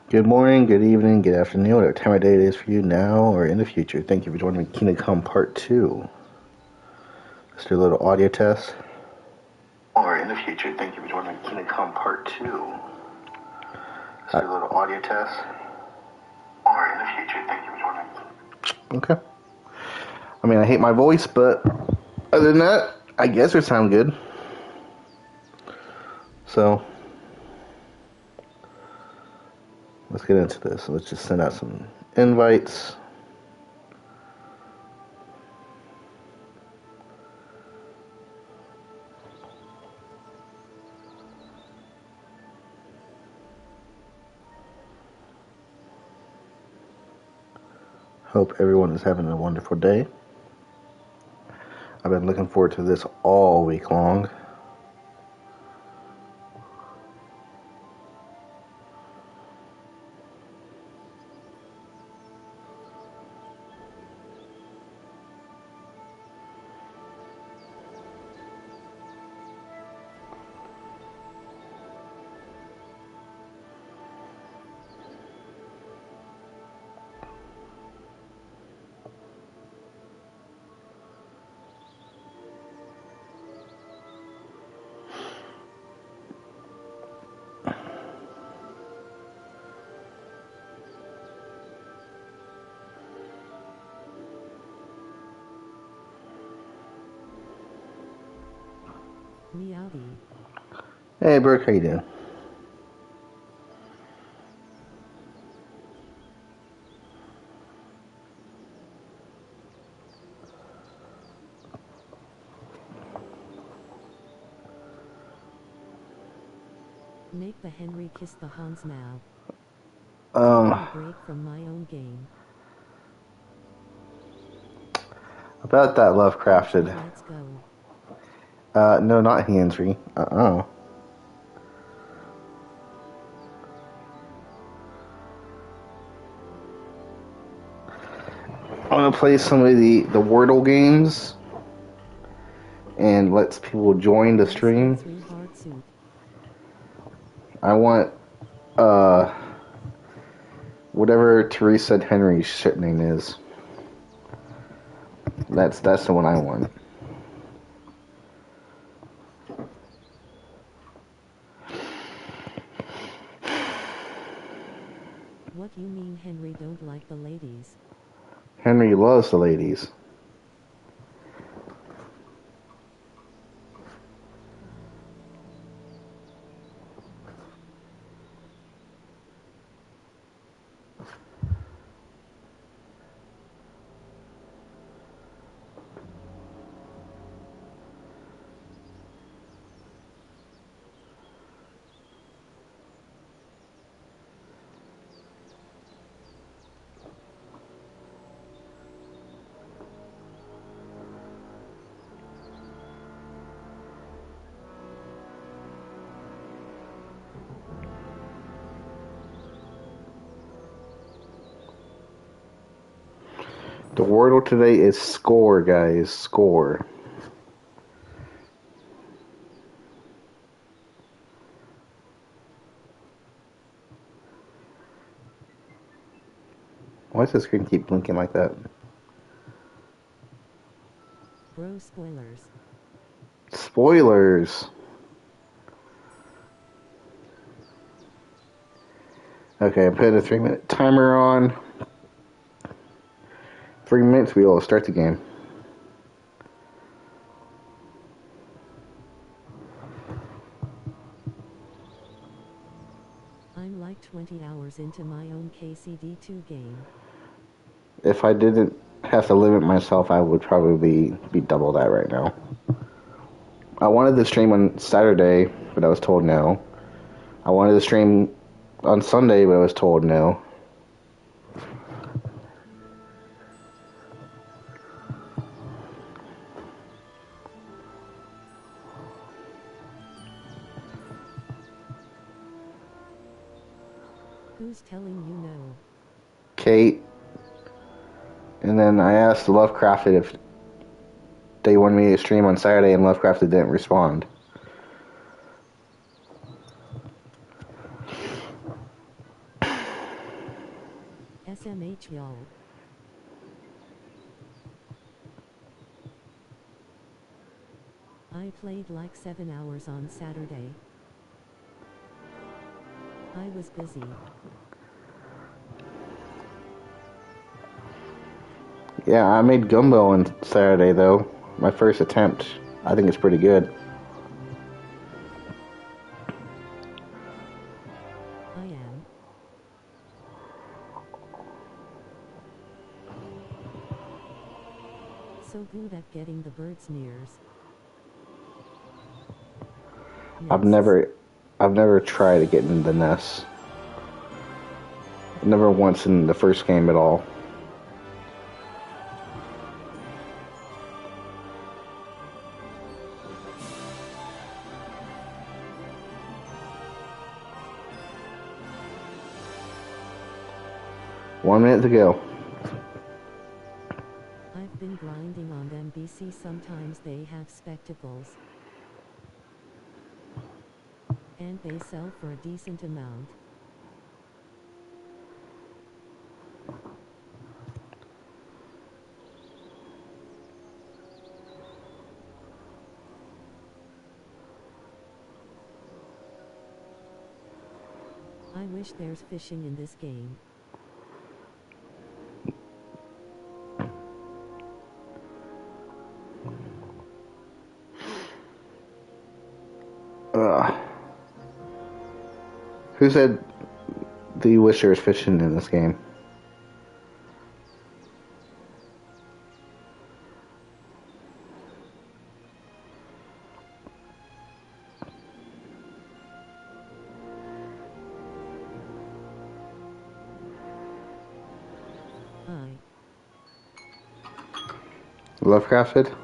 Good morning, good evening, good afternoon, whatever time of day it is for you now or in the future. Thank you for joining me, Kingdom Come Part 2. Let's do a little audio test. Or in the future, thank you for joining me, Kingdom Come Part 2. Let's do a little audio test. Or in the future, thank you for joining me. Okay. I mean, I hate my voice, but other than that, I guess it sounds good. So, let's get into this. Let's just send out some invites. Hope everyone is having a wonderful day. I've been looking forward to this all week long. Meowdy. Hey, Brooke, how you doing? Make the Henry kiss the Hans now. Taking a break from my own game. About that Lovecrafted. Let's go. No, not Henry. I'm gonna play some of the Wordle games and let people join the stream. I want whatever Teresa Henry's shit name is. That's the one I want. What you mean Henry don't like the ladies? Henry loves the ladies. The Wordle today is score, guys. Score. Why does the screen keep blinking like that? Bro, spoilers. Spoilers. Okay, I put a 3-minute timer on. 3 minutes, we will start the game. I'm like 20 hours into my own KCD2 game. If I didn't have to limit myself, I would probably be double that right now. I wanted to stream on Saturday, but I was told no. I wanted to stream on Sunday, but I was told no. Who's telling you no? Kate. And then I asked Lovecrafted if they wanted me to stream on Saturday, and Lovecrafted didn't respond. teach y'all. I played like 7 hours on Saturday. I was busy. Yeah, I made gumbo on Saturday, though. My first attempt. I think it's pretty good. I am. So good at getting the birds' nears. I've never tried to get into the nests. Never once in the first game at all. One minute to go. I've been grinding on them BC. Sometimes they have spectacles. And they sell for a decent amount. I wish there's fishing in this game. Who said do you wish there was fishing in this game? Lovecrafted?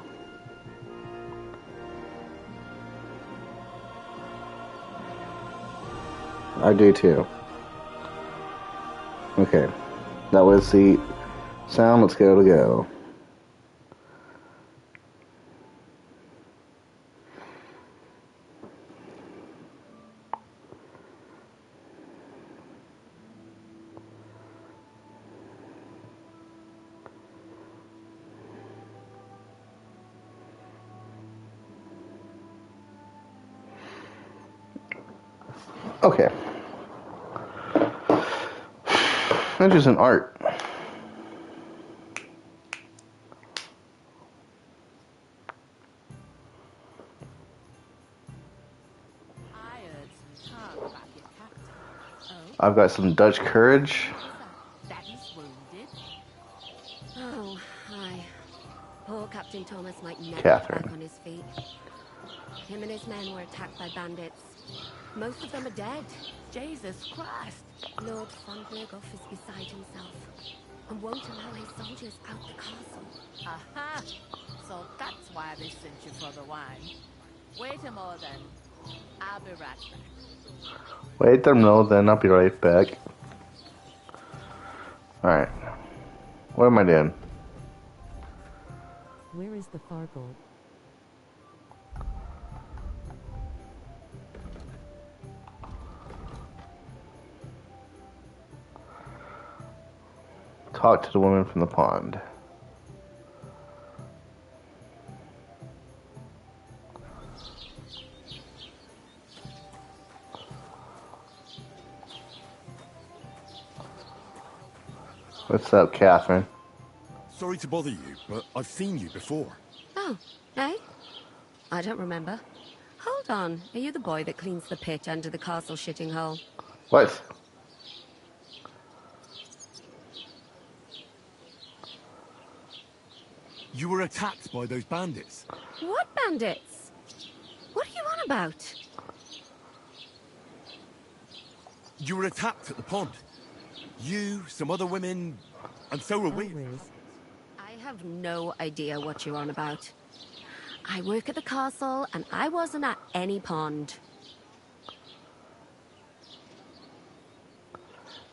I do too. Okay. That was the sound. Let's go. Okay. Interesting art. I've got some Dutch courage. Oh, hi. Poor Captain Thomas might never Catherine. get back on his feet. Him and his men were attacked by bandits. Most of them are dead. Jesus Christ! Lord Fronbergoff is beside himself and won't allow his soldiers out the castle. Aha! So that's why they sent you for the wine. Wait a moment then. I'll be right back. Wait a minute, then I'll be right back. Alright. What am I doing? Where is the Fargle? Talk to the woman from the pond. What's up, Catherine? Sorry to bother you, but I've seen you before. Oh, hey? I don't remember. Hold on. Are you the boy that cleans the pit under the castle shitting hole? What? You were attacked by those bandits. What bandits? What are you on about? You were attacked at the pond. You, some other women, and so were we. I have no idea what you're on about. I work at the castle, and I wasn't at any pond.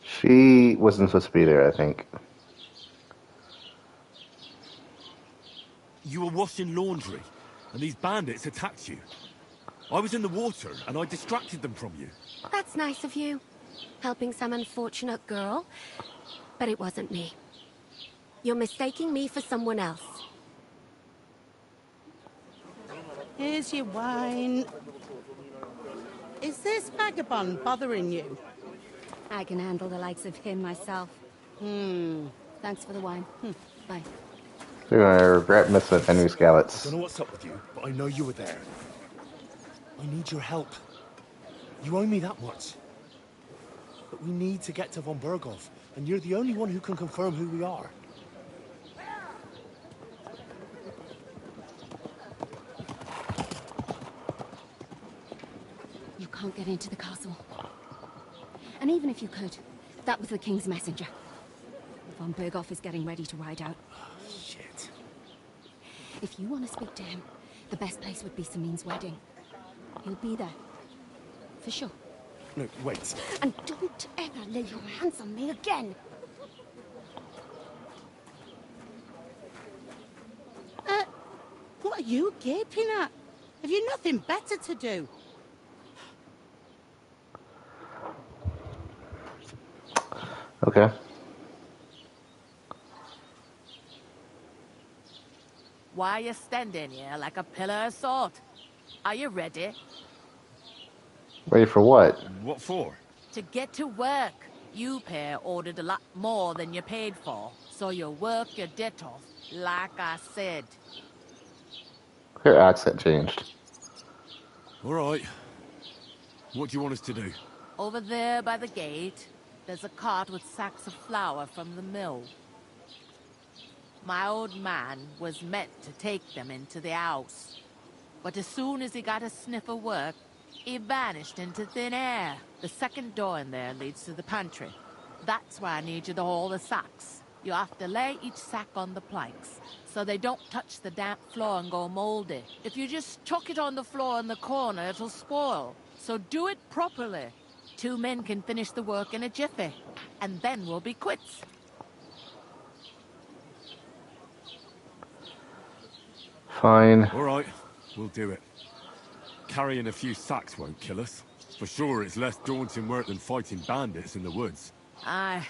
She wasn't supposed to be there, I think. You were washing laundry, and these bandits attacked you. I was in the water, and I distracted them from you. That's nice of you. Helping some unfortunate girl. But it wasn't me. You're mistaking me for someone else. Here's your wine. Is this vagabond bothering you? I can handle the likes of him myself. Thanks for the wine. Bye. You're gonna regret missing Henry I Scallots. don't know what's up with you, but I know you were there. I need your help. You owe me that much. But we need to get to von Berghoff, and you're the only one who can confirm who we are. You can't get into the castle. And even if you could, that was the King's messenger. Von Berghoff is getting ready to ride out. Shit. If you want to speak to him, the best place would be Samin's wedding. He'll be there. For sure. No, wait. And don't ever lay your hands on me again! What are you gaping at? Have you nothing better to do? Okay. Why are you standing here like a pillar of salt? Are you ready? Ready for what? What for? To get to work. You pair ordered a lot more than you paid for, so you work your debt off, like I said. Her accent changed. All right. What do you want us to do? Over there by the gate, there's a cart with sacks of flour from the mill. My old man was meant to take them into the house. But as soon as he got a sniff of work, he vanished into thin air. The second door in there leads to the pantry. That's why I need you to haul the sacks. You have to lay each sack on the planks, so they don't touch the damp floor and go moldy. If you just chuck it on the floor in the corner, it'll spoil. So do it properly. 2 men can finish the work in a jiffy, and then we'll be quits. Fine. All right, we'll do it. Carrying a few sacks won't kill us. For sure, it's less daunting work than fighting bandits in the woods. Aye,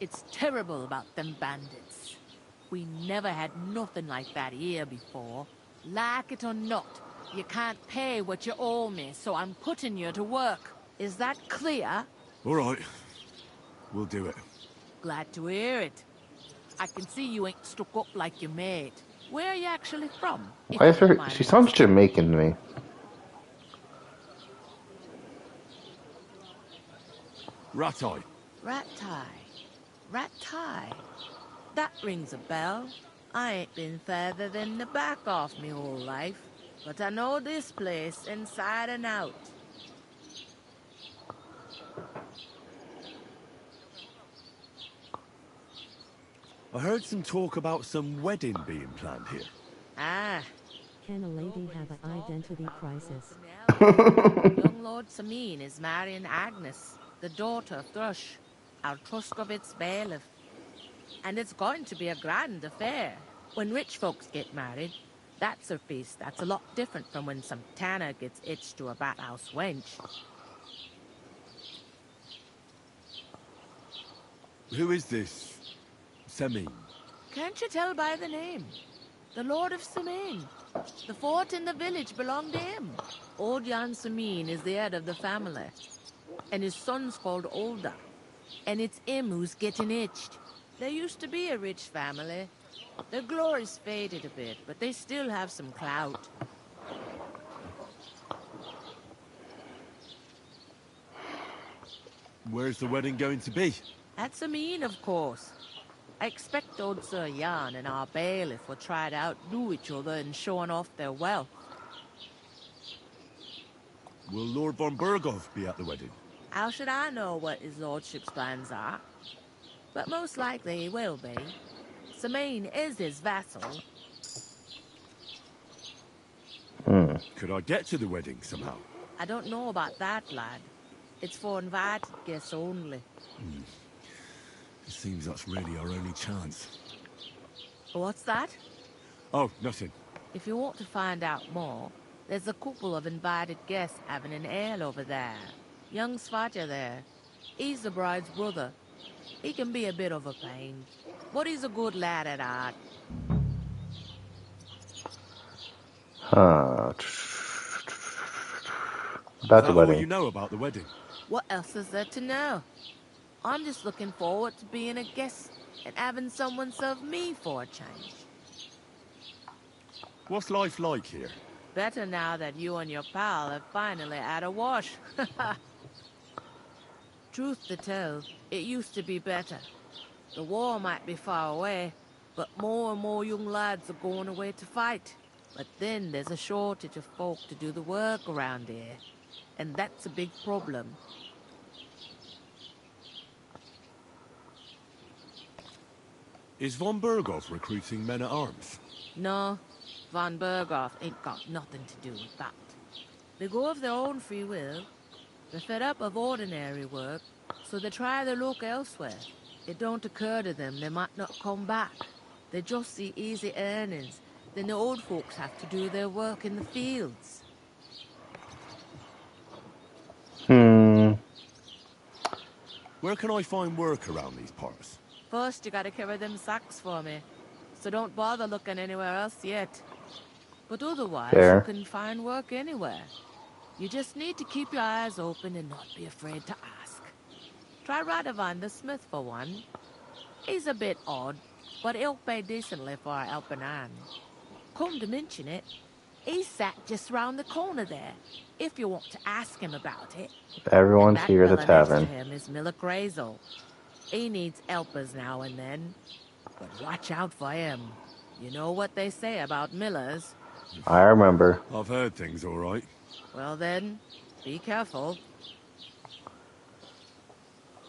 it's terrible about them bandits. We never had nothing like that here before. Like it or not, you can't pay what you owe me, so I'm putting you to work. Is that clear? All right, we'll do it. Glad to hear it. I can see you ain't stuck up like your mate. Where are you actually from? if Why you is don't her? mind She sounds asking? Jamaican to me. Rat-eye. Rat-tie. That rings a bell. I ain't been further than the back off me whole life, but I know this place inside and out. I heard some talk about some wedding being planned here. Ah, Can a lady have an identity crisis? young Lord Samin is marrying Agnes, the daughter of Thrush, our Truscovitz bailiff. And it's going to be a grand affair. When rich folks get married, that's a feast that's a lot different from when some tanner gets hitched to a bathhouse wench. Who is this Semin? Can't you tell by the name? The Lord of Samin. The fort in the village belonged to him. Old Jan Samin is the head of the family. And his son's called Olda. And it's him who's getting hitched. There used to be a rich family. Their glory's faded a bit, but they still have some clout. Where's the wedding going to be? At Samin, of course. I expect old Sir Jan and our bailiff will try to outdo each other in showing off their wealth. Will Lord von Berghoff be at the wedding? How should I know what his lordship's plans are? But most likely he will be. Samin is his vassal. Could I get to the wedding somehow? I don't know about that, lad. It's for invited guests only. It seems that's really our only chance. What's that? Oh, nothing. If you want to find out more, there's a couple of invited guests having an ale over there. Young Svatja there. He's the bride's brother. He can be a bit of a pain, but he's a good lad at heart. About the All wedding. you know about the wedding? What else is there to know? I'm just looking forward to being a guest and having someone serve me for a change. What's life like here? Better now that you and your pal have finally had a wash. Truth to tell, it used to be better. The war might be far away, but more and more young lads are going away to fight. But then there's a shortage of folk to do the work around here, and that's a big problem. Is von Berghoff recruiting men-at-arms? No, von Berghoff ain't got nothing to do with that. They go of their own free will. They're fed up of ordinary work, so they try their luck elsewhere. It don't occur to them they might not come back. They just see easy earnings. Then the old folks have to do their work in the fields. Where can I find work around these parts? First, you gotta carry them sacks for me. So don't bother looking anywhere else yet. But otherwise, Fair. you can find work anywhere. You just need to keep your eyes open and not be afraid to ask. Try Radovan the smith for one. He's a bit odd, but he'll pay decently for a helping hand. Come to mention it, he's sat just round the corner there, if you want to ask him about it. Everyone's here at the That fella next tavern. to him is Miller Grazel. He needs helpers now and then, but watch out for him. You know what they say about Millers. I remember. I've heard things all right. Well then, be careful.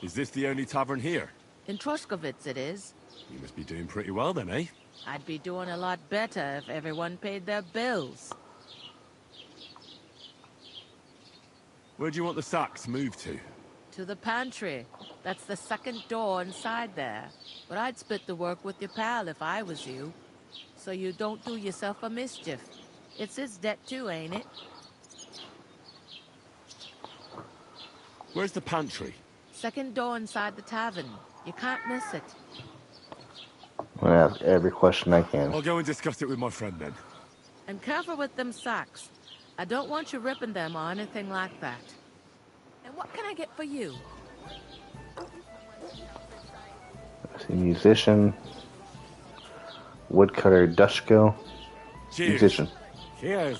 Is this the only tavern here? In Truskovitz it is. You must be doing pretty well then, eh? I'd be doing a lot better if everyone paid their bills. Where do you want the sacks moved to? To the pantry. That's the second door inside there. But I'd split the work with your pal if I was you. So you don't do yourself a mischief. It's his debt too, ain't it? Where's the pantry? Second door inside the tavern. You can't miss it. I'm gonna ask every question I can. I'll go and discuss it with my friend then. And careful with them sacks. I don't want you ripping them or anything like that. And what can I get for you? I see musician, woodcutter, Dushko, Cheers. musician. Cheers.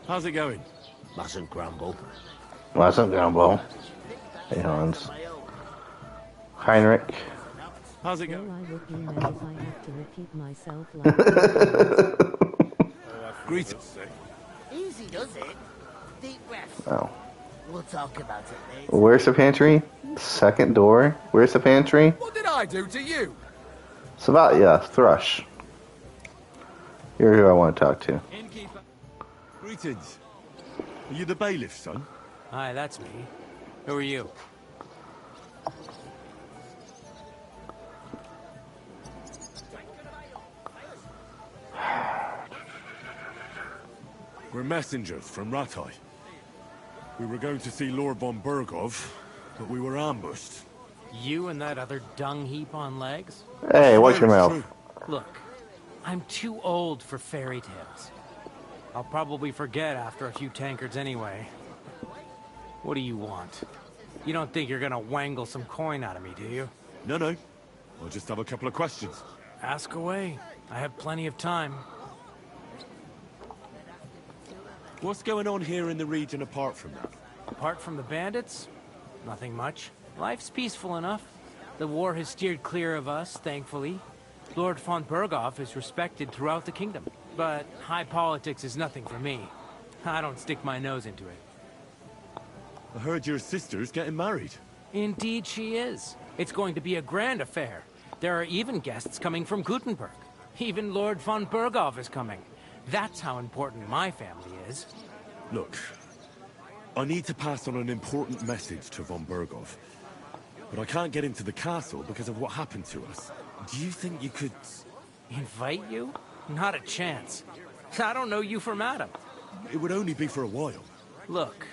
How's it going? Mustn't grumble. What's up, Gumbo? Hey, Hans. Heinrich. How's it Well, going? I would be mad if I have to repeat myself like Greetings. Easy does it. Deep breath. Oh. We'll talk about it later. Where's the pantry? Second door. Where's the pantry? What did I do to you? Savatya, Thrush. You're who I want to talk to. Innkeeper. Greetings. Are you the bailiff's son? Hi, that's me. Who are you? We're messengers from Ratai. We were going to see Lord von Berghoff, but we were ambushed. You and that other dung heap on legs? Hey, watch your It's mouth. true. Look, I'm too old for fairy tales. I'll probably forget after a few tankards anyway. What do you want? You don't think you're gonna wangle some coin out of me, do you? No, no. I'll just have a couple of questions. Ask away. I have plenty of time. What's going on here in the region apart from that? Apart from the bandits, nothing much. Life's peaceful enough. The war has steered clear of us, thankfully. Lord von Berghoff is respected throughout the kingdom. But high politics is nothing for me. I don't stick my nose into it. I heard your sister's getting married. Indeed she is. It's going to be a grand affair. There are even guests coming from Gutenberg. Even Lord von Berghoff is coming. That's how important my family is. Look, I need to pass on an important message to von Berghoff. But I can't get into the castle because of what happened to us. Do you think you could... Invite you? Not a chance. I don't know you from Adam. It would only be for a while. Look,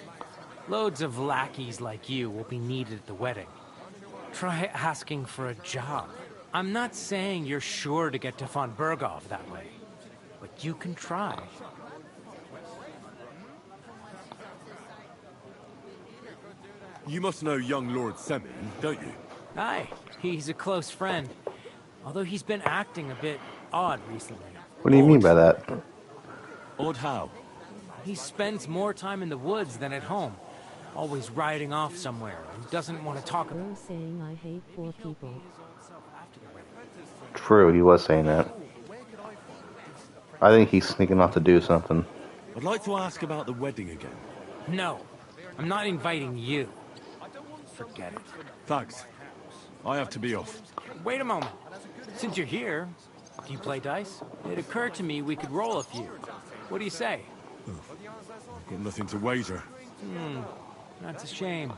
loads of lackeys like you will be needed at the wedding. Try asking for a job. I'm not saying you're sure to get to von Berghoff that way, but you can try. You must know young Lord Semyon, don't you? Aye, he's a close friend. Although he's been acting a bit odd recently. What do you mean by that? Odd how? He spends more time in the woods than at home. Always riding off somewhere and doesn't want to talk about Bro saying I hate poor people. True, he was saying that. I think he's sneaking off to do something. I'd like to ask about the wedding again. No, I'm not inviting you. Forget it. Thanks. I have to be off. Wait a moment. Since you're here, do you play dice? It occurred to me we could roll a few. What do you say? I've got nothing to wager. That's a shame.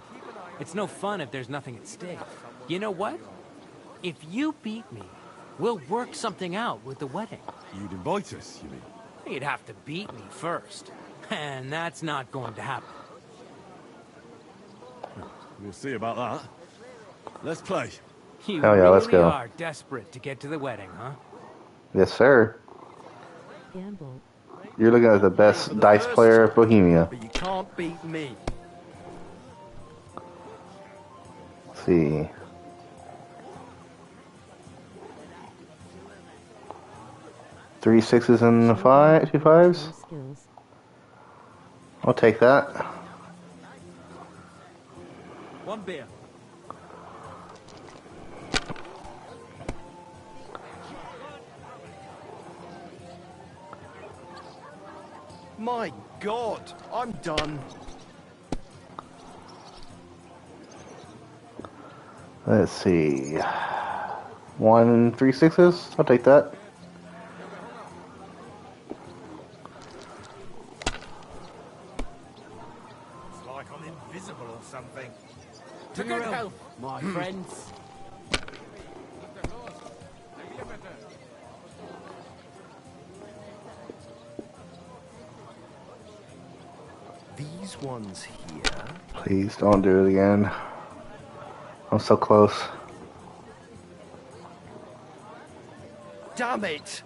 It's no fun if there's nothing at stake. You know what? If you beat me, we'll work something out with the wedding. You'd invite us, you mean? You'd have to beat me first. And that's not going to happen. We'll see about that. Let's play. You Hell yeah, really let's go. are desperate to get to the wedding, huh? Yes, sir. Gamble. You're looking at the best dice player of Bohemia. But you can't beat me. Let's see. Three sixes and two fives. No skills. I'll take that. One beer. My God, I'm done. Let's see. 1 3 6s. I'll take that. It's like I'm invisible or something. To good health, my friends. These ones here. Please don't do it again. I'm so close. Damn it!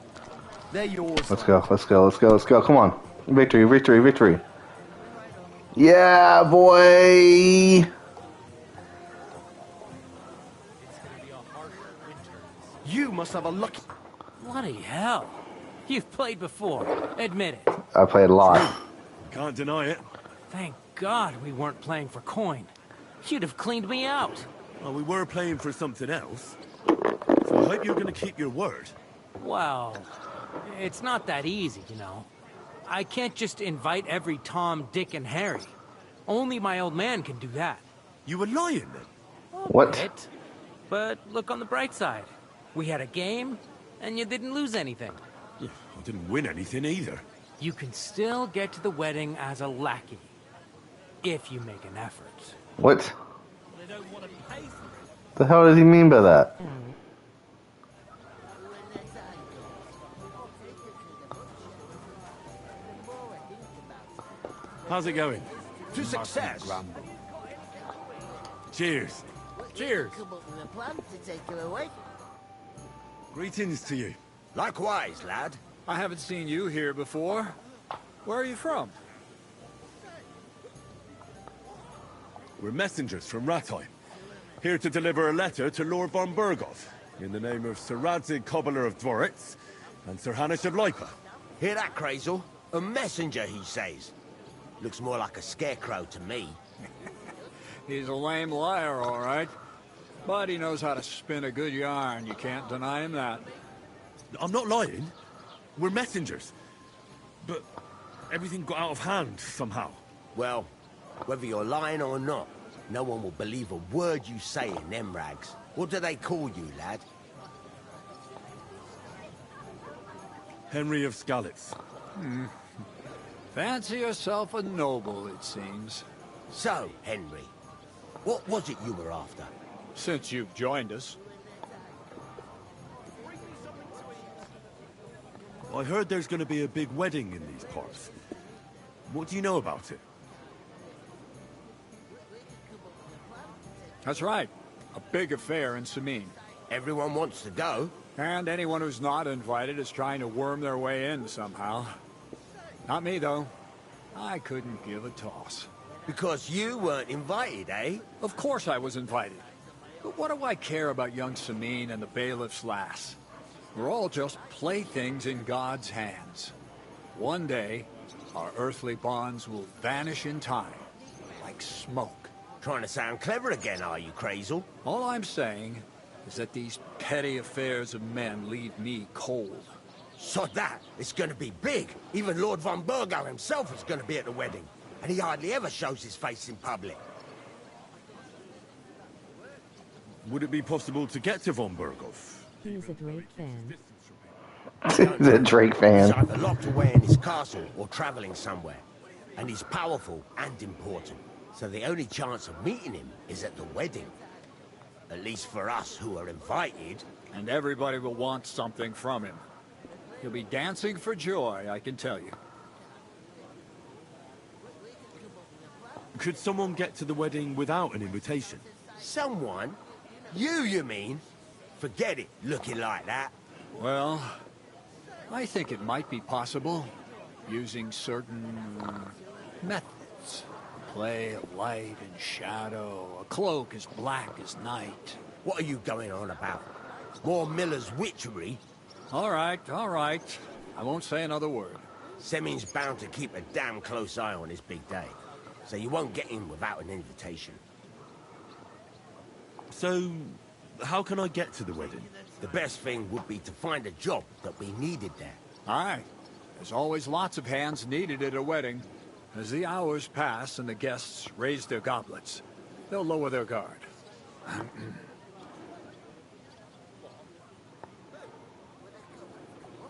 They're yours. Let's go, let's go, let's go, let's go. Come on. Victory, victory, victory. Yeah, boy! You must have a lucky... Bloody hell. You've played before. Admit it. I played a lot. Can't deny it. Thank God we weren't playing for coin. You'd have cleaned me out. Well, we were playing for something else. So I hope you're going to keep your word. Well, it's not that easy, you know. I can't just invite every Tom, Dick, and Harry. Only my old man can do that. You were lying then? What? Bit. But look on the bright side. We had a game, and you didn't lose anything. I didn't win anything either. You can still get to the wedding as a lackey. If you make an effort. What? The hell does he mean by that? L. How's it going? To success. Cheers. Cheers. Come up with a plan to take her away. Greetings to you. Likewise, lad. I haven't seen you here before. Where are you from? We're messengers from Rattay, here to deliver a letter to Lord von Berghoff, in the name of Sir Radzig Cobbler of Dworitz and Sir Hanish of Lipa. Hear that, Crazel? A messenger, he says. Looks more like a scarecrow to me. He's a lame liar, all right. But he knows how to spin a good yarn. You can't deny him that. I'm not lying. We're messengers. But everything got out of hand somehow. Well, whether you're lying or not, no one will believe a word you say in them rags. What do they call you, lad? Henry of Skalitz. Fancy yourself a noble, it seems. So, Henry, what was it you were after? Since you've joined us. I heard there's going to be a big wedding in these parts. What do you know about it? That's right. A big affair in Samine. Everyone wants to go. And anyone who's not invited is trying to worm their way in somehow. Not me, though. I couldn't give a toss. Because you weren't invited, eh? Of course I was invited. But what do I care about young Samine and the bailiff's lass? We're all just playthings in God's hands. One day, our earthly bonds will vanish in time, like smoke. Trying to sound clever again, are you, Crazel? All I'm saying is that these petty affairs of men leave me cold. Sod that, it's gonna be big. Even Lord von Burgo himself is gonna be at the wedding. And he hardly ever shows his face in public. Would it be possible to get to von Burgov? He's a Drake fan. He's a Drake fan. He's either locked away in his castle or traveling somewhere. And he's powerful and important. So the only chance of meeting him is at the wedding. At least for us who are invited. And everybody will want something from him. He'll be dancing for joy, I can tell you. Could someone get to the wedding without an invitation? Someone? You mean? Forget it, looking like that. Well, I think it might be possible, using certain methods. Play of light and shadow, a cloak as black as night. What are you going on about? More Miller's witchery? All right. I won't say another word. Semin's bound to keep a damn close eye on his big day. So you won't get in without an invitation. So, how can I get to the wedding? The best thing would be to find a job that we needed there. Aye. There's always lots of hands needed at a wedding. As the hours pass and the guests raise their goblets, they'll lower their guard.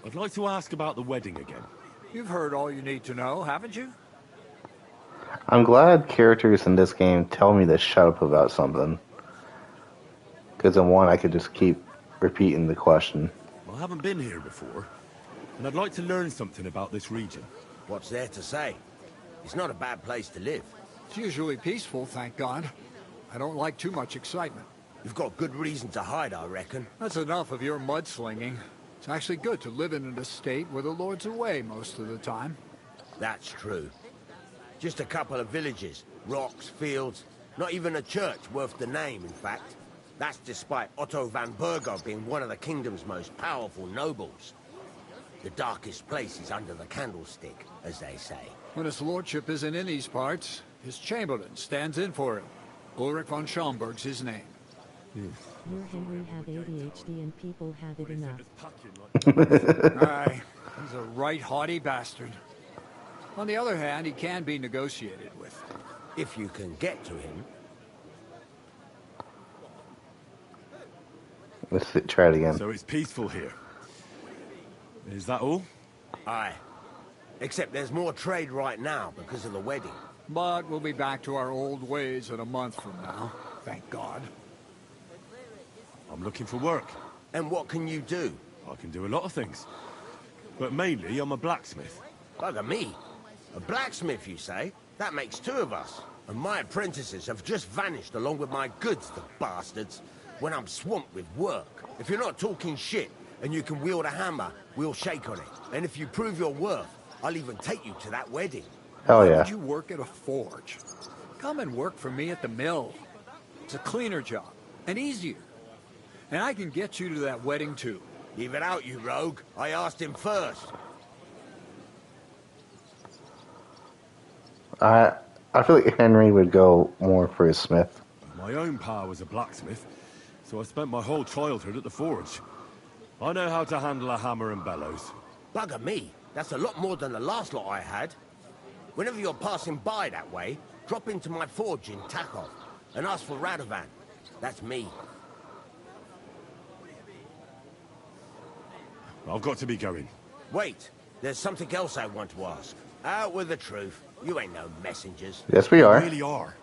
I'd like to ask about the wedding again. You've heard all you need to know, haven't you? I'm glad characters in this game tell me to shut up about something. Because in one, I could just keep repeating the question. I haven't been here before, and I'd like to learn something about this region. What's there to say? It's not a bad place to live. It's usually peaceful, thank God. I don't like too much excitement. You've got good reason to hide, I reckon. That's enough of your mudslinging. It's actually good to live in an estate where the Lord's away most of the time. That's true. Just a couple of villages, rocks, fields, not even a church worth the name, in fact. That's despite Otto van Burgov being one of the kingdom's most powerful nobles. The darkest place is under the candlestick, as they say. When his lordship isn't in these parts, his chamberlain stands in for him. Ulrich von Schomberg's his name. Your Henry have ADHD and people have it enough. Aye, he's a right haughty bastard. On the other hand, he can be negotiated with. If you can get to him. Let's try it again. So it's peaceful here. Is that all? Aye. Except there's more trade right now because of the wedding. But we'll be back to our old ways in a month from now. Thank God. I'm looking for work. And what can you do? I can do a lot of things. But mainly, I'm a blacksmith. Bugger me. A blacksmith, you say? That makes two of us. And my apprentices have just vanished along with my goods, the bastards. When I'm swamped with work. If you're not talking shit, and you can wield a hammer, we'll shake on it. And if you prove your worth, I'll even take you to that wedding. Hell yeah. Why would you work at a forge? Come and work for me at the mill. It's a cleaner job, and easier. And I can get you to that wedding, too. Leave it out, you rogue. I asked him first. I feel like Henry would go more for his smith. My own pa was a blacksmith, so I spent my whole childhood at the forge. I know how to handle a hammer and bellows. Bugger me. That's a lot more than the last lot I had. Whenever you're passing by that way, drop into my forge in Takov and ask for Radovan. That's me. I've got to be going. Wait, there's something else I want to ask. Out with the truth. You ain't no messengers. Yes, we are. We really are.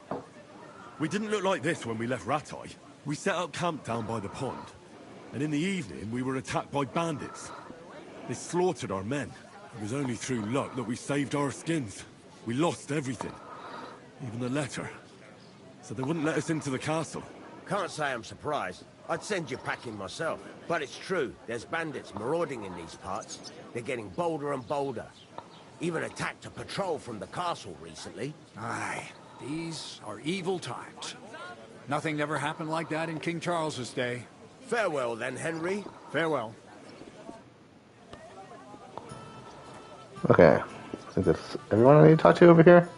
We didn't look like this when we left Rattay. We set up camp down by the pond. And in the evening, we were attacked by bandits. They slaughtered our men. It was only through luck that we saved our skins. We lost everything. Even the letter. So they wouldn't let us into the castle. Can't say I'm surprised. I'd send you packing myself. But it's true, there's bandits marauding in these parts. They're getting bolder and bolder. Even attacked a patrol from the castle recently. Aye, these are evil times. Nothing never happened like that in King Charles's day. Farewell then, Henry. Farewell. Okay. I think that's everyone I need to talk to over here.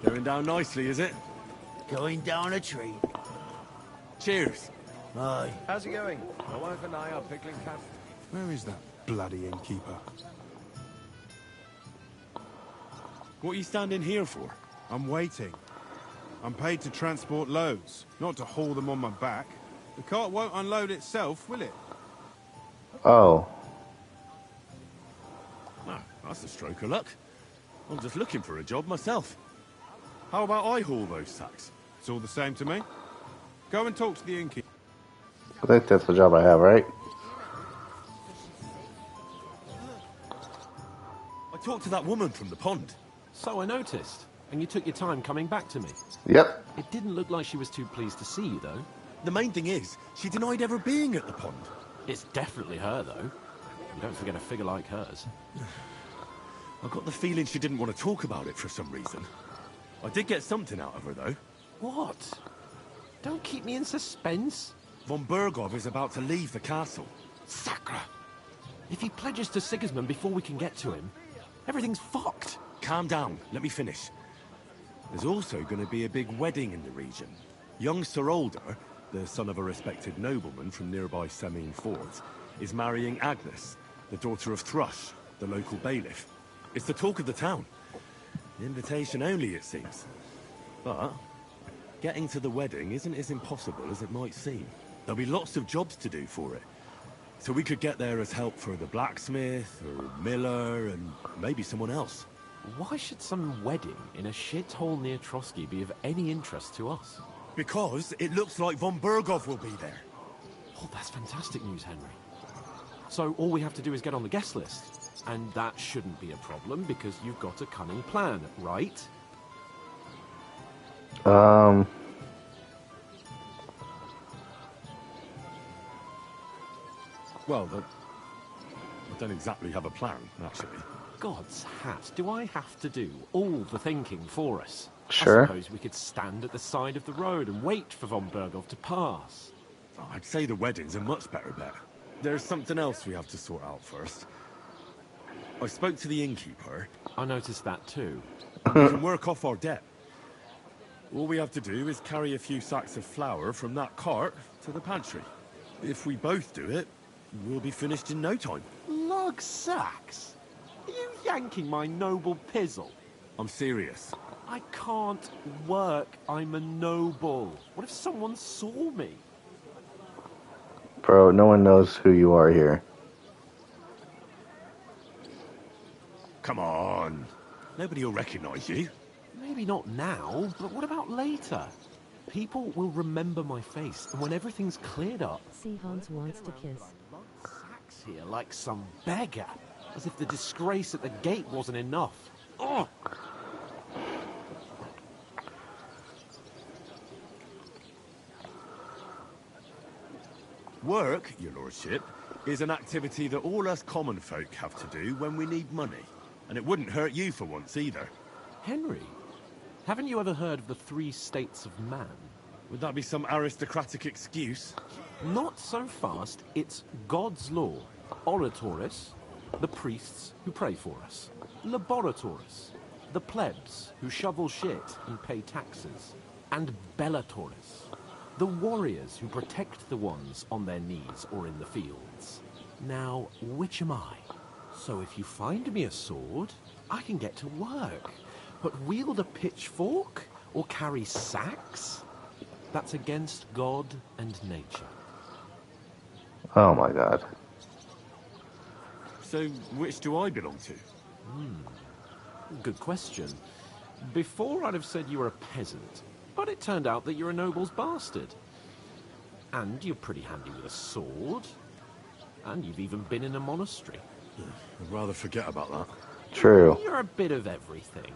Going down nicely, is it? Going down a tree. Cheers. Aye. How's it going? My wife and I are pickling cat. Where is that bloody innkeeper? What are you standing here for? I'm waiting. I'm paid to transport loads, not to haul them on my back. The cart won't unload itself, will it? Oh. No, that's a stroke of luck. I'm just looking for a job myself. How about I haul those sacks? It's all the same to me. Go and talk to the innkeeper. I think that's the job I have, right? I talked to that woman from the pond. So I noticed. And you took your time coming back to me. Yep. It didn't look like she was too pleased to see you, though. The main thing is, she denied ever being at the pond. It's definitely her, though. You don't forget a figure like hers. I got the feeling she didn't want to talk about it for some reason. I did get something out of her, though. What? Don't keep me in suspense. Von Bergov is about to leave the castle. Sacre! If he pledges to Sigismund before we can get to him, everything's fucked. Calm down. Let me finish. There's also going to be a big wedding in the region. Young Sir Older, the son of a respected nobleman from nearby Semine Fort, is marrying Agnes, the daughter of Thrush, the local bailiff. It's the talk of the town. Invitation only, it seems. But getting to the wedding isn't as impossible as it might seem. There'll be lots of jobs to do for it. So we could get there as help for the blacksmith, or miller, and maybe someone else. Why should some wedding in a shithole near Trotsky be of any interest to us? Because it looks like von Bergov will be there. Oh, that's fantastic news, Henry. So all we have to do is get on the guest list. And that shouldn't be a problem because you've got a cunning plan, right? Well, I don't exactly have a plan, actually. God's hat, do I have to do all the thinking for us? Sure. I suppose we could stand at the side of the road and wait for von Bergov to pass. Oh, I'd say the wedding's a much better bet. There's something else we have to sort out first. I spoke to the innkeeper. I noticed that too. We can work off our debt. All we have to do is carry a few sacks of flour from that cart to the pantry. If we both do it, we'll be finished in no time. Lug sacks? Are you yanking my noble pizzle? I'm serious. I can't work. I'm a noble. What if someone saw me? Bro, no one knows who you are here. Come on. Nobody will recognize you. Maybe not now, but what about later? People will remember my face, and when everything's cleared up... See, Hans wants to kiss. Sacks here like some beggar. As if the disgrace at the gate wasn't enough. Ugh! Work, your lordship, is an activity that all us common folk have to do when we need money. And it wouldn't hurt you for once either. Henry, haven't you ever heard of the 3 states of man? Would that be some aristocratic excuse? Not so fast. It's God's law. Oratoris, the priests who pray for us. Laboratoris, the plebs who shovel shit and pay taxes. And Bellatoris, the warriors who protect the ones on their knees or in the fields. Now, which am I? So if you find me a sword, I can get to work. But wield a pitchfork or carry sacks? That's against God and nature. Oh my god. So, which do I belong to? Good question. Before I'd have said you were a peasant, but it turned out that you're a noble's bastard. And you're pretty handy with a sword. And you've even been in a monastery. I'd rather forget about that. True. You're a bit of everything.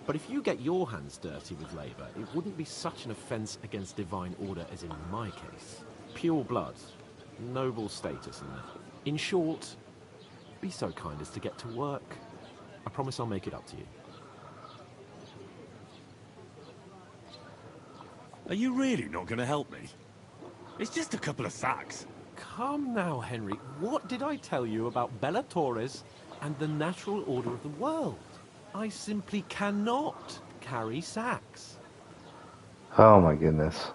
But if you get your hands dirty with labor, it wouldn't be such an offense against divine order as in my case. Pure blood, noble status and that. In short, be so kind as to get to work. I promise I'll make it up to you. Are you really not going to help me? It's just a couple of sacks. Come now, Henry. What did I tell you about Bella Torres and the natural order of the world? I simply cannot carry sacks. Oh my goodness.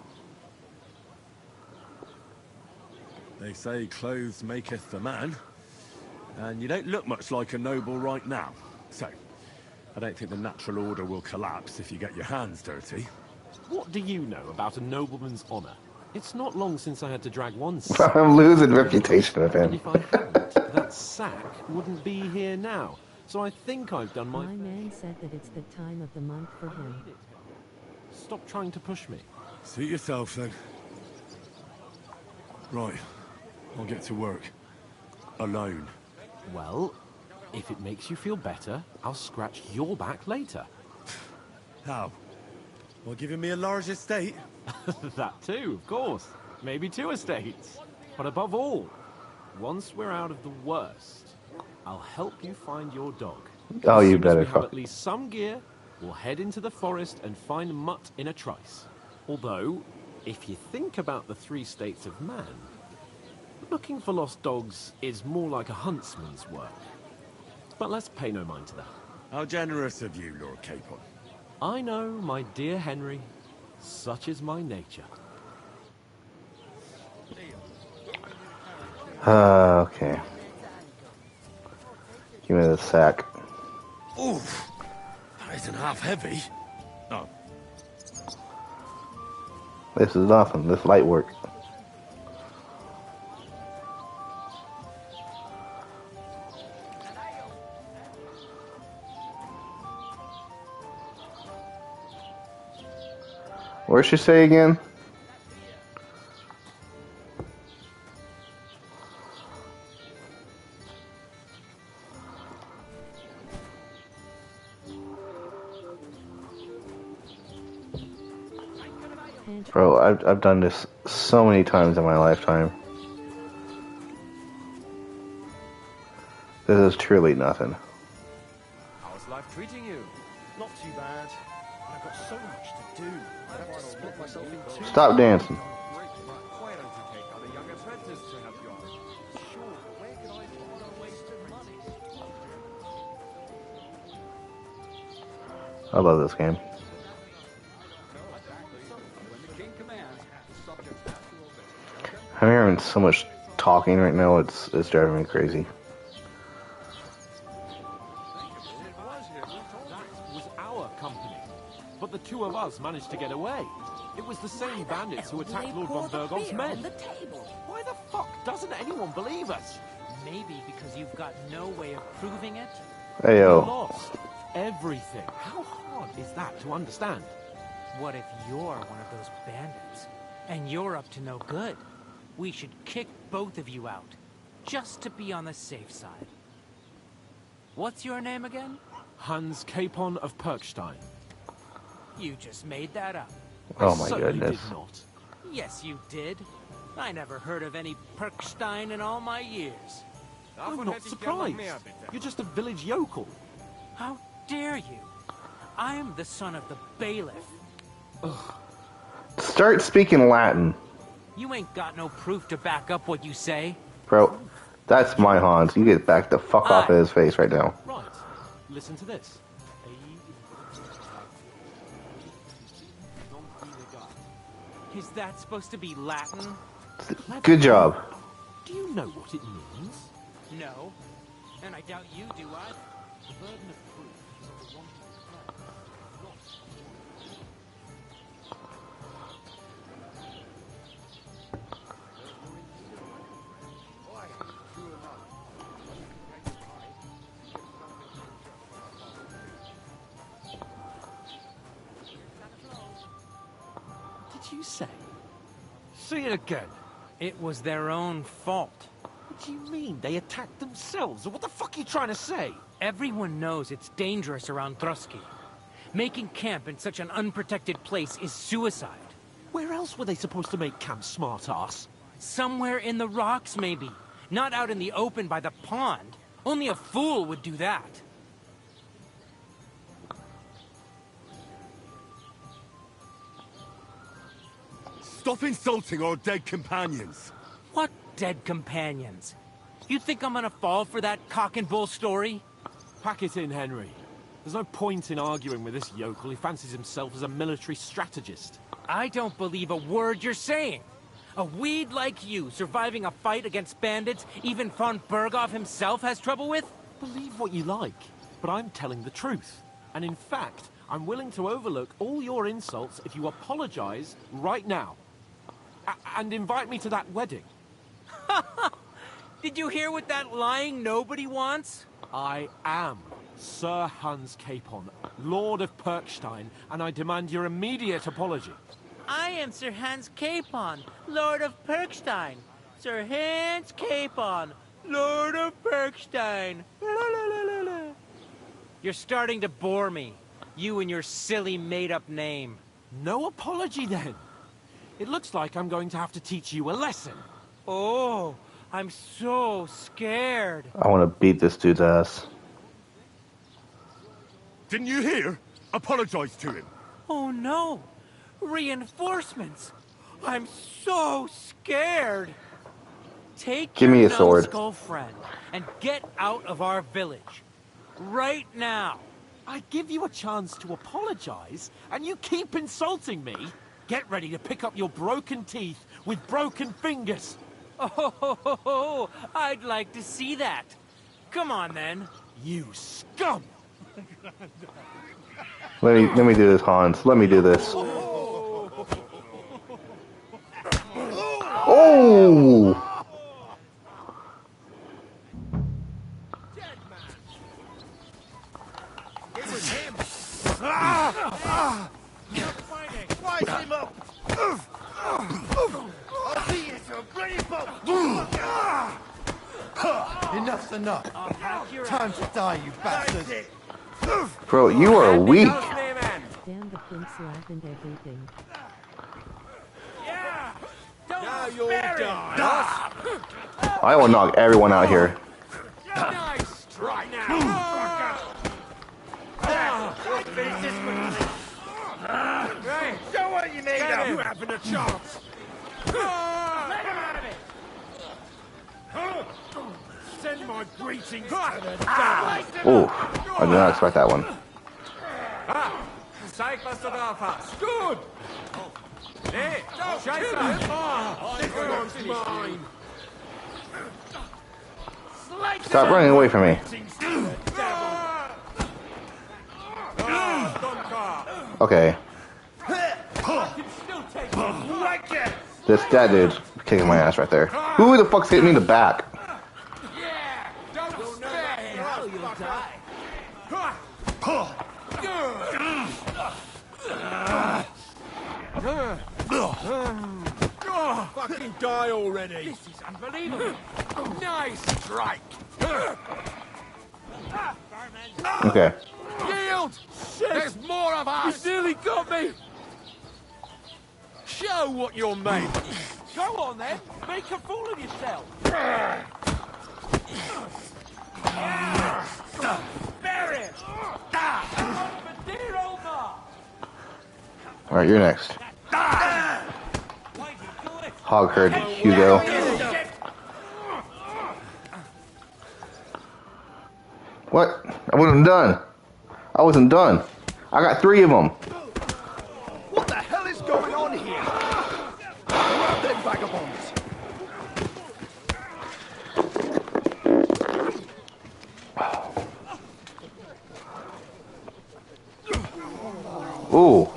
They say clothes maketh the man, and you don't look much like a noble right now. So, I don't think the natural order will collapse if you get your hands dirty. What do you know about a nobleman's honor? It's not long since I had to drag one sack. I'm losing reputation with And him. if I hadn't, that sack wouldn't be here now. So I think I've done my... My man said that it's the time of the month for him. Stop trying to push me. Suit yourself, then. Right. I'll get to work. Alone. Well, if it makes you feel better, I'll scratch your back later. How? Well, giving me a large estate? That too, of course. Maybe 2 estates. But above all, once we're out of the worst, I'll help you find your dog. Oh, you As soon as better. we have at least some gear, we'll head into the forest and find Mutt in a trice. Although, if you think about the 3 states of man, looking for lost dogs is more like a huntsman's work. But let's pay no mind to that. How generous of you, Lord Capon. I know, my dear Henry. Such is my nature. Okay. Give me the sack. Oof. That isn't half heavy. Oh. This is nothing. This light work. Where'd she say again? Bro, I've done this so many times in my lifetime. This is truly nothing. How's life treating you? Not too bad. I've got so much to do. I have to split myself in 2. Stop dancing. Why don't you take on a young apprentice to help you out? Sure, where can I find a wasted money? I love this game. I'm hearing so much talking right now, it's driving me crazy. That was our company. But the 2 of us managed to get away. It was the same bandits who attacked Lord von Bergov's men. Why the fuck doesn't anyone believe us? Maybe because you've got no way of proving it. Hey, We yo. lost everything. How hard is that to understand? What if you're one of those bandits, and you're up to no good? We should kick both of you out, just to be on the safe side. What's your name again? Hans Capon of Perkstein. You just made that up. Oh my Certainly goodness. did not. Yes, you did. I never heard of any Perkstein in all my years. I'm not surprised. You're just a village yokel. How dare you? I'm the son of the bailiff. Start speaking Latin. You ain't got no proof to back up what you say. Bro, that's my Hans. You get back the fuck off of his face right now. Right. Listen to this. Is that supposed to be Latin? Good job. Do you know what it means? No. And I doubt you do, either. The burden of proof is on the one who is What did you say? Say it again. It was their own fault. What do you mean? They attacked themselves? Or what the fuck are you trying to say? Everyone knows it's dangerous around Trotsky. Making camp in such an unprotected place is suicide. Where else were they supposed to make camp, smart-ass? Somewhere in the rocks, maybe. Not out in the open by the pond. Only a fool would do that. Stop insulting our dead companions. What dead companions? You think I'm gonna fall for that cock and bull story? Pack it in, Henry. There's no point in arguing with this yokel. He fancies himself as a military strategist. I don't believe a word you're saying. A weed like you surviving a fight against bandits even von Berghoff himself has trouble with? Believe what you like, but I'm telling the truth. And in fact, I'm willing to overlook all your insults if you apologize right now. And invite me to that wedding. Did you hear what that lying nobody wants? I am Sir Hans Capon, Lord of Perkstein, and I demand your immediate apology. I am Sir Hans Capon, Lord of Perkstein. Sir Hans Capon, Lord of Perkstein. You're starting to bore me. You and your silly made-up name. No apology, then. It looks like I'm going to have to teach you a lesson. Oh, I'm so scared. I want to beat this dude's ass. Didn't you hear? Apologize to him. Oh no! Reinforcements! I'm so scared! Take Give me your a sword. numbskull friend and get out of our village. Right now. I give you a chance to apologize, and you keep insulting me? Get ready to pick up your broken teeth with broken fingers. Oh, I'd like to see that. Come on, then. You scum! Let me do this, Hans. Let me do this. Oh! It was him. Rise him up. I'll beat you to a bloody pulp. Enough's enough. Time to die, you bastard. Bro, you are weak. Damn, the prince laugh and everything. Yeah! Now you'll die. I will knock everyone out here. Nice strike now. Hey, show what you need. You having a chance. Let him out of it. Send my greetings to the devil. Oh, I did not expect that one. Zeig, was du drauf hast. Good. Nee, scheiße. This one's mine. Stop running away from me. Okay. That dude's kicking my ass right there. Who the fuck's hitting me in the back? Fucking die already. This is unbelievable. Nice strike. Okay. Yield! There's more of us! You nearly got me! Show what you're made! Go on, then. Make a fool of yourself. Bear it! Alright, you're next. Hog herd, Hugo. What? I wasn't done. I wasn't done. I got 3 of them. What the hell is going on here? Grab them vagabonds! Ooh.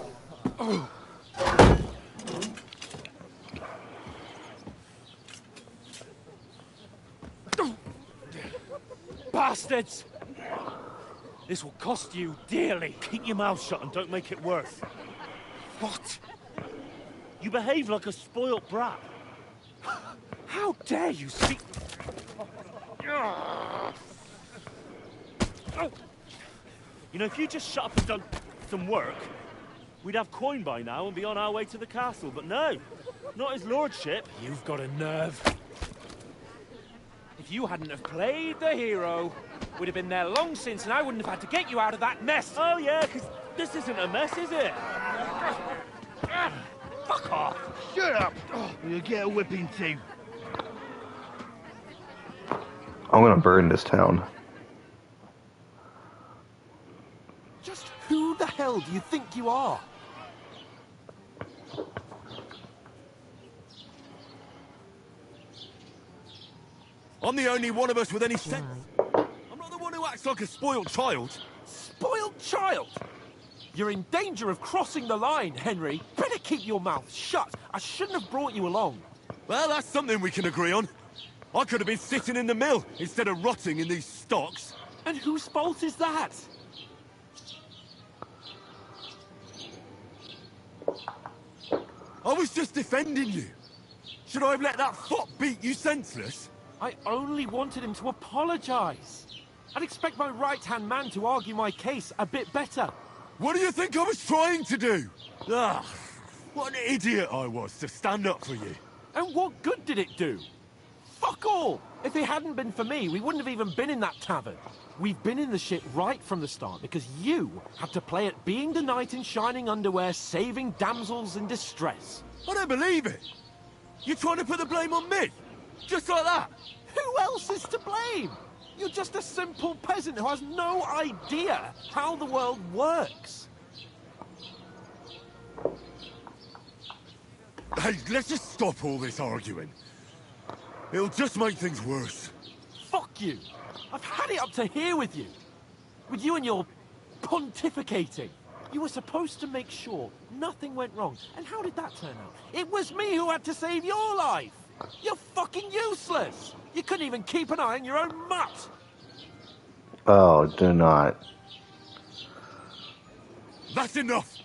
Bastards! This will cost you dearly. Keep your mouth shut and don't make it worse. What? You behave like a spoilt brat. How dare you speak... You know, if you just shut up and don't... some work, we'd have coin by now and be on our way to the castle, but no. Not his lordship. You've got a nerve. If you hadn't have played the hero, we'd have been there long since, and I wouldn't have had to get you out of that mess. Oh yeah, because this isn't a mess, is it? Fuck off. Shut up. You'll get a whipping too. I'm gonna burn this town. Just who the hell do you think you are? I'm the only one of us with any sense. I'm not the one who acts like a spoiled child. Spoiled child? You're in danger of crossing the line, Henry. Better keep your mouth shut. I shouldn't have brought you along. Well, that's something we can agree on. I could have been sitting in the mill instead of rotting in these stocks. And whose fault is that? I was just defending you. Should I have let that fop beat you senseless? I only wanted him to apologize. I'd expect my right-hand man to argue my case a bit better. What do you think I was trying to do? Ah, what an idiot I was to stand up for you. And what good did it do? Fuck all! If it hadn't been for me, we wouldn't have even been in that tavern. We've been in the shit right from the start because you had to play at being the knight in shining underwear, saving damsels in distress. I don't believe it. You're trying to put the blame on me? Just like that? Who else is to blame? You're just a simple peasant who has no idea how the world works. Hey, let's just stop all this arguing. It'll just make things worse. Fuck you. I've had it up to here with you. With you and your pontificating. You were supposed to make sure nothing went wrong. And how did that turn out? It was me who had to save your life. You're fucking useless. You couldn't even keep an eye on your own mutt. Oh, do not. That's enough.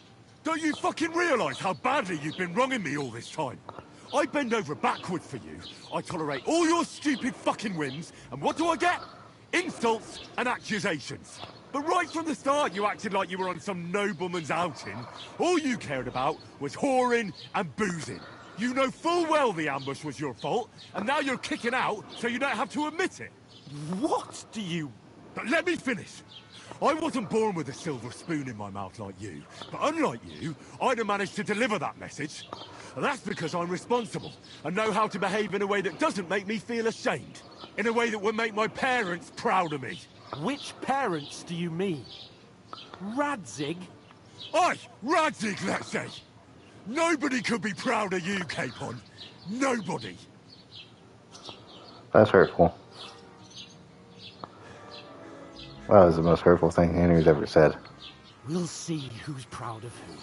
Don't you fucking realise how badly you've been wronging me all this time? I bend over backward for you. I tolerate all your stupid fucking whims. And what do I get? Insults and accusations. But right from the start, you acted like you were on some nobleman's outing. All you cared about was whoring and boozing. You know full well the ambush was your fault, and now you're kicking out so you don't have to admit it. What do you... But let me finish. I wasn't born with a silver spoon in my mouth like you, but unlike you, I'd have managed to deliver that message. And that's because I'm responsible, and know how to behave in a way that doesn't make me feel ashamed. In a way that would make my parents proud of me. Which parents do you mean? Radzig? Aye, Radzig, let's say. Nobody could be proud of you, Capon. Nobody. That's hurtful. That was the most hurtful thing Henry's ever said. We'll see who's proud of who.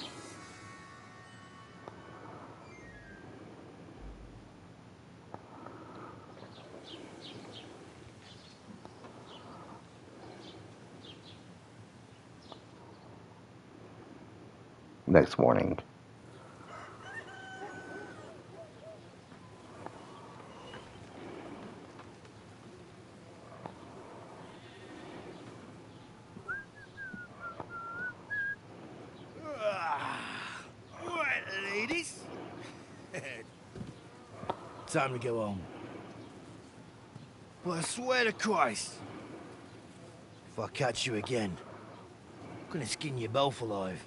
Next morning. Right, ladies. Time to go home. But I swear to Christ, if I catch you again, I'm gonna skin you both alive.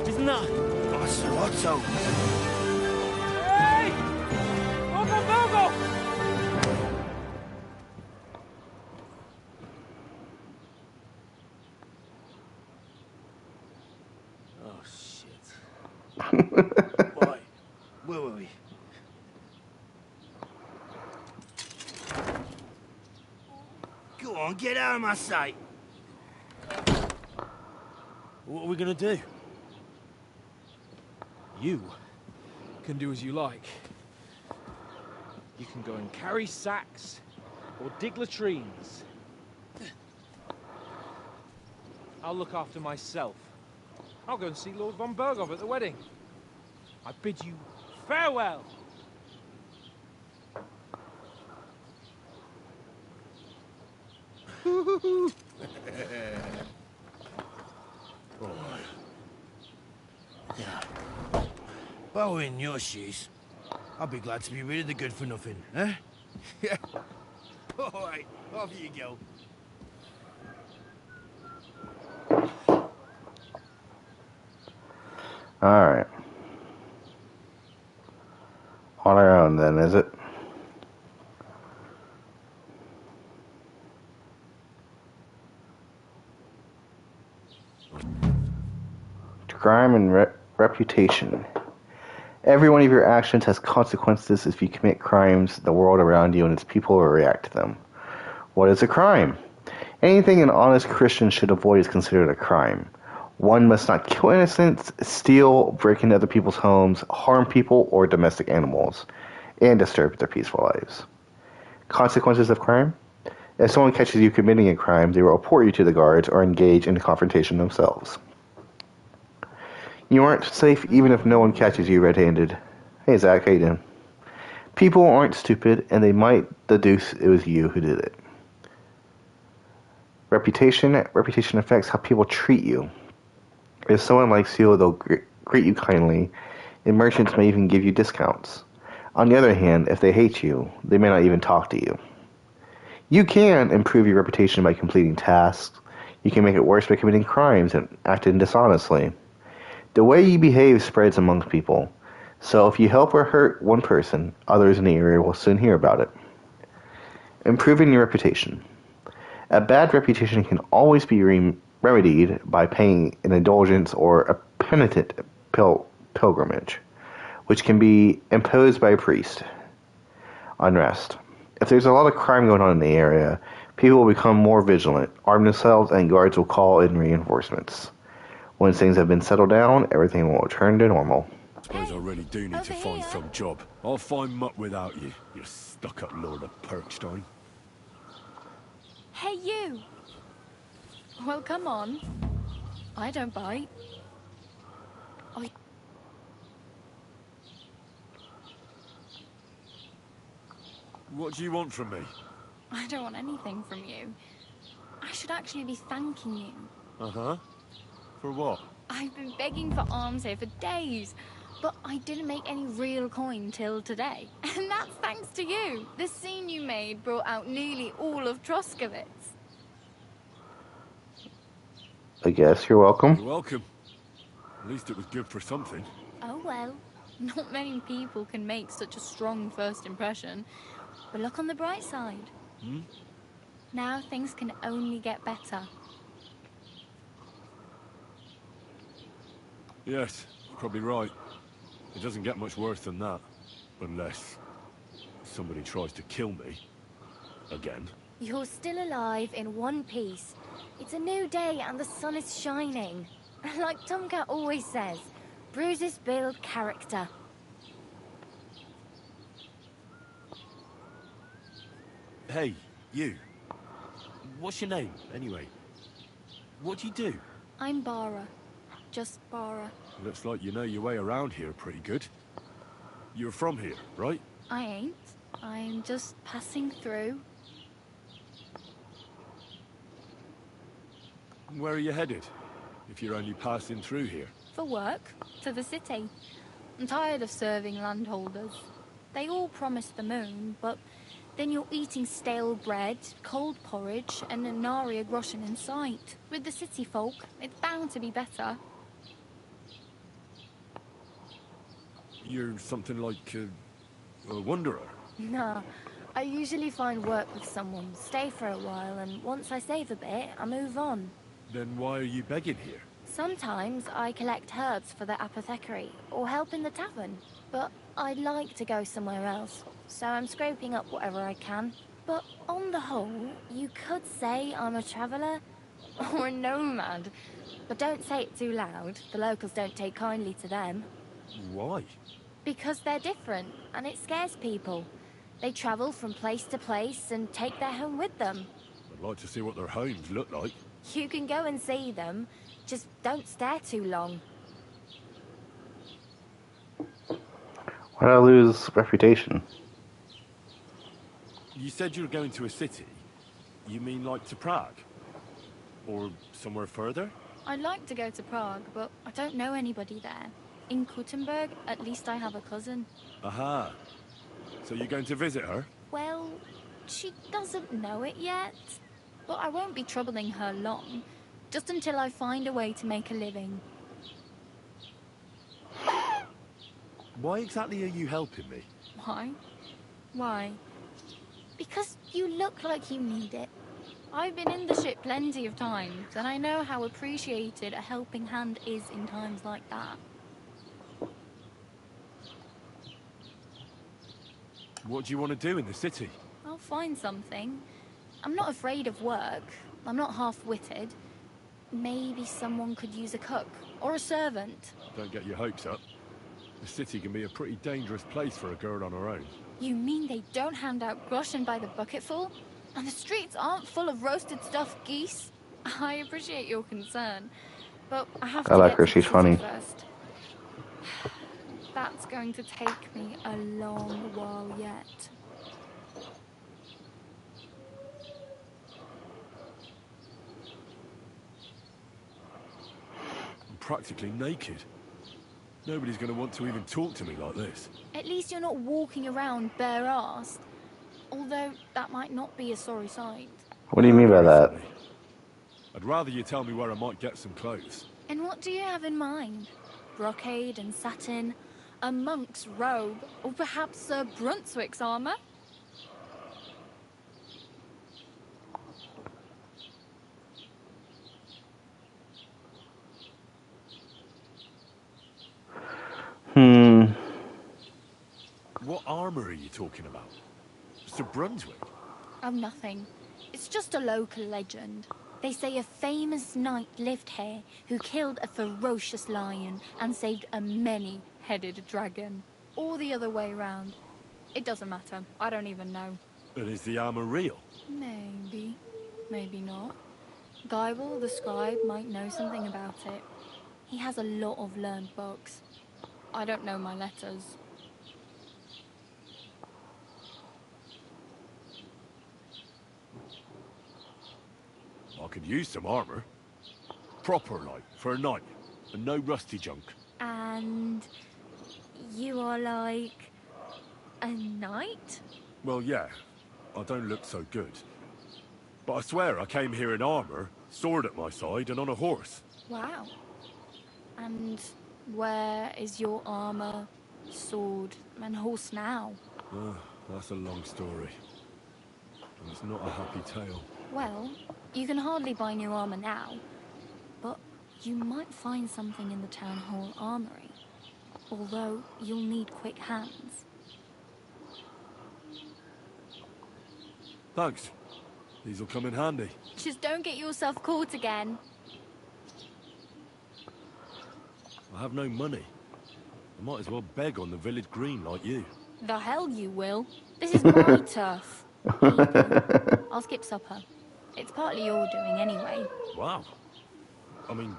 Isn't that? Otto. Hey! Ogo! Oh, shit. Why? Where were we? Go on, get out of my sight. What are we gonna do? You can do as you like. You can go and carry sacks or dig latrines. I'll look after myself. I'll go and see Lord von Berghoff at the wedding. I bid you Farewell. Yeah. If I were in your shoes, I'd be glad to be rid of the good for nothing, eh? Yeah. All right, off you go. Alright. On our own then, is it? Crime and reputation. Every one of your actions has consequences. If you commit crimes, the world around you and its people will react to them. What is a crime? Anything an honest Christian should avoid is considered a crime. One must not kill innocents, steal, break into other people's homes, harm people or domestic animals, and disturb their peaceful lives. Consequences of crime? If someone catches you committing a crime, they will report you to the guards or engage in a confrontation themselves. You aren't safe even if no one catches you red-handed. Hey Zach, how you doing? People aren't stupid, and they might deduce it was you who did it. Reputation affects how people treat you. If someone likes you, they'll greet you kindly, and merchants may even give you discounts. On the other hand, if they hate you, they may not even talk to you. You can improve your reputation by completing tasks. You can make it worse by committing crimes and acting dishonestly. The way you behave spreads amongst people, so if you help or hurt one person, others in the area will soon hear about it. Improving your reputation. A bad reputation can always be remedied by paying an indulgence or a penitent pilgrimage, which can be imposed by a priest. Unrest. If there's a lot of crime going on in the area, people will become more vigilant, arm themselves, and guards will call in reinforcements. Once things have been settled down, everything will return to normal. I suppose I really do need to find some job. I'll find muck without you, you stuck-up Lord of Perkstein. Hey, you! Well, come on. I don't bite. What do you want from me? I don't want anything from you. I should actually be thanking you. Uh-huh. For what? I've been begging for alms here for days, but I didn't make any real coin till today. And that's thanks to you. The scene you made brought out nearly all of Troskowitz. I guess you're welcome. You're welcome. At least it was good for something. Oh well. Not many people can make such a strong first impression. But look on the bright side. Hmm? Now things can only get better. Yes, you're probably right. It doesn't get much worse than that. Unless somebody tries to kill me. Again. You're still alive in one piece. It's a new day and the sun is shining. Like Tomcat always says, bruises build character. Hey, you. What's your name, anyway? What do you do? I'm Bara. Just Bara. Looks like you know your way around here pretty good. You're from here, right? I ain't. I'm just passing through. Where are you headed? If you're only passing through here. For work. To the city. I'm tired of serving landholders. They all promise the moon, but then you're eating stale bread, cold porridge, and a nary a groschen in sight. With the city folk, it's bound to be better. You're something like a wanderer. Nah, I usually find work with someone, stay for a while, and once I save a bit, I move on. Then why are you begging here? Sometimes I collect herbs for the apothecary, or help in the tavern. But I'd like to go somewhere else, so I'm scraping up whatever I can. But on the whole, you could say I'm a traveller, or a nomad. But don't say it too loud, the locals don't take kindly to them. Why? Because they're different, and it scares people. They travel from place to place and take their home with them. I'd like to see what their homes look like. You can go and see them, just don't stare too long. Why did I lose reputation? You said you were going to a city. You mean like to Prague? Or somewhere further? I'd like to go to Prague, but I don't know anybody there. In Kuttenberg, at least I have a cousin. Aha. So you're going to visit her? Well, she doesn't know it yet. But I won't be troubling her long. Just until I find a way to make a living. Why exactly are you helping me? Why? Why? Because you look like you need it. I've been in the ship plenty of times, and I know how appreciated a helping hand is in times like that. What do you want to do in the city? I'll find something. I'm not afraid of work. I'm not half-witted. Maybe someone could use a cook, or a servant. Don't get your hopes up. The city can be a pretty dangerous place for a girl on her own. You mean they don't hand out groschen by the bucketful? And the streets aren't full of roasted stuffed geese? I appreciate your concern, but I have to I like get her, to she's the funny. city first. That's going to take me a long while yet. I'm practically naked. Nobody's going to want to even talk to me like this. At least you're not walking around bare-assed. Although, that might not be a sorry sight. What do you mean by that? I'd rather you tell me where I might get some clothes. And what do you have in mind? Brocade and satin? A monk's robe? Or perhaps Sir Brunswick's armor? What armor are you talking about? Sir Brunswick? Oh, nothing. It's just a local legend. They say a famous knight lived here who killed a ferocious lion and saved a many-headed dragon. Or the other way round. It doesn't matter. I don't even know. And is the armor real? Maybe. Maybe not. Geibel, the scribe, might know something about it. He has a lot of learned books. I don't know my letters. I could use some armor. Proper, like, for a knight. And no rusty junk. And you are like a knight? Well, yeah. I don't look so good. But I swear I came here in armor, sword at my side, and on a horse. Wow. And where is your armor, sword, and horse now? That's a long story. And it's not a happy tale. Well, you can hardly buy new armor now, but you might find something in the town hall armory. Although, you'll need quick hands. Thanks. These'll come in handy. Just don't get yourself caught again. I have no money. I might as well beg on the village green like you. The hell you will. This is my turf. Here you go. I'll skip supper. It's partly your doing anyway. Wow. I mean,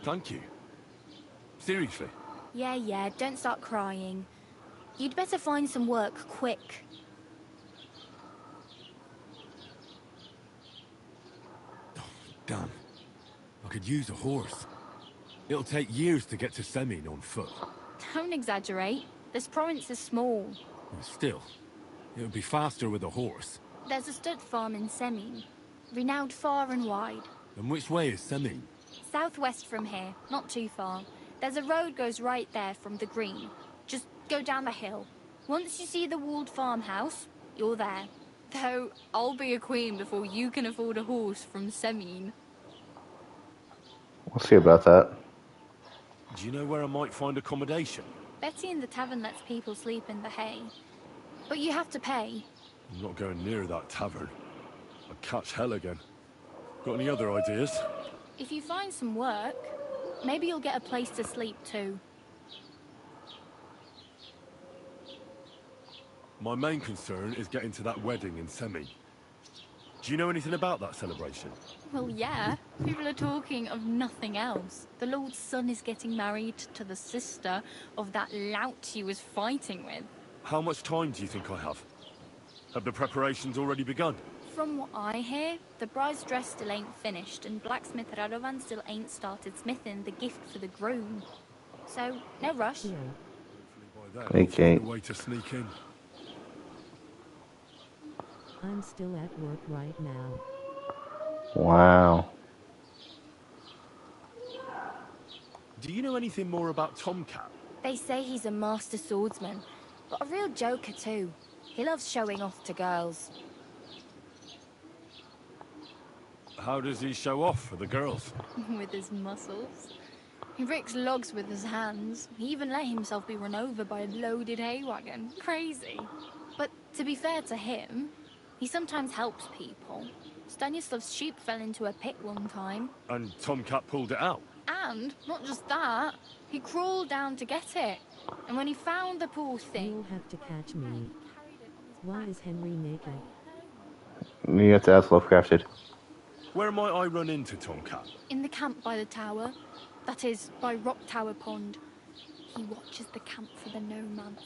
thank you. Seriously. Yeah, don't start crying. You'd better find some work quick. Damn. I could use a horse. It'll take years to get to Semien on foot. Don't exaggerate. This province is small. Still, it would be faster with a horse. There's a stud farm in Semien, renowned far and wide. And which way is Semien? Southwest from here, not too far. There's a road goes right there from the green. Just go down the hill. Once you see the walled farmhouse, you're there. Though, I'll be a queen before you can afford a horse from Semien. We'll see about that. Do you know where I might find accommodation? Betty in the tavern lets people sleep in the hay. But you have to pay. I'm not going near that tavern. I'd catch hell again. Got any other ideas? If you find some work, maybe you'll get a place to sleep too. My main concern is getting to that wedding in Semien. Do you know anything about that celebration? Well, yeah. People are talking of nothing else. The Lord's son is getting married to the sister of that lout he was fighting with. How much time do you think I have? Have the preparations already begun? From what I hear, the bride's dress still ain't finished, and blacksmith Radovan still ain't started smithing the gift for the groom. So, no rush. Okay. A way to sneak in. I'm still at work right now. Wow. Do you know anything more about Tomcat? They say he's a master swordsman, but a real joker too. He loves showing off to girls. How does he show off for the girls? With his muscles. He breaks logs with his hands. He even let himself be run over by a loaded hay wagon. Crazy. But to be fair to him, he sometimes helps people. Stanislav's sheep fell into a pit one time. And Tomcat pulled it out? And, not just that, he crawled down to get it. And when he found the poor thing... You'll have to catch me. Why is Henry naked? You have to ask Lovecrafted. Where might I run into Tomcat? In the camp by the tower. That is, by Rock Tower Pond. He watches the camp for the nomads.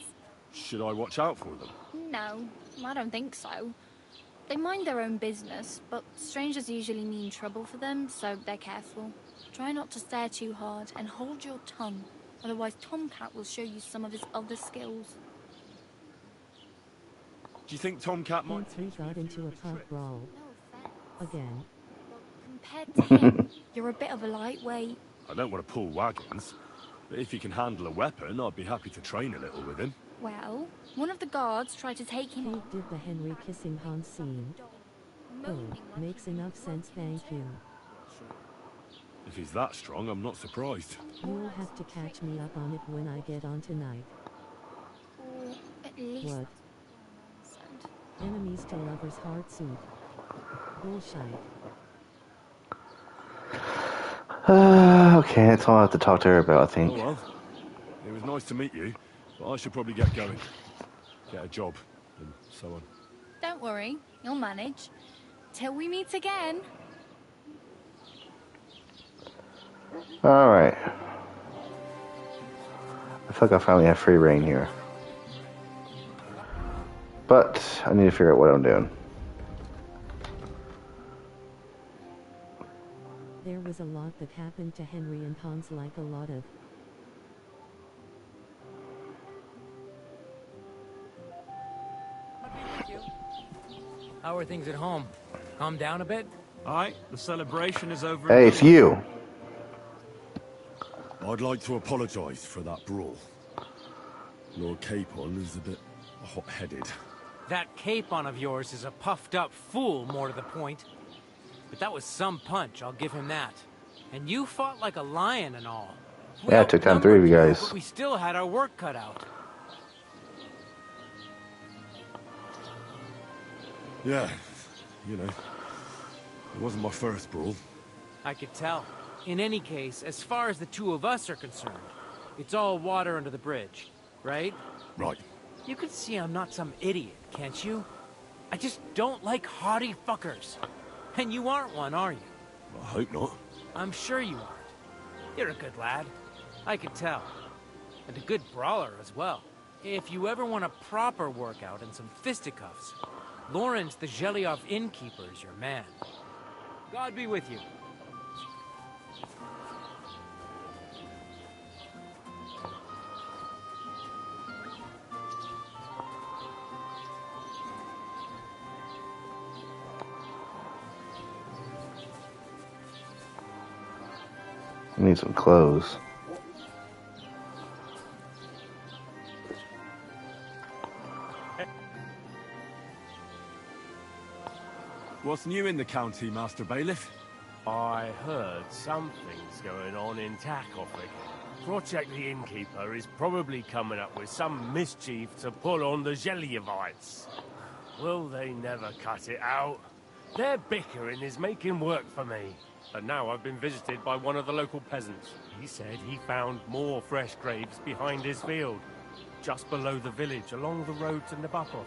Should I watch out for them? No, I don't think so. They mind their own business, but strangers usually mean trouble for them, so they're careful. Try not to stare too hard and hold your tongue, otherwise Tomcat will show you some of his other skills. Do you think Tomcat might... Since we got into a pub brawl. Again. Compared to him, you're a bit of a lightweight. I don't want to pull wagons, but if he can handle a weapon, I'd be happy to train a little with him. Well, one of the guards tried to take him... Who did the Henry kissing Hans scene? Oh, makes enough sense, thank you. If he's that strong, I'm not surprised. You'll have to catch me up on it when I get on tonight. Or at least... What? Enemies to lovers' heart suit. Bullshit. Okay, that's all I have to talk to her about, I think. Oh well. It was nice to meet you, but I should probably get going. Get a job, and so on. Don't worry, you'll manage. Till we meet again. Alright. I feel like I finally have free reign here. But I need to figure out what I'm doing. There was a lot that happened to Henry and Hans, like a lot of... How are things at home? Calm down a bit? Aye, the celebration is over. Hey, it's you. I'd like to apologise for that brawl. Lord Capon is a bit hot-headed. That Capon of yours is a puffed-up fool, more to the point. But that was some punch, I'll give him that. And you fought like a lion and all. Yeah, it took down 3 of you guys. But we still had our work cut out. Yeah, you know, it wasn't my first brawl. I could tell. In any case, as far as the two of us are concerned, it's all water under the bridge, right? Right. You can see I'm not some idiot, can't you? I just don't like haughty fuckers. And you aren't one, are you? I hope not. I'm sure you aren't. You're a good lad. I can tell. And a good brawler as well. If you ever want a proper workout and some fisticuffs, Lawrence the Zhelyov innkeeper is your man. God be with you. I need some clothes. What's new in the county, Master Bailiff? I heard something's going on in Takofik. Project the Innkeeper is probably coming up with some mischief to pull on the Zhelyevites. Will they never cut it out? Their bickering is making work for me. And now I've been visited by one of the local peasants. He said he found more fresh graves behind his field, just below the village, along the road to Nabokov.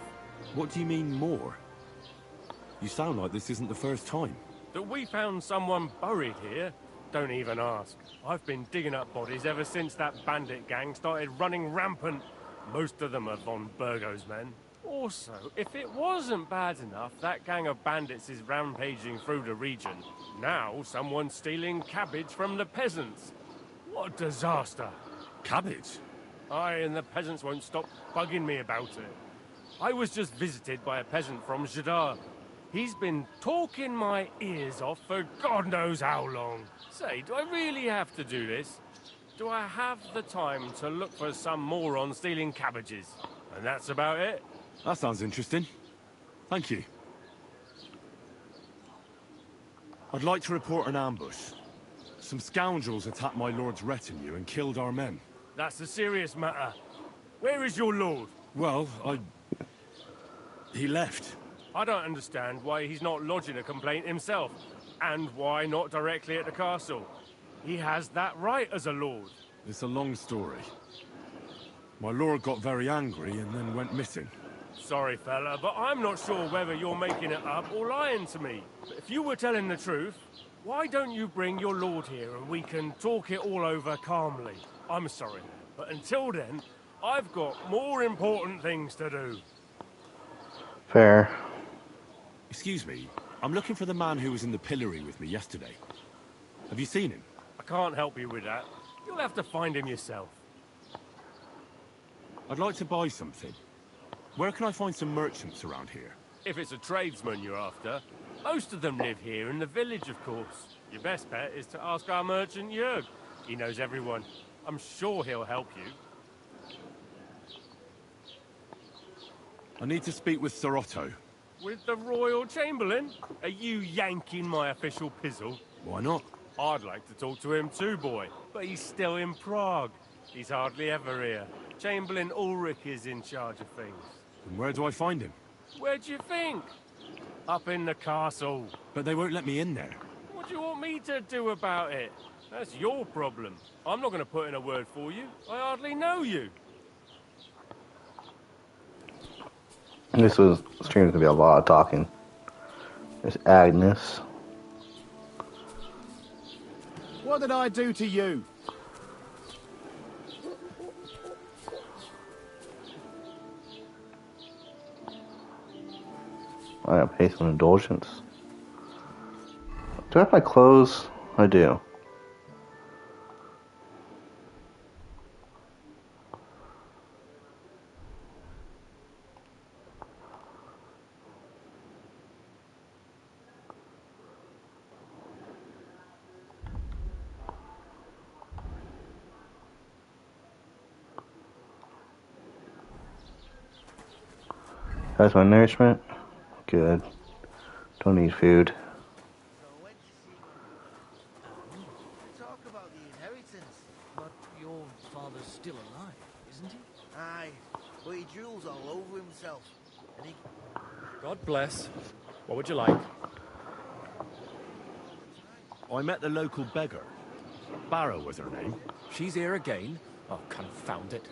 What do you mean, more? You sound like this isn't the first time. That we found someone buried here? Don't even ask. I've been digging up bodies ever since that bandit gang started running rampant. Most of them are von Burgo's men. Also, if it wasn't bad enough, that gang of bandits is rampaging through the region. Now someone's stealing cabbage from the peasants. What a disaster. Cabbage? Aye, and the peasants won't stop bugging me about it. I was just visited by a peasant from Jadar. He's been talking my ears off for God knows how long. Say, do I really have to do this? Do I have the time to look for some moron stealing cabbages? And that's about it? That sounds interesting. Thank you. I'd like to report an ambush. Some scoundrels attacked my lord's retinue and killed our men. That's a serious matter. Where is your lord? Well, he left. I don't understand why he's not lodging a complaint himself, and why not directly at the castle. He has that right as a lord. It's a long story. My lord got very angry and then went missing. Sorry, fella, but I'm not sure whether you're making it up or lying to me. But if you were telling the truth, why don't you bring your lord here and we can talk it all over calmly? I'm sorry, but until then, I've got more important things to do. Fair. Excuse me, I'm looking for the man who was in the pillory with me yesterday. Have you seen him? I can't help you with that. You'll have to find him yourself. I'd like to buy something. Where can I find some merchants around here? If it's a tradesman you're after, most of them live here in the village, of course. Your best bet is to ask our merchant Jörg. He knows everyone. I'm sure he'll help you. I need to speak with Sir Otto. With the Royal Chamberlain? Are you yanking my official pizzle? Why not? I'd like to talk to him too, boy. But he's still in Prague. He's hardly ever here. Chamberlain Ulrich is in charge of things. And where do I find him? Where do you think? Up in the castle. But they won't let me in there. What do you want me to do about it? That's your problem. I'm not going to put in a word for you. I hardly know you. This stream's gonna be a lot of talking. There's Agnes. What did I do to you? I gotta pay some indulgence. Do I have my clothes? I do. That's my nourishment. Good. Don't need food. Talk about the inheritance. But your father's still alive, isn't he? Aye, but he drools all over himself. And he... God bless. What would you like? I met the local beggar. Barrow was her name. She's here again? Oh, confound it.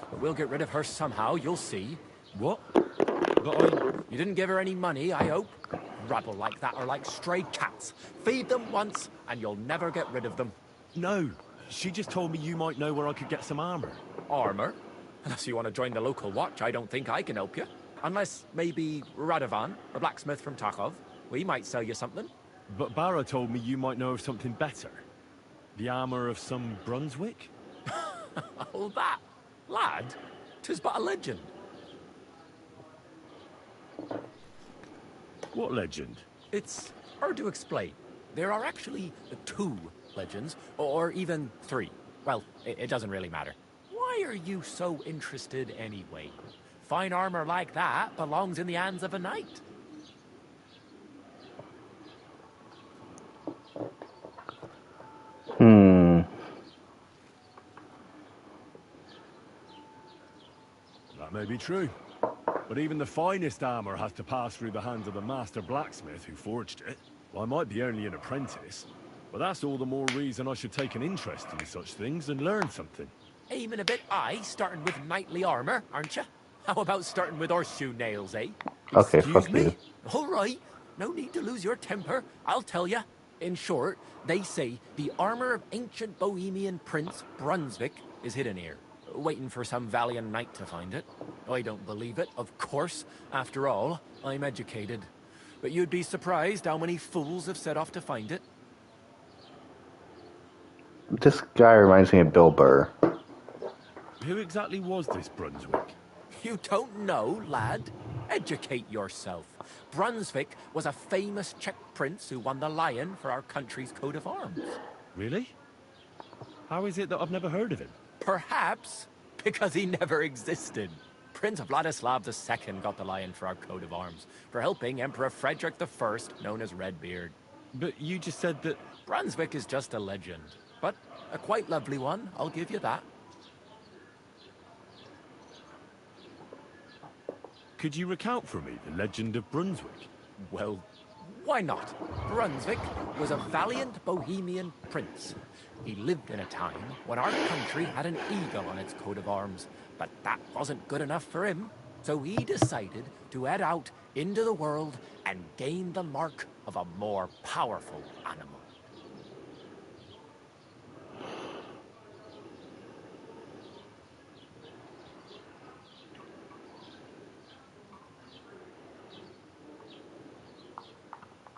But we'll get rid of her somehow, you'll see. What? You didn't give her any money, I hope? Rabble like that are like stray cats. Feed them once, and you'll never get rid of them. No, she just told me you might know where I could get some armor. Armor? Unless you want to join the local watch, I don't think I can help you. Unless, maybe, Radovan, a blacksmith from Takov. We might sell you something. But Barrow told me you might know of something better. The armor of some Brunswick? Oh, that? Lad, 'tis but a legend. What legend? It's hard to explain. There are actually 2 legends, or even 3. Well, it doesn't really matter. Why are you so interested anyway? Fine armor like that belongs in the hands of a knight. That may be true. But even the finest armor has to pass through the hands of the master blacksmith who forged it. Well, I might be only an apprentice, but that's all the more reason I should take an interest in such things and learn something. Aiming a bit high, starting with knightly armor, aren't you? How about starting with horseshoe nails, eh? Okay, fuck you. All right. no need to lose your temper, I'll tell you. In short, they say the armor of ancient Bohemian Prince Brunswick is hidden here, waiting for some valiant knight to find it. I don't believe it, of course. After all, I'm educated. But you'd be surprised how many fools have set off to find it. This guy reminds me of Bill Burr. Who exactly was this Brunswick? You don't know, lad? Educate yourself. Brunswick was a famous Czech prince who won the lion for our country's coat of arms. Really? How is it that I've never heard of him? Perhaps because he never existed. Prince Vladislav II got the lion for our coat of arms for helping Emperor Frederick I, known as Redbeard. But you just said that... Brunswick is just a legend, but a quite lovely one, I'll give you that. Could you recount for me the legend of Brunswick? Well, why not? Brunswick was a valiant Bohemian prince. He lived in a time when our country had an eagle on its coat of arms, but that wasn't good enough for him. So he decided to head out into the world and gain the mark of a more powerful animal.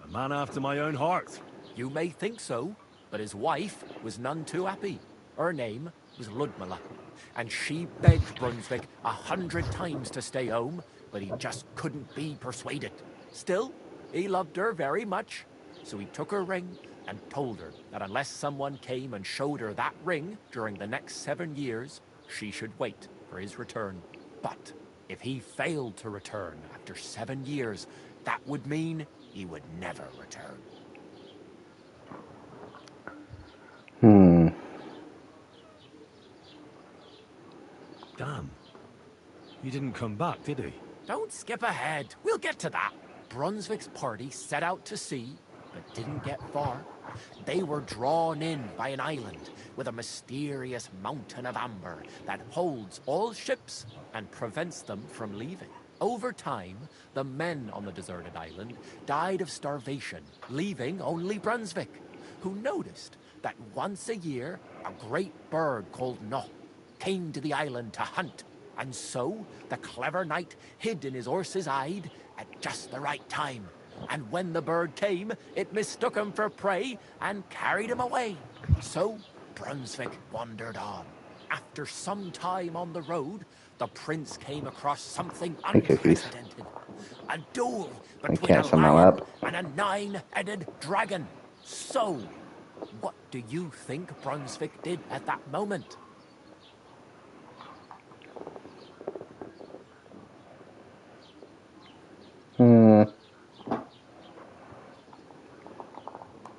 A man after my own heart. You may think so, but his wife was none too happy. Her name was Ludmilla, and she begged Brunswick 100 times to stay home, but he just couldn't be persuaded. Still, he loved her very much, so he took her ring and told her that unless someone came and showed her that ring during the next 7 years, she should wait for his return. But if he failed to return after 7 years, that would mean he would never return. Damn. He didn't come back, did he? Don't skip ahead. We'll get to that. Brunswick's party set out to sea, but didn't get far. They were drawn in by an island with a mysterious mountain of amber that holds all ships and prevents them from leaving. Over time, the men on the deserted island died of starvation, leaving only Brunswick, who noticed that once a year, a great bird called Noh came to the island to hunt. And so, the clever knight hid in his horse's hide at just the right time. And when the bird came, it mistook him for prey and carried him away. So, Brunswick wandered on. After some time on the road, the prince came across something unprecedented. A duel between a lion and a 9-headed dragon. So, what do you think Brunswick did at that moment?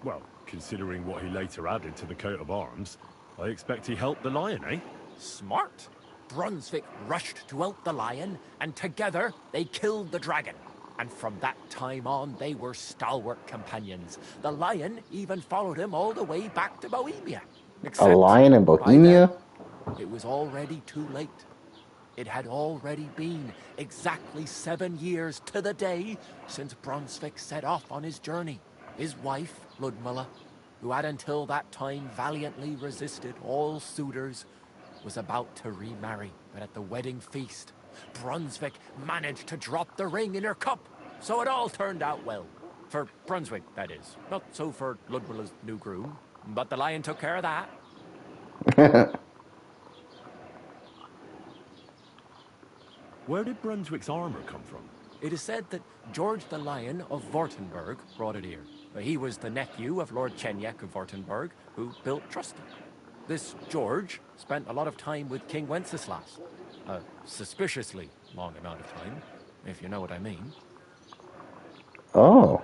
Well, considering what he later added to the coat of arms, I expect he helped the lion, eh? Smart. Brunswick rushed to help the lion, and together they killed the dragon. And from that time on, they were stalwart companions. The lion even followed him all the way back to Bohemia. A lion in Bohemia? It was already too late. It had already been exactly 7 years to the day since Brunswick set off on his journey. His wife, Ludmilla, who had until that time valiantly resisted all suitors, was about to remarry. But at the wedding feast, Brunswick managed to drop the ring in her cup, so it all turned out well. For Brunswick, that is. Not so for Ludmilla's new groom, but the lion took care of that. Where did Brunswick's armor come from? It is said that George the Lion of Württemberg brought it here. He was the nephew of Lord Chenyek of Württemberg, who built Truston. This George spent a lot of time with King Wenceslas. A suspiciously long amount of time, if you know what I mean. Oh.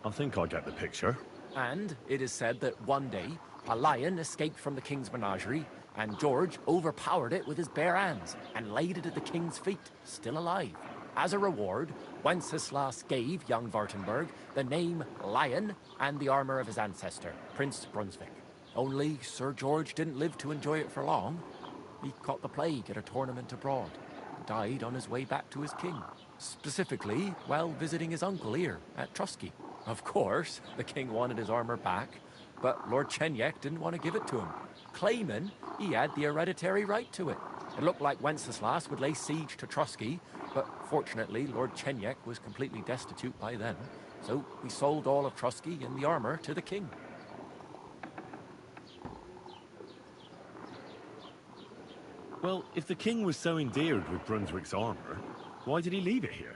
I think I get the picture. And it is said that one day, a lion escaped from the king's menagerie, and George overpowered it with his bare hands and laid it at the king's feet, still alive. As a reward, Wenceslas gave young Württemberg the name Lion and the armor of his ancestor, Prince Brunswick. Only Sir George didn't live to enjoy it for long. He caught the plague at a tournament abroad, and died on his way back to his king. Specifically, while visiting his uncle here at Trusky. Of course, the king wanted his armor back, but Lord Chenyek didn't want to give it to him, claiming he had the hereditary right to it. It looked like Wenceslas would lay siege to Trusky, but fortunately Lord Chenyek was completely destitute by then, so he sold all of Trusky and the armor to the king. Well, if the king was so endeared with Brunswick's armor, why did he leave it here?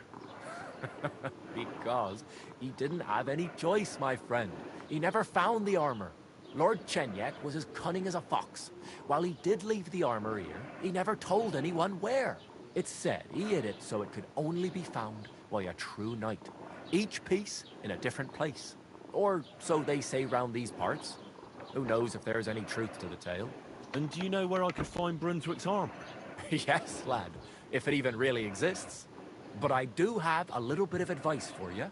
Because he didn't have any choice, my friend. He never found the armor. Lord Chenyek was as cunning as a fox. While he did leave the armor here, he never told anyone where. It's said he hid it so it could only be found by a true knight. Each piece in a different place. Or so they say round these parts. Who knows if there's any truth to the tale? And do you know where I could find Brunswick's armor? Yes, lad, if it even really exists. But I do have a little bit of advice for you.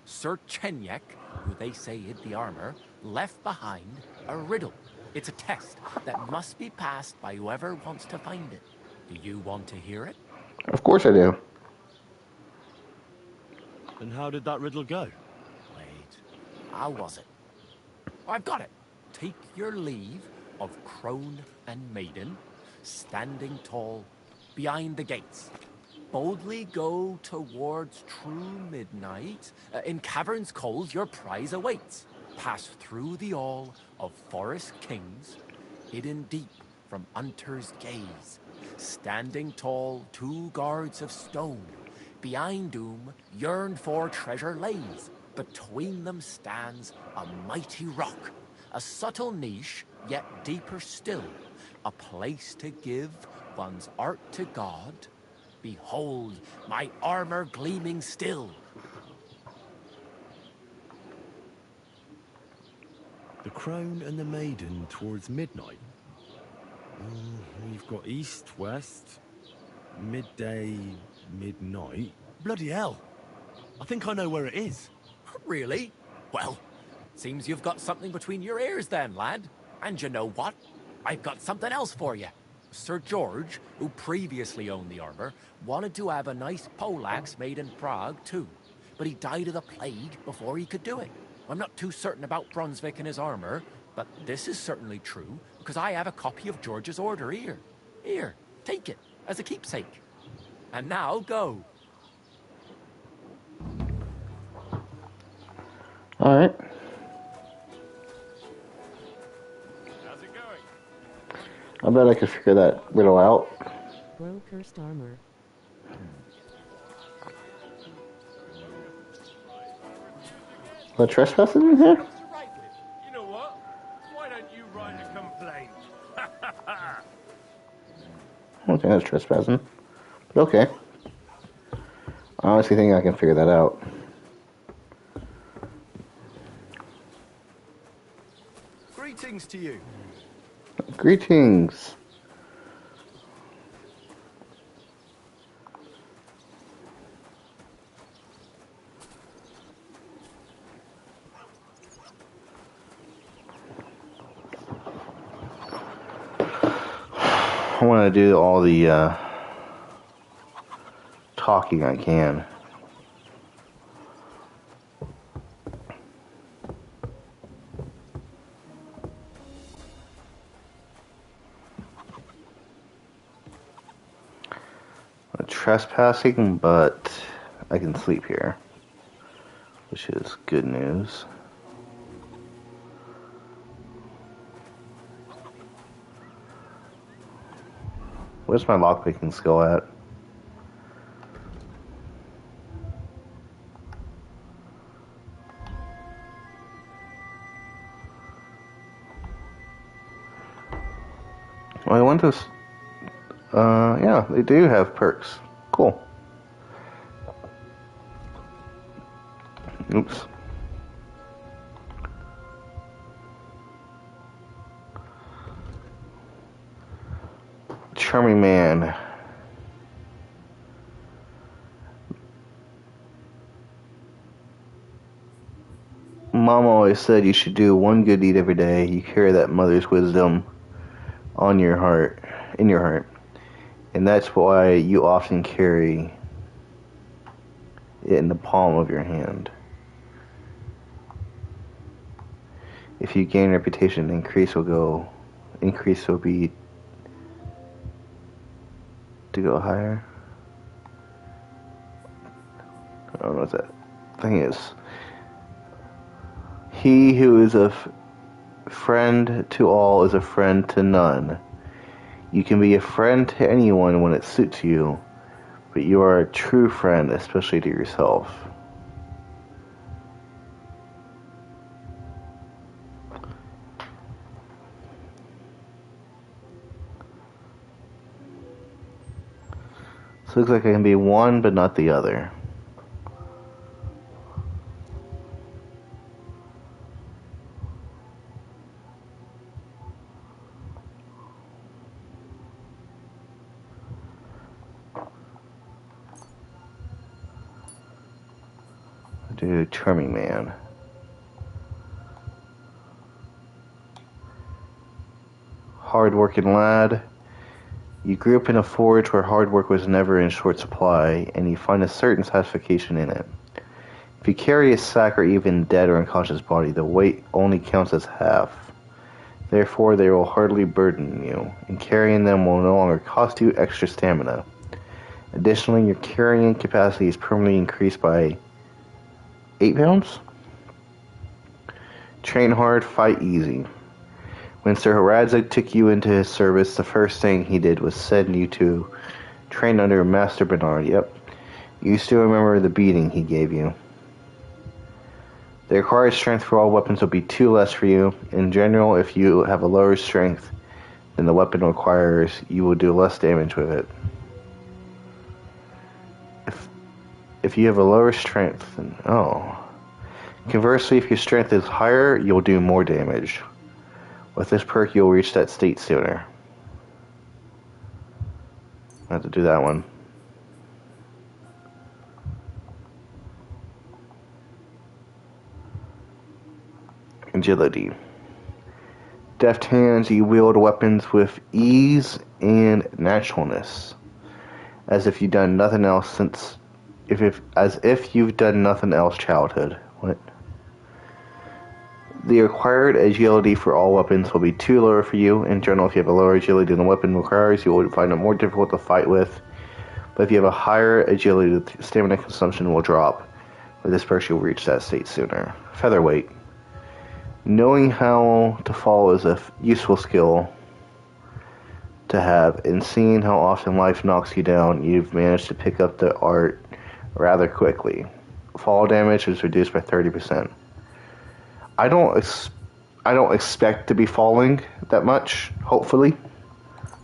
Sir Chenyek, who they say hid the armor, left behind a riddle. It's a test that must be passed by whoever wants to find it. Do you want to hear it? Of course I do. And how did that riddle go? Wait, how was it? I've got it. Take your leave of crone and maiden, standing tall behind the gates. Boldly go towards true midnight. In caverns cold your prize awaits. Pass through the all of forest kings, hidden deep from hunter's gaze. Standing tall, 2 guards of stone. Behind whom yearned for treasure lays. Between them stands a mighty rock. A subtle niche, yet deeper still. A place to give one's art to God. Behold, my armor gleaming still. The crone and the maiden towards midnight. You've got east, west, midday, midnight. Bloody hell. I think I know where it is. Really? Well, seems you've got something between your ears then, lad. And you know what? I've got something else for you. Sir George, who previously owned the armor, wanted to have a nice poleaxe made in Prague too. But he died of the plague before he could do it. I'm not too certain about Brunswick and his armor, but this is certainly true, because I have a copy of George's order here. Here, take it, as a keepsake. And now, go. All right. How's it going? I bet I could figure that riddle out. Grow cursed armor. The trespassing in here? You know what? Why don't you write a complaint? I don't think that's trespassing. But okay. I honestly think I can figure that out. Greetings to you. Greetings. I want to do all the talking I can. Trespassing, but I can sleep here, which is good news. Where's my lockpicking skill at? Well, I want to. Yeah, they do have perks. Cool. Oops. Charming man. Mom always said you should do one good deed every day. You carry that mother's wisdom on your heart, in your heart. And that's why you often carry it in the palm of your hand. If you gain reputation, increase will be to go higher. I don't know what that thing is. He who is a friend to all is a friend to none. You can be a friend to anyone when it suits you, but you are a true friend, especially to yourself. So it looks like I can be one, but not the other. Do Charming Man. Hard-working lad. You grew up in a forge where hard work was never in short supply, and you find a certain satisfaction in it. If you carry a sack or even dead or unconscious body, the weight only counts as half. Therefore, they will hardly burden you, and carrying them will no longer cost you extra stamina. Additionally, your carrying capacity is permanently increased by 8 pounds? Train hard, fight easy. When Sir Horadzik took you into his service, the first thing he did was send you to train under Master Bernard. Yep. You still remember the beating he gave you. The required strength for all weapons will be 2 less for you. In general, if you have a lower strength than the weapon requires, you will do less damage with it. If you have a lower strength, then... Oh. Conversely, if your strength is higher, you'll do more damage. With this perk, you'll reach that state sooner. I have to do that one. Agility. Deft hands, you wield weapons with ease and naturalness, as if you've done nothing else since, as if you've done nothing else childhood. What? The required agility for all weapons will be 2 lower for you. In general, if you have a lower agility than the weapon requires, you will find it more difficult to fight with. But if you have a higher agility, the stamina consumption will drop. With this perk, you'll reach that state sooner. Featherweight. Knowing how to fall is a useful skill to have, and seeing how often life knocks you down, you've managed to pick up the art rather quickly. Fall damage is reduced by 30%. I don't expect to be falling that much, hopefully.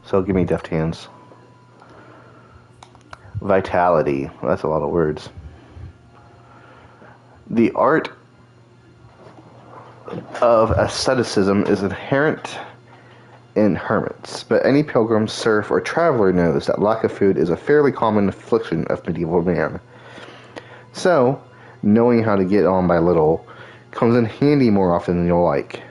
So give me deft hands. Vitality. Well, that's a lot of words. The art of asceticism is inherent in hermits, but any pilgrim, serf, or traveler knows that lack of food is a fairly common affliction of medieval man. So, knowing how to get on by little comes in handy more often than you'll like.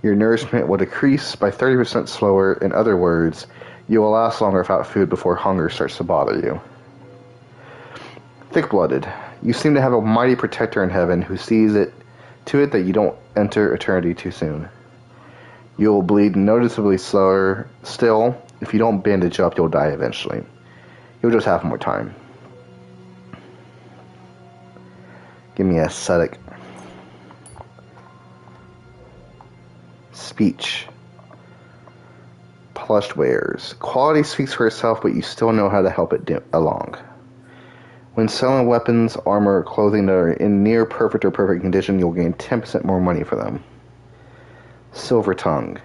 Your nourishment will decrease by 30% slower. In other words, you will last longer without food before hunger starts to bother you. Thick-blooded. You seem to have a mighty protector in heaven who sees it to it that you don't enter eternity too soon. You will bleed noticeably slower. Still, if you don't bandage up, you'll die eventually. You'll just have more time. Give me ascetic. Speech. Polished wares. Quality speaks for itself, but you still know how to help it along. When selling weapons, armor, or clothing that are in near perfect or perfect condition, you'll gain 10% more money for them. Silver tongue.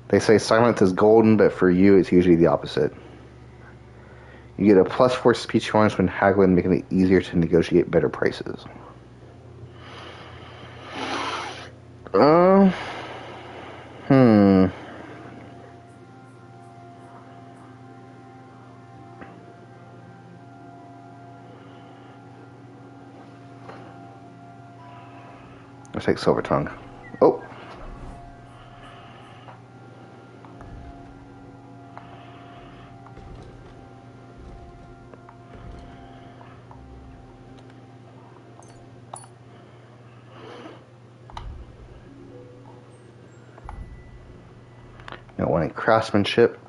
They say silence is golden, but for you, it's usually the opposite. You get a +4 speech bonus when haggling, making it easier to negotiate better prices. Let's take silver tongue. Oh. Got one in craftsmanship.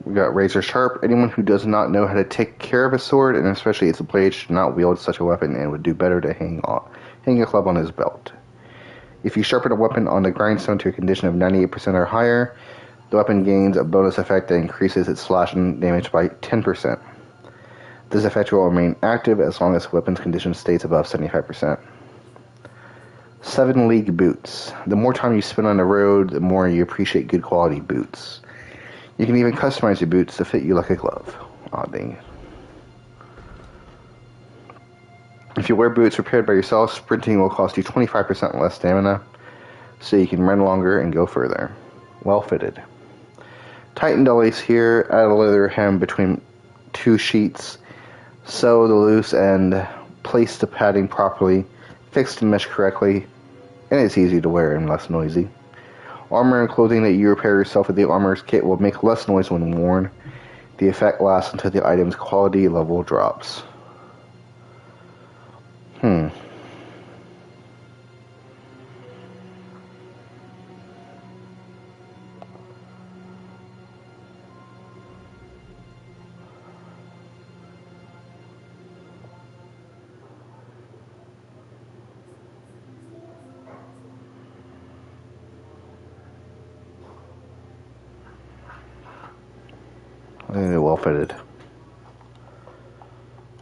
We got razor sharp. Anyone who does not know how to take care of a sword, and especially its blade, should not wield such a weapon and would do better to hang a club on his belt. If you sharpen a weapon on the grindstone to a condition of 98% or higher, the weapon gains a bonus effect that increases its slashing damage by 10%. This effect will remain active as long as the weapon's condition stays above 75%. 7 League boots. The more time you spend on the road, the more you appreciate good quality boots. You can even customize your boots to fit you like a glove. Aw, dang it. If you wear boots prepared by yourself, sprinting will cost you 25% less stamina, so you can run longer and go further. Well fitted. Tighten the lace here, add a leather hem between 2 sheets, sew the loose end, place the padding properly, fix the mesh correctly, and it's easy to wear and less noisy. Armor and clothing that you repair yourself with the armor's kit will make less noise when worn. The effect lasts until the item's quality level drops. Well fitted.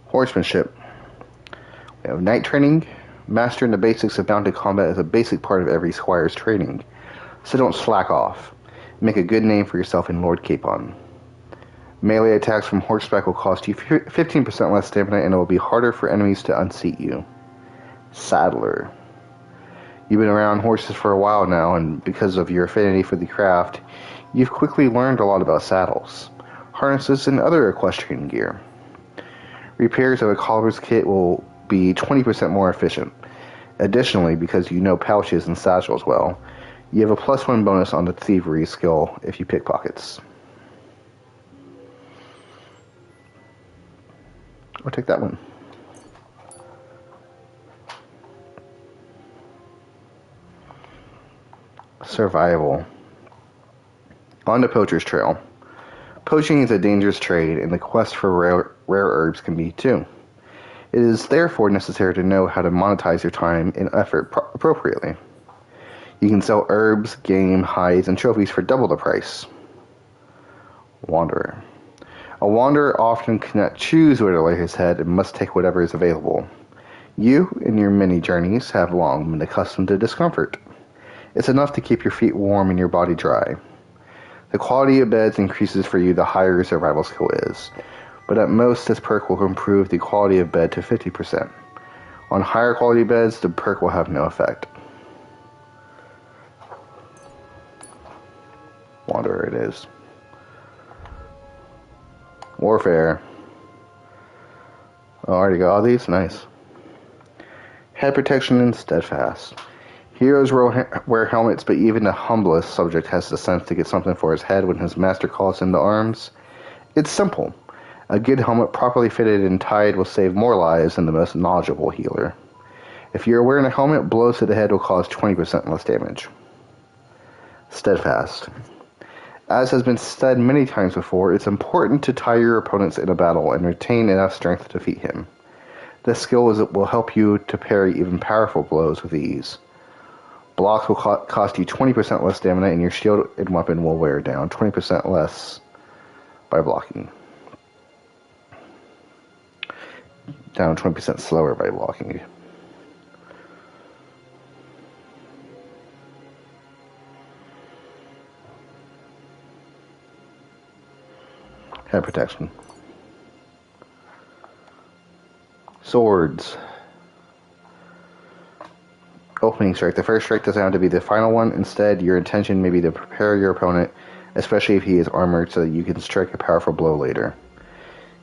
Horsemanship. We have knight training. Mastering the basics of mounted combat is a basic part of every squire's training, so don't slack off. Make a good name for yourself in Lord Capon. Melee attacks from horseback will cost you 15% less stamina, and it will be harder for enemies to unseat you. Saddler. You've been around horses for a while now, and because of your affinity for the craft, you've quickly learned a lot about saddles, harnesses, and other equestrian gear. Repairs of a cobbler's kit will be 20% more efficient. Additionally, because you know pouches and satchels well, you have a +1 bonus on the thievery skill if you pickpockets. I'll take that one. Survival. On the poacher's trail. Poaching is a dangerous trade, and the quest for rare herbs can be too. It is therefore necessary to know how to monetize your time and effort appropriately. You can sell herbs, game, hides, and trophies for double the price. Wanderer. A wanderer often cannot choose where to lay his head and must take whatever is available. You, in your many journeys, have long been accustomed to discomfort. It's enough to keep your feet warm and your body dry. The quality of beds increases for you the higher your survival skill is, but at most this perk will improve the quality of bed to 50%. On higher quality beds, the perk will have no effect. Wanderer it is. Warfare. Oh, I already got all these? Nice. Head protection and steadfast. Heroes wear helmets, but even the humblest subject has the sense to get something for his head when his master calls him to arms. It's simple. A good helmet properly fitted and tied will save more lives than the most knowledgeable healer. If you're wearing a helmet, blows to the head will cause 20% less damage. Steadfast. As has been said many times before, it's important to tie your opponents in a battle and retain enough strength to defeat him. This skill will help you to parry even powerful blows with ease. Blocks will cost you 20% less stamina, and your shield and weapon will wear down 20% less by blocking. Down 20% slower by blocking. Head protection. Swords. Opening strike. The first strike doesn't have to be the final one. Instead, your intention may be to prepare your opponent, especially if he is armored, so that you can strike a powerful blow later.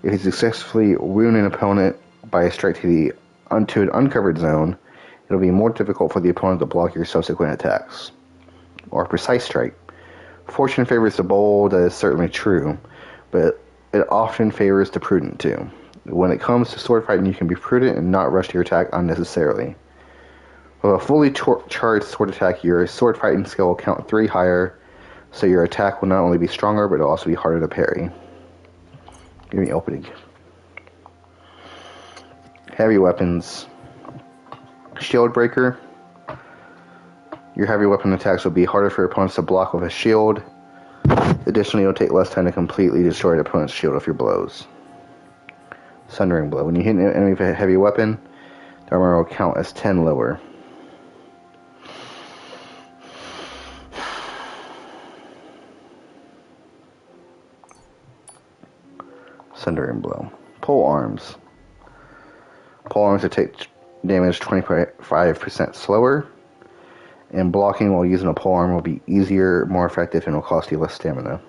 If you successfully wound an opponent by a strike to an uncovered zone, it will be more difficult for the opponent to block your subsequent attacks. Or precise strike. Fortune favors the bold, that is certainly true, but it often favors the prudent too. When it comes to sword fighting, you can be prudent and not rush your attack unnecessarily. With a fully charged sword attack, your sword fighting skill will count 3 higher, so your attack will not only be stronger, but it'll also be harder to parry. Give me opening. Heavy weapons. Shield breaker. Your heavy weapon attacks will be harder for your opponents to block with a shield. Additionally, it will take less time to completely destroy the opponent's shield with your blows. Sundering blow. When you hit an enemy with a heavy weapon, the armor will count as 10 lower. Sundering blow. Pole arms. Pole arms will take damage 25% slower, and blocking while using a pole arm will be easier, more effective, and will cost you less stamina.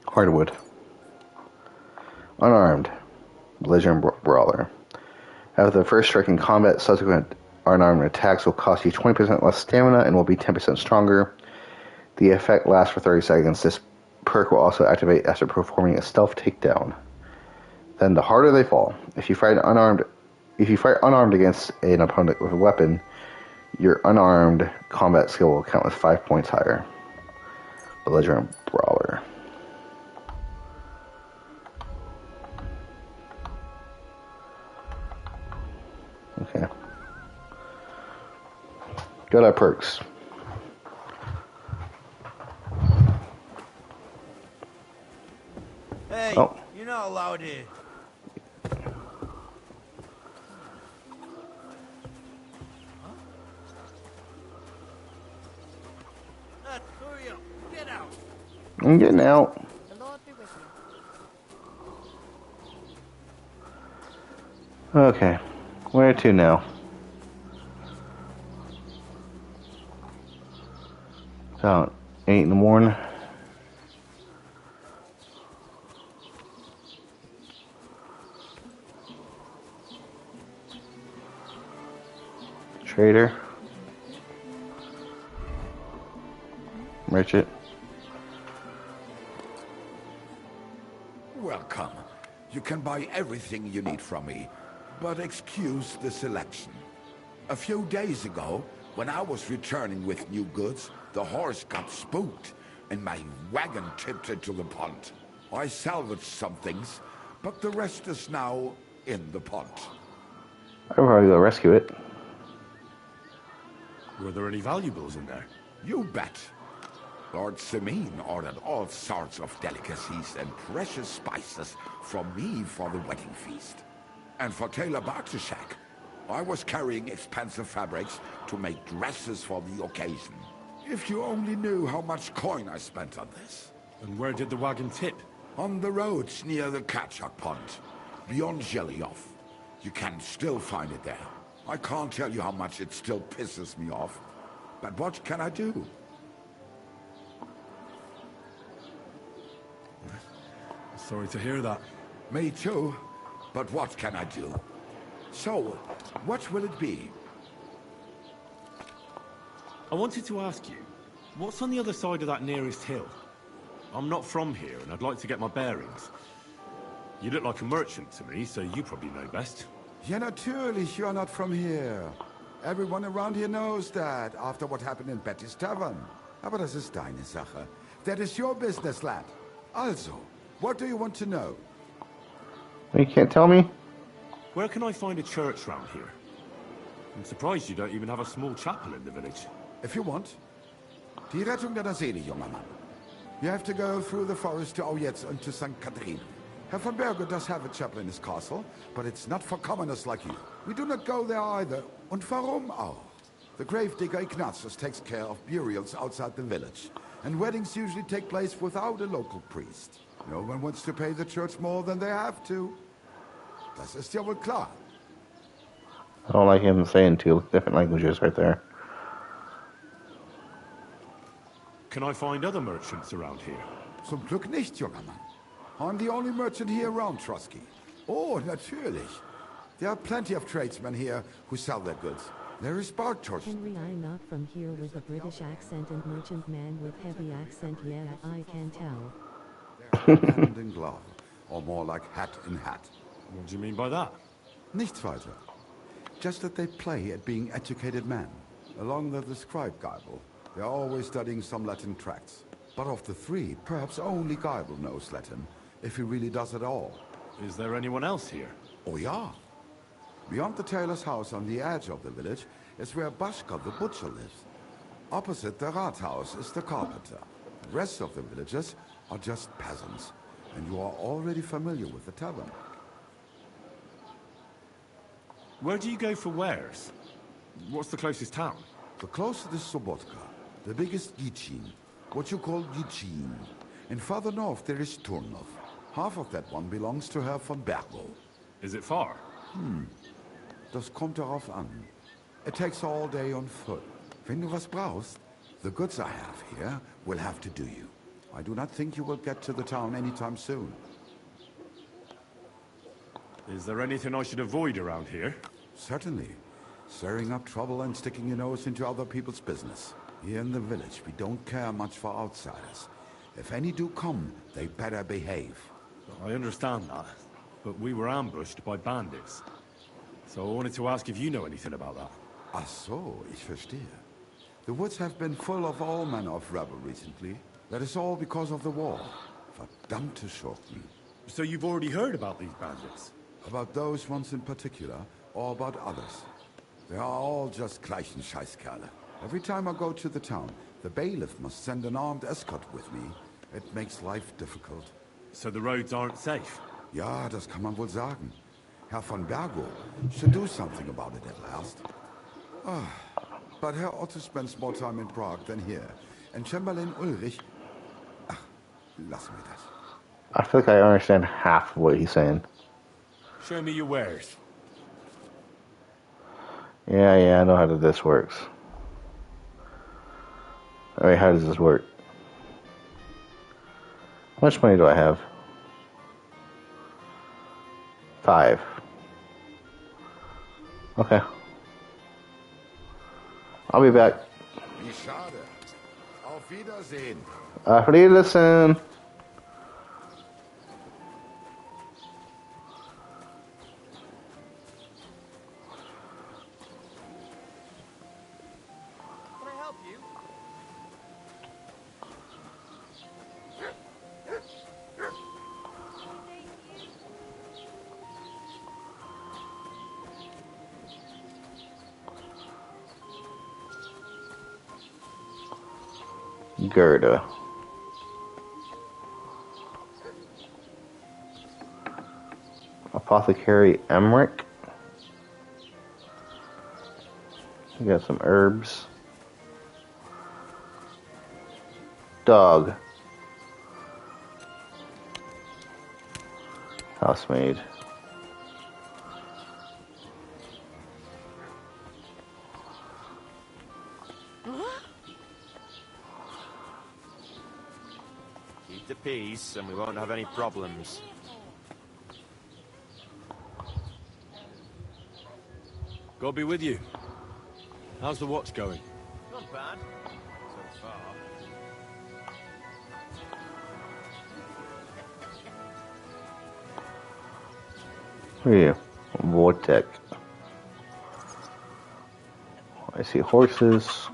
Hardwood. Unarmed. Belligerent brawler. After the first strike in combat, subsequent unarmed attacks will cost you 20% less stamina and will be 10% stronger. The effect lasts for 30 seconds. This perk will also activate after performing a stealth takedown. Then the harder they fall. If you fight unarmed against an opponent with a weapon, your unarmed combat skill will count as 5 points higher. Belligerent brawler. Okay. Got our perks. Hey, oh. You're not allowed here. Hurry up. Get out. I'm getting out. The Lord be with you. Okay. Where to now? About 8 in the morning. Trader. Merchant. Welcome. You can buy everything you need from me, but excuse the selection. A few days ago, when I was returning with new goods, the horse got spooked, and my wagon tipped into the pond. I salvaged some things, but the rest is now in the pond. I'll probably go rescue it. Were there any valuables in there? You bet. Lord Simeon ordered all sorts of delicacies and precious spices from me for the wedding feast. And for Taylor Bartashak, I was carrying expensive fabrics to make dresses for the occasion. If you only knew how much coin I spent on this. And where did the wagon tip? On the roads near the Kachak Pond, beyond Zhelyov. You can still find it there. I can't tell you how much it still pisses me off, but what can I do? Sorry to hear that. Me too, but what can I do? So, what will it be? I wanted to ask you, what's on the other side of that nearest hill? I'm not from here, and I'd like to get my bearings. You look like a merchant to me, so you probably know best. Ja, natürlich, you're not from here. Everyone around here knows that, after what happened in Betty's Tavern. Aber das ist deine Sache. That is your business, lad. Also, what do you want to know? You can't tell me? Where can I find a church round here? I'm surprised you don't even have a small chapel in the village. If you want. Die Rettung deiner Seele, junger Mann. You have to go through the forest to Audentes and to St. Catherine. Herr von Berger does have a chapel in his castle, but it's not for commoners like you. We do not go there either. Und warum auch? The gravedigger Ignatius takes care of burials outside the village, and weddings usually take place without a local priest. No one wants to pay the church more than they have to. Das ist ja wohl klar. I don't like him saying 2 different languages right there. Can I find other merchants around here? Zum Glück nicht, junger Mann. I'm the only merchant here around Trotsky. Oh, natürlich. There are plenty of tradesmen here who sell their goods. There is spark torch. Henry, I'm not from here with a British accent and merchant man with heavy accent, yeah, I can tell. Hand in glove, or more like hat in hat. What do you mean by that? Nichts weiter. Just that they play at being educated men. Along with the scribe Geibel, they're always studying some Latin tracts. But of the three, perhaps only Geibel knows Latin, if he really does at all. Is there anyone else here? Oh yeah. Beyond the tailor's house on the edge of the village is where Bashka the butcher lives. Opposite the Rathaus is the carpenter. The rest of the villagers are just peasants, and you are already familiar with the tavern. Where do you go for wares? What's the closest town? The closest is Sobotka, the biggest Yichin, what you call Yichin. And further north there is Turnov. Half of that one belongs to Herr von Bergo. Is it far? Das kommt darauf an. It takes all day on foot. Wenn du was brauchst, the goods I have here will have to do you. I do not think you will get to the town anytime soon. Is there anything I should avoid around here? Certainly. Stirring up trouble and sticking your nose into other people's business. Here in the village, we don't care much for outsiders. If any do come, they better behave. I understand that, but we were ambushed by bandits. So I wanted to ask if you know anything about that. Ach so, ich verstehe. The woods have been full of all manner of rebel recently. That is all because of the war. Verdammte Schurken. So you've already heard about these bandits? About those ones in particular, or about others. They are all just gleichen Scheißkerle. Every time I go to the town, the bailiff must send an armed escort with me. It makes life difficult. So the roads aren't safe? Ja, das kann man wohl sagen. Herr von Bergo should do something about it at last. But Herr Otto spends more time in Prague than here. And Chamberlain Ulrich... Ach, lass mir das. I feel like I understand half of what he's saying. Show me your wares. Yeah, I know how this works. Alright, how does this work? How much money do I have? 5. Okay. I'll be back. Wie schade. Auf Wiedersehen. Auf Wiedersehen. Gerda. Apothecary Emmerich. We got some herbs. Dog. Housemaid. Keep the peace and we won't have any problems. God be with you. How's the watch going? Not bad, so far. Who are you? Vortex. I see horses.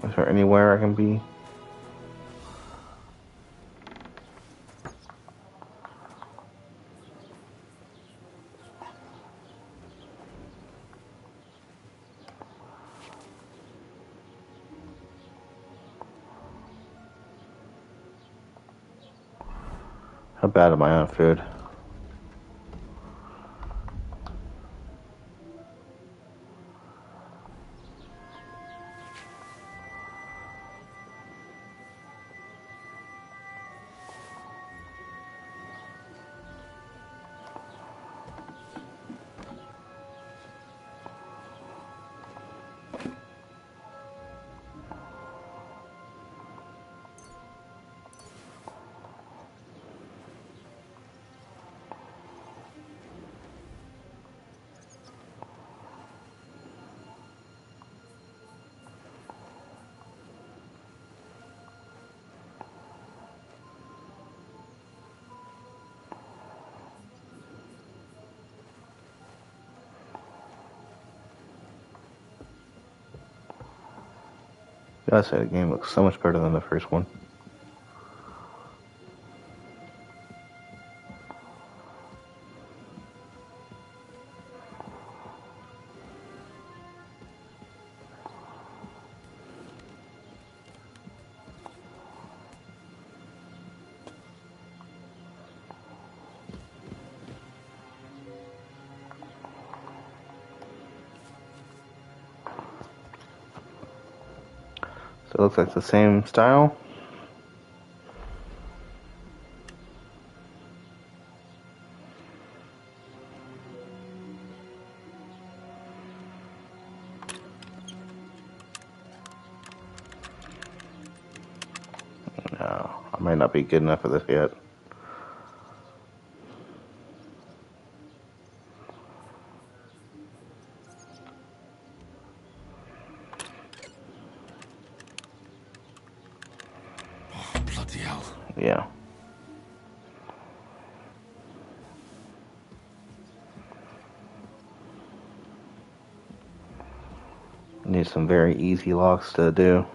Is there anywhere I can be? How bad am I on food? Gotta say, the game looks so much better than the first one. So it looks like the same style. No, I might not be good enough for this yet. Oh, bloody hell. Yeah. Need some very easy locks to do.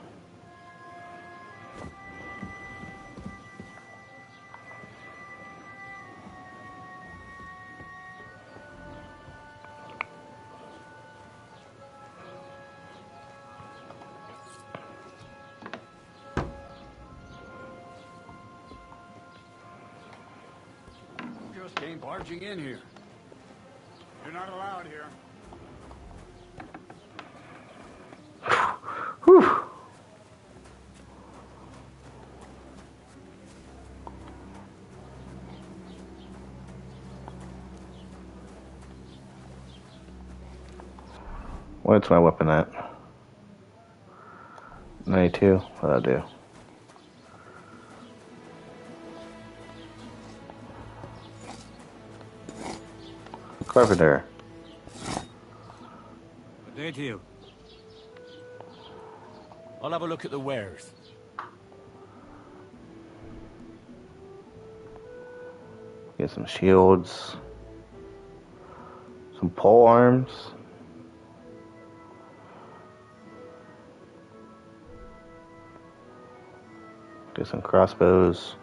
Just came barging in here. You're not allowed here. Whew. What's my weapon at? 92. What'll do? Carpenter. Good day to you. I'll have a look at the wares. Get some shields. Some pole arms. Get some crossbows.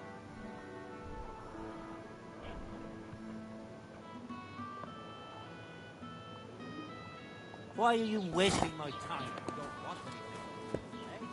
Why are you wasting my time? I don't want anything.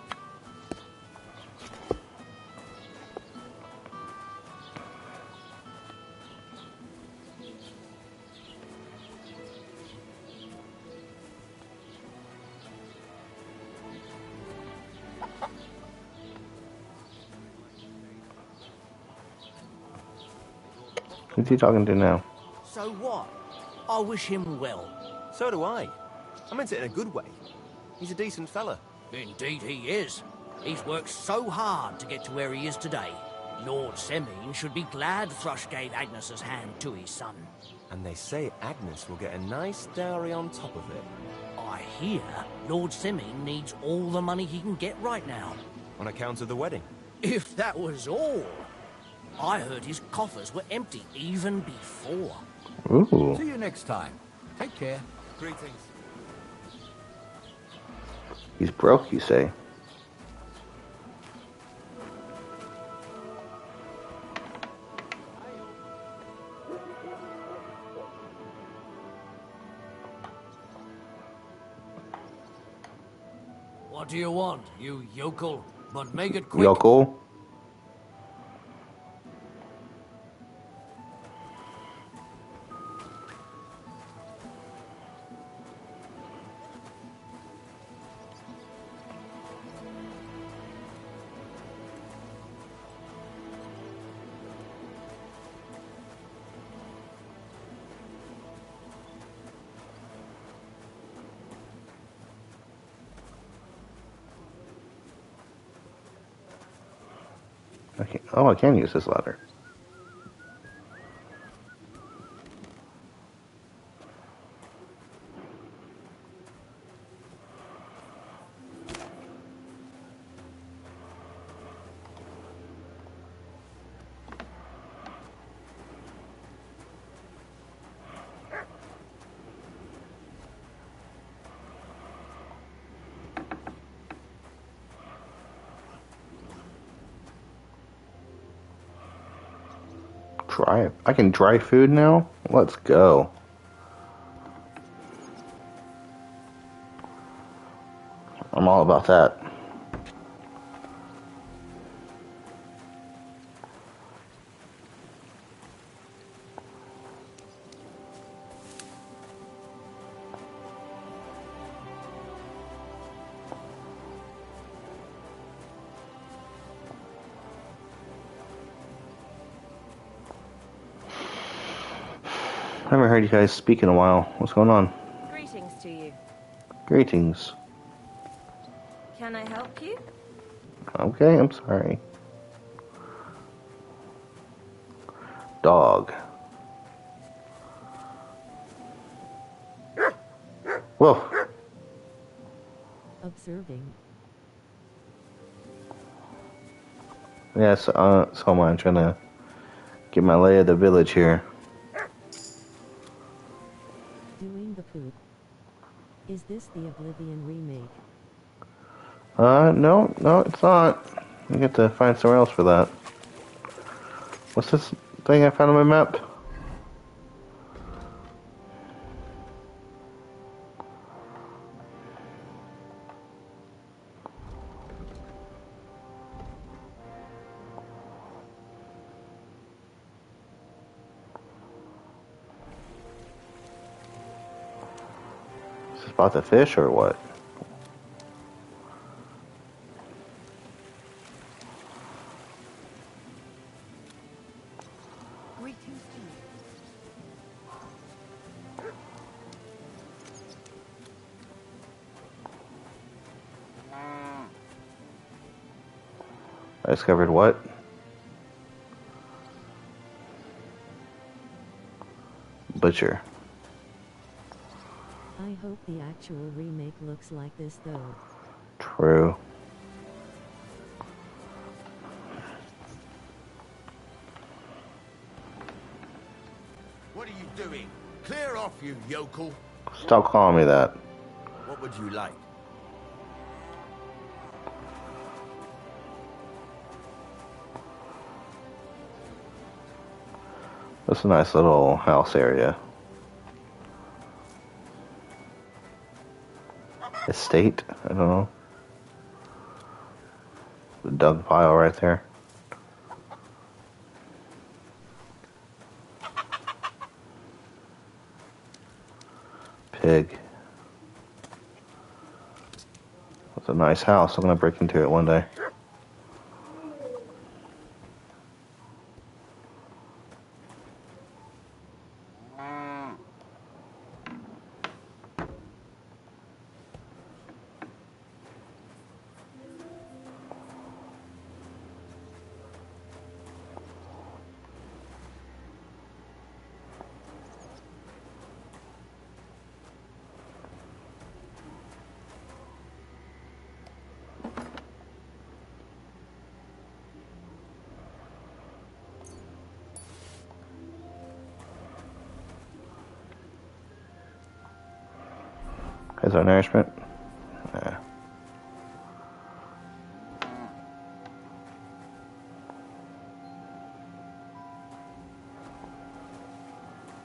Who's he talking to now? So what? I wish him well. So do I. I meant it in a good way. He's a decent fella. Indeed he is. He's worked so hard to get to where he is today. Lord Semine should be glad Thrush gave Agnes's hand to his son. And they say Agnes will get a nice dowry on top of it. I hear Lord Semine needs all the money he can get right now. On account of the wedding. If that was all. I heard his coffers were empty even before. Ooh. See you next time. Take care. Greetings. He's broke, you say? What do you want, you yokel? But make it quick. Yokel? I can use this ladder. Dry. I can dry food now? Let's go. I'm all about that. I haven't heard you guys speak in a while. What's going on? Greetings to you. Greetings. Can I help you? Okay, I'm sorry. Dog. Whoa. Observing. Yeah, so I'm trying to get my lay of the village here. Doing the poop. Is this the Oblivion remake? No, it's not. I get to find somewhere else for that. What's this thing I found on my map? Is this about the fish or what? I discovered what? Butcher. I hope the actual remake looks like this though. True. What are you doing? Clear off, you yokel. Stop calling me that. What would you like? That's a nice little house area. Estate? I don't know. The dug pile right there. Pig. That's a nice house. I'm gonna break into it one day. Is our nourishment? Yeah.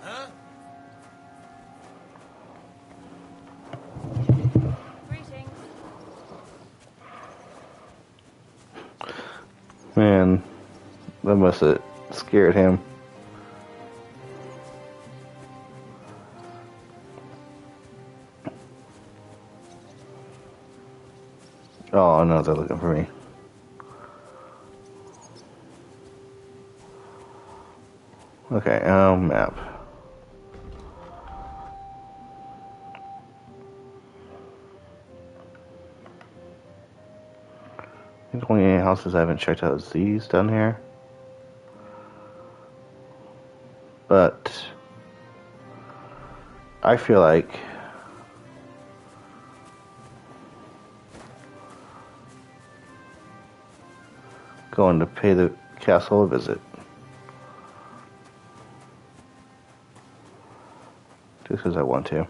Huh? Greetings. Man, that must have scared him. Oh no, they're looking for me. Okay, map. There's only any houses I haven't checked out is these down here. But I feel like going to pay the castle a visit. Just because I want to.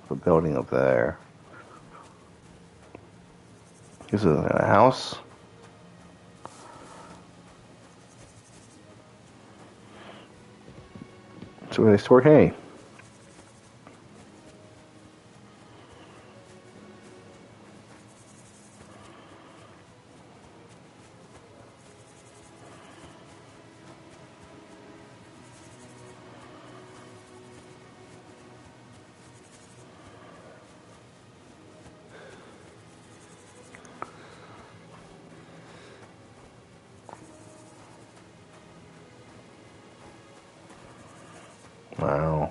The building up there. This is a house. It's where they store hay. Wow.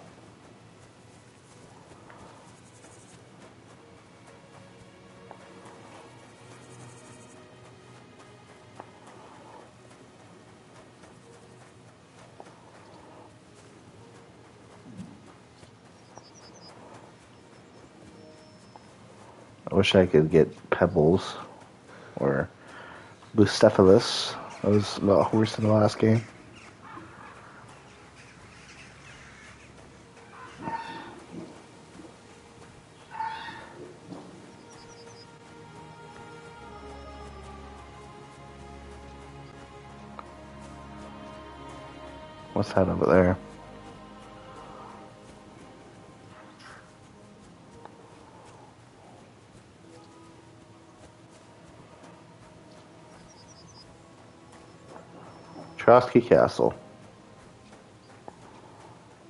I wish I could get Pebbles or Bucephalus. That was a lot worse in the last game. What's that over there? Trotsky Castle.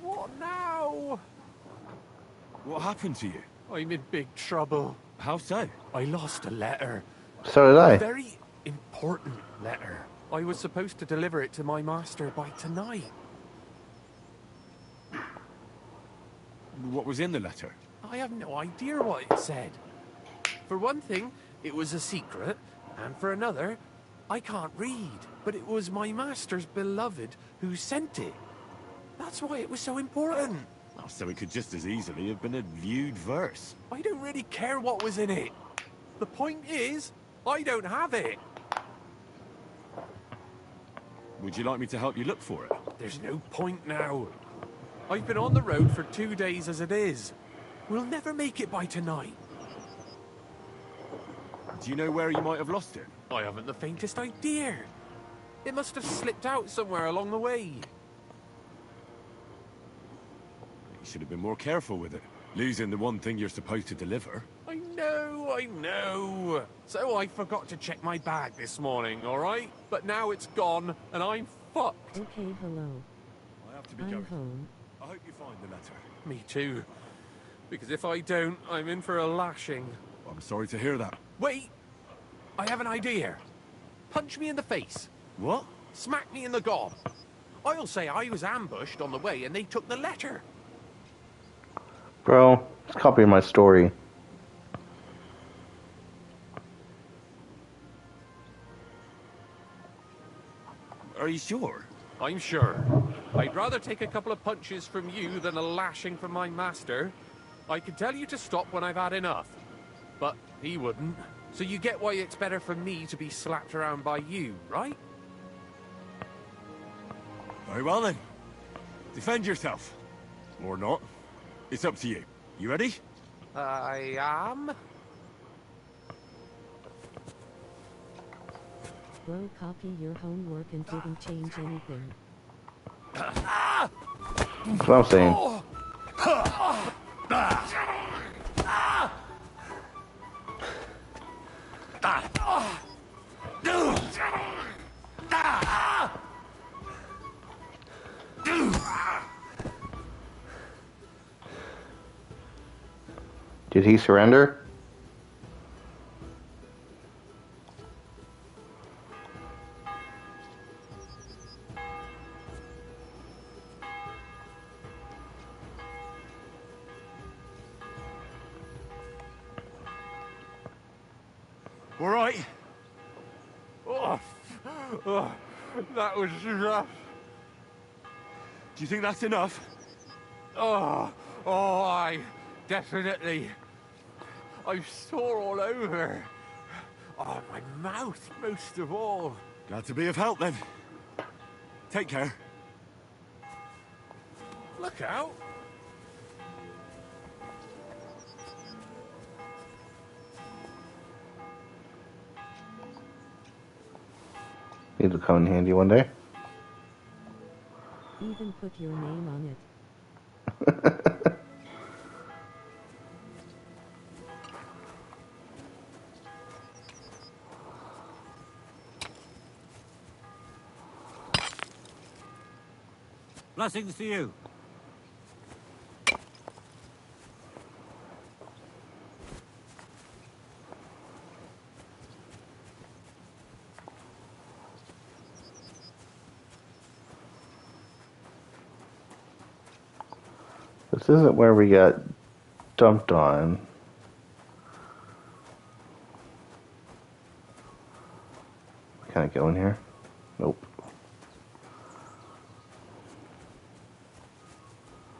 What now? What happened to you? I'm in big trouble. How so? I lost a letter. So did I. A very important letter. I was supposed to deliver it to my master by tonight. What was in the letter? I have no idea what it said. For one thing, it was a secret, and for another, I can't read, but it was my master's beloved who sent it. That's why it was so important. Oh, so it could just as easily have been a lewd verse. I don't really care what was in it. The point is, I don't have it. Would you like me to help you look for it? There's no point now. I've been on the road for 2 days as it is. We'll never make it by tonight. Do you know where you might have lost it? I haven't the faintest idea. It must have slipped out somewhere along the way. You should have been more careful with it. Losing the one thing you're supposed to deliver. I know. So I forgot to check my bag this morning, all right? But now it's gone, and I'm fucked. Okay, hello. I have to be I'm going. home. I hope you find the letter. Me too. Because if I don't, I'm in for a lashing. I'm sorry to hear that. Wait! I have an idea. Punch me in the face. What? Smack me in the gob. I'll say I was ambushed on the way and they took the letter. Bro, it's copying my story. Are you sure? I'm sure. I'd rather take a couple of punches from you than a lashing from my master. I could tell you to stop when I've had enough. But he wouldn't. So you get why it's better for me to be slapped around by you, right? Very well then. Defend yourself. Or not. It's up to you. You ready? I am. Bro, copy your homework and didn't change anything. That's what I'm saying. Did he surrender? All right? Oh, oh, that was rough. Do you think that's enough? Oh, I definitely. I'm sore all over. Oh, my mouth most of all. Glad to be of help then. Take care. Look out. These will come in handy one day. Even put your name on it. Blessings to you. This isn't where we got dumped on. Can I go in here? Nope.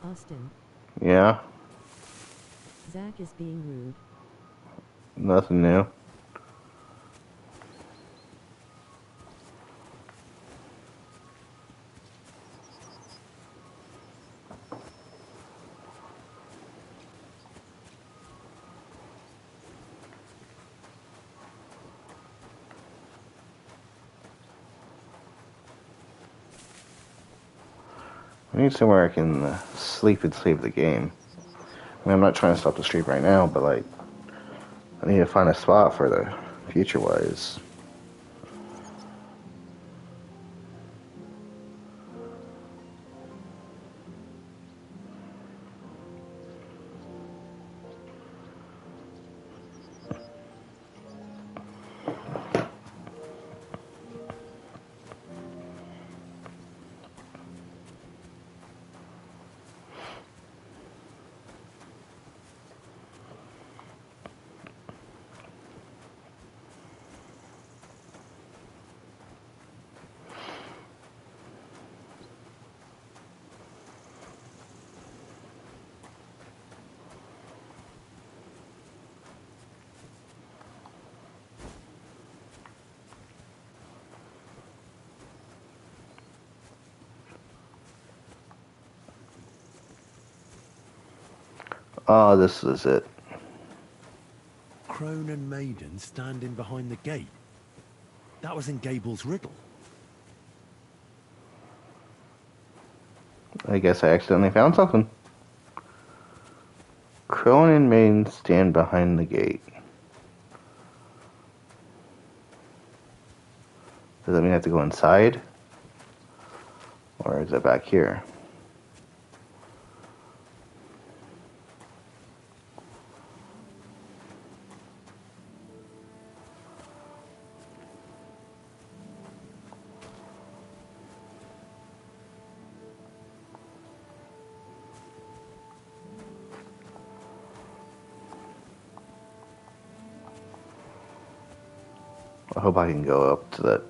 Austin. Yeah? Zach is being rude. Nothing new. I need somewhere I can sleep and save the game. I mean, I'm not trying to stop the stream right now, but like, I need to find a spot for the future-wise. Oh, this is it. Crone and Maiden standing behind the gate. That was in Gable's riddle. I guess I accidentally found something. Crone and Maiden stand behind the gate. Does that mean I have to go inside? Or is it back here? I hope I can go up to that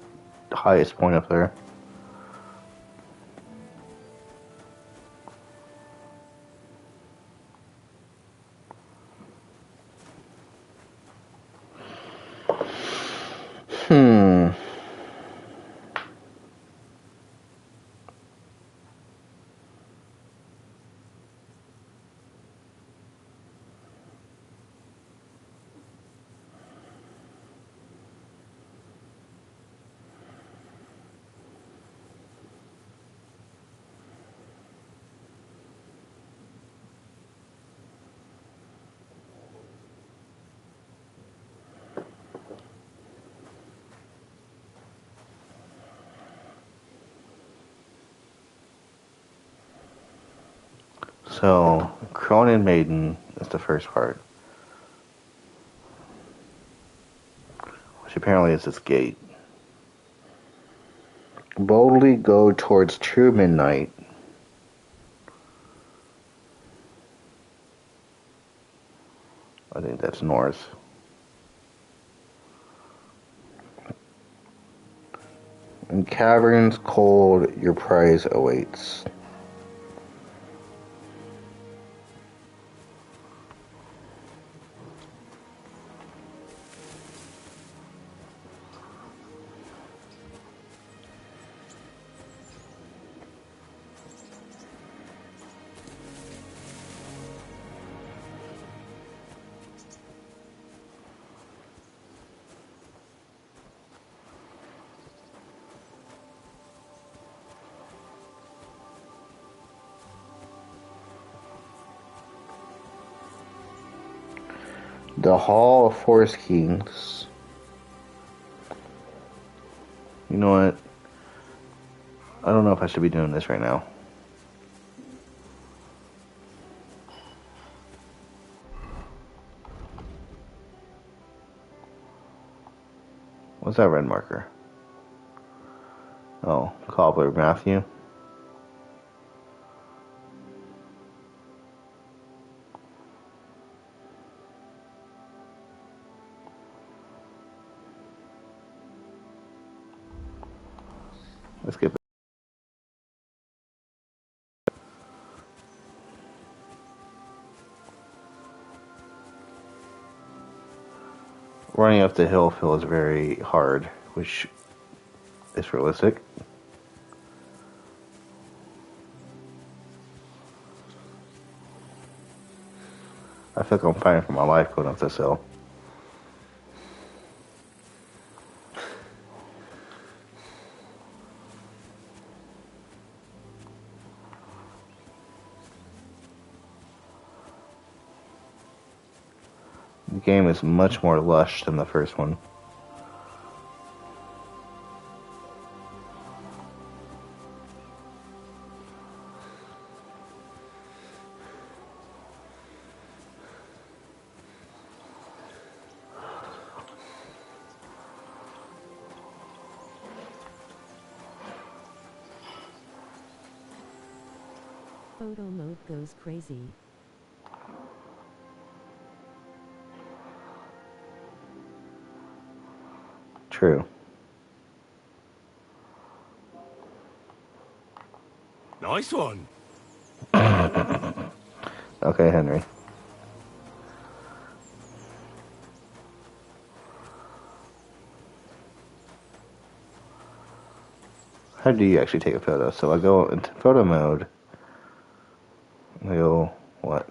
highest point up there. So, Crone and Maiden is the first part. Which apparently is this gate. Boldly go towards true midnight. I think that's north. In caverns cold, your prize awaits. The Hall of Forest Kings. You know what? I don't know if I should be doing this right now. What's that red marker? Oh, Cobbler Matthew. Let's get back. Running up the hill feels very hard, which is realistic. I feel like I'm fighting for my life going up this hill. The game is much more lush than the first one. Photo mode goes crazy. True. Nice one. Okay, Henry. How do you actually take a photo? So I go into photo mode. I go, what?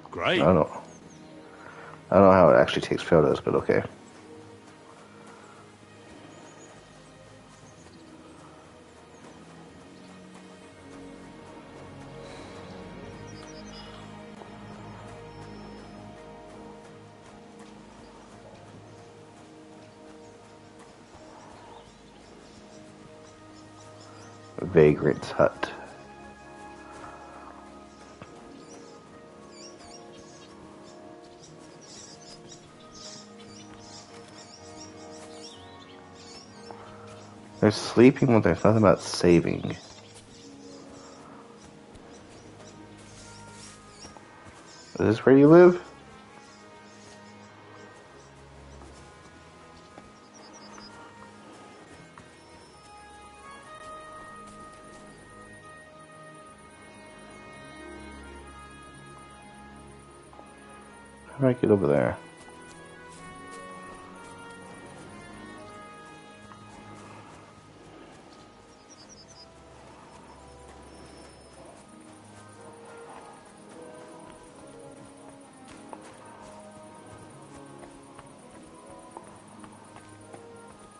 Great. I don't know how it actually takes photos, but okay. Vagrant's hut. There's sleeping, but there's nothing about saving. Is this where you live? How do I get over there?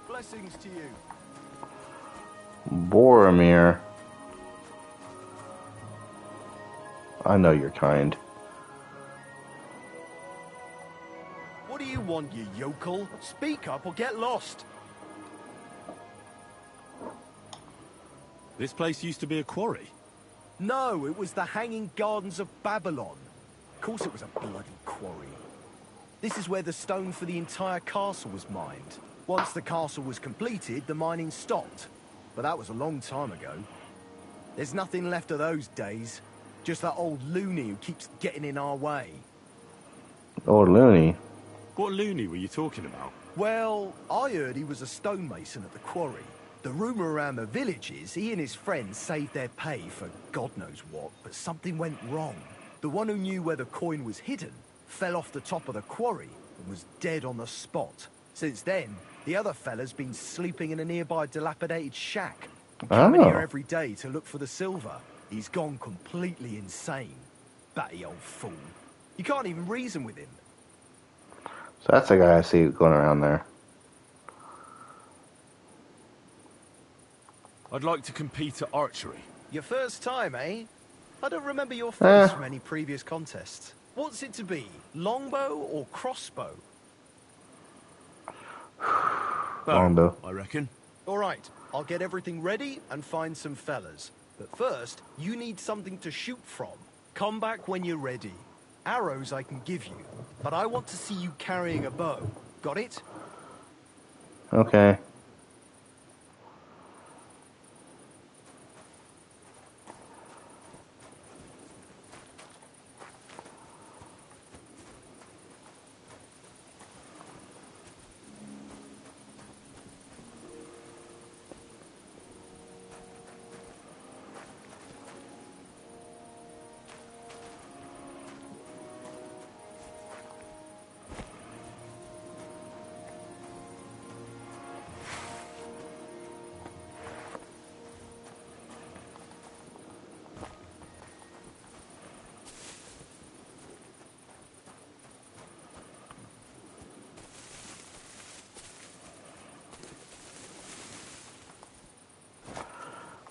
Blessings to you. Boromir. I know you're kind. What do you want, you yokel? Speak up or get lost. This place used to be a quarry. No, it was the Hanging Gardens of Babylon. Of course it was a bloody quarry. This is where the stone for the entire castle was mined. Once the castle was completed, the mining stopped. But that was a long time ago. There's nothing left of those days. Just that old loony who keeps getting in our way. Old loony? What loony were you talking about? Well, I heard he was a stonemason at the quarry. The rumour around the village is he and his friends saved their pay for God knows what, but something went wrong. The one who knew where the coin was hidden fell off the top of the quarry and was dead on the spot. Since then, the other fella's been sleeping in a nearby dilapidated shack. Coming here every day to look for the silver. He's gone completely insane. Batty old fool. You can't even reason with him. So that's the guy I see going around there. I'd like to compete at archery. Your first time, eh? I don't remember your face from any previous contests. What's it to be? Longbow or crossbow? Longbow, I reckon. All right, I'll get everything ready and find some fellas. But first, you need something to shoot from. Come back when you're ready. Arrows I can give you, but I want to see you carrying a bow. Got it? Okay.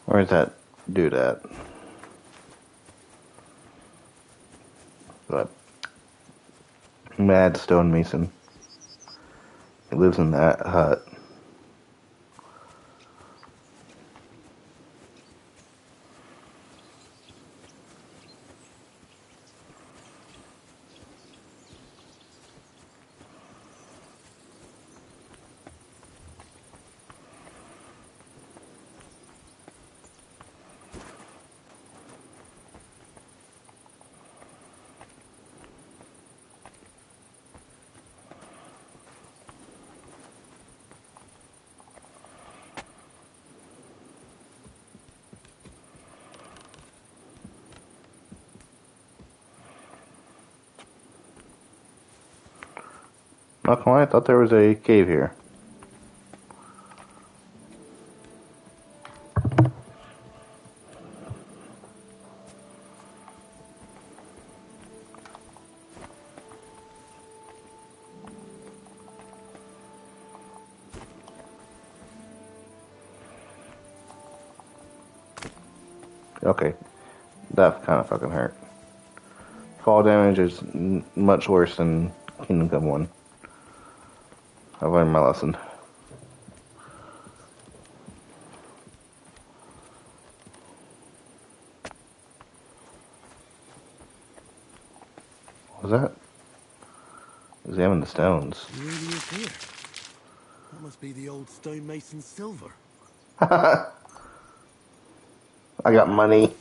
Where's that dude at? What? Mad stonemason. He lives in that hut. Not quite. I thought there was a cave here. Okay, that kind of fucking hurt. Fall damage is much worse than Kingdom Come 1. I've learned my lesson. What was that? Examine the stones. He really is here. That must be the old stonemason's silver. I got money.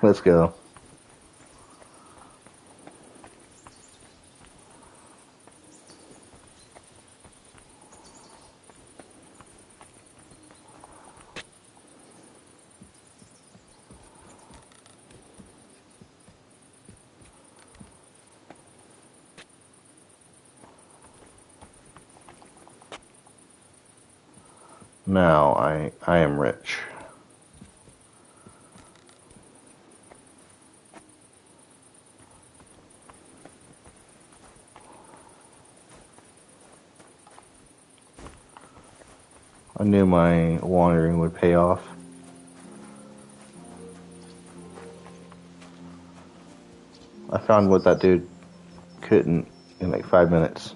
Let's go. Now I am rich. I knew my wandering would pay off. I found what that dude couldn't in like 5 minutes.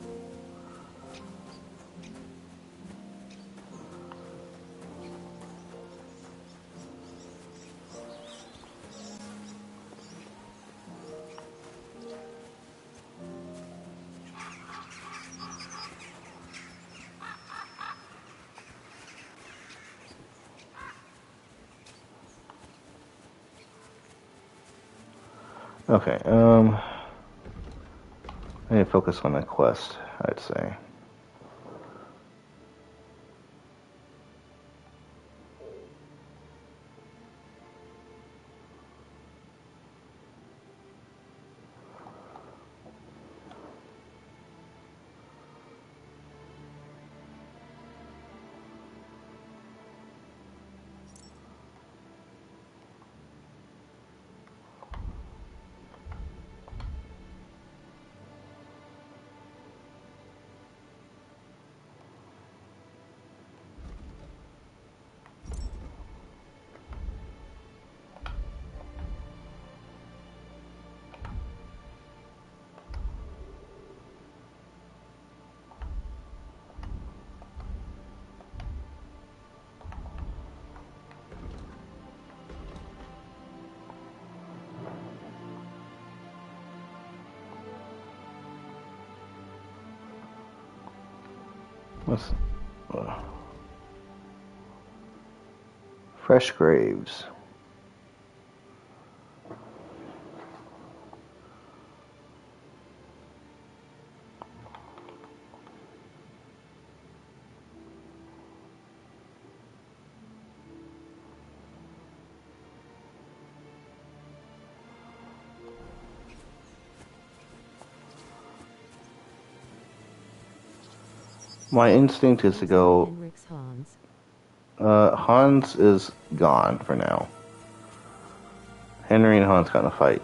Okay, I need to focus on the quest, I'd say. What's fresh graves? My instinct is to go. Hans is gone for now. Henry and Hans got in a fight.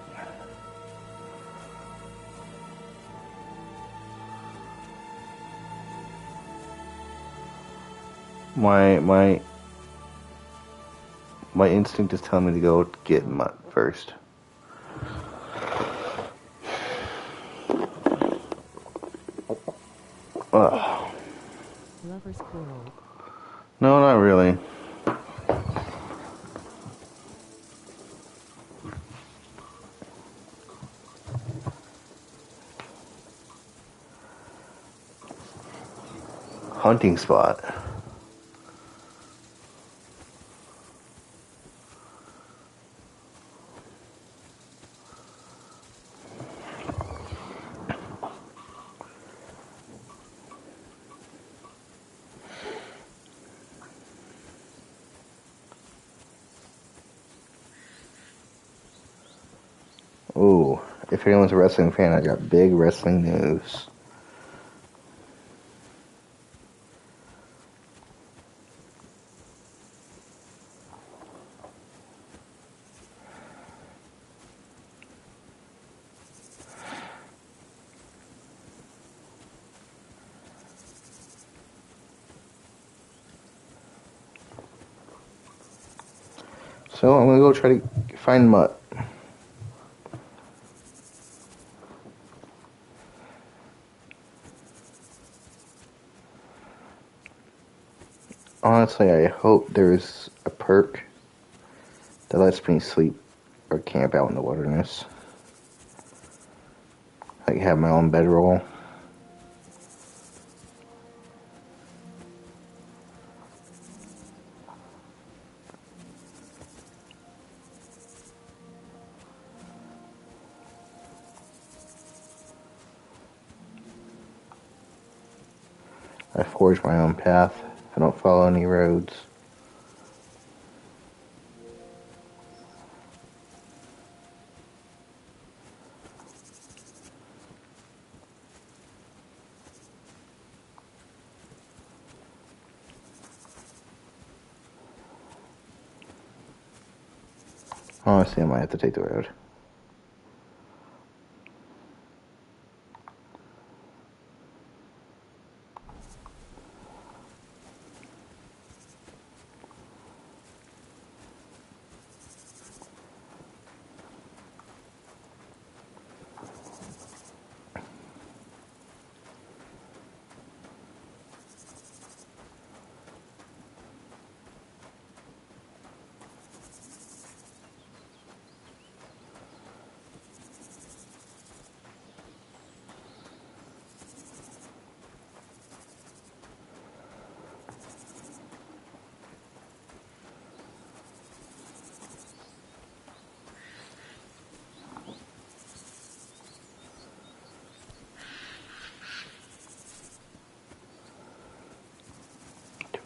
My instinct is telling me to go get Mutt first. Ugh. Lover's quarrel. No, not really. Hunting spot. Ooh, if anyone's a wrestling fan, I got big wrestling news. So I'm gonna go try to find Mutt. Honestly, I hope there's a perk that lets me sleep or camp out in the wilderness. Like have my own bedroll. I forge my own path. I don't follow any roads. Honestly, I might have to take the road.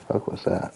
Fuck was that?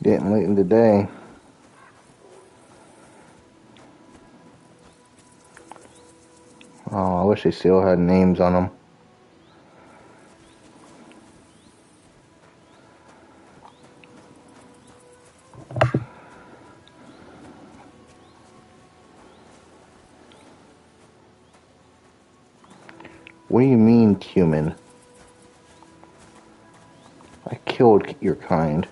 Getting late in the day. Oh, I wish they still had names on them. What do you mean, human? I killed your kind.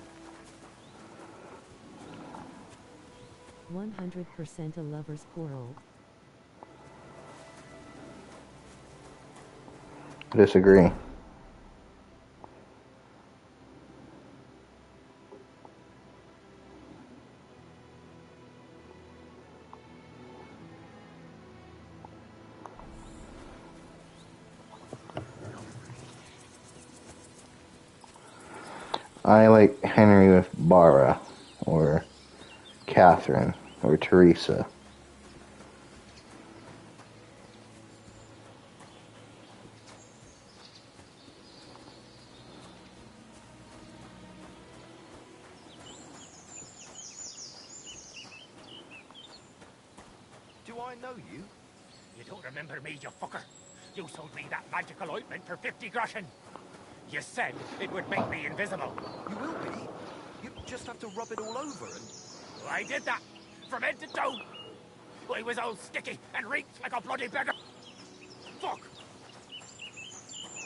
100% a lover's quarrel. I disagree. I like Henry with Bara, or Catherine, or Teresa. Do I know you? You don't remember me, you fucker. You sold me that magical ointment for 50 groschen. You said it would make me invisible. You will be. You just have to rub it all over and... I did that, from head to toe. I was all sticky and reeked like a bloody beggar. Fuck!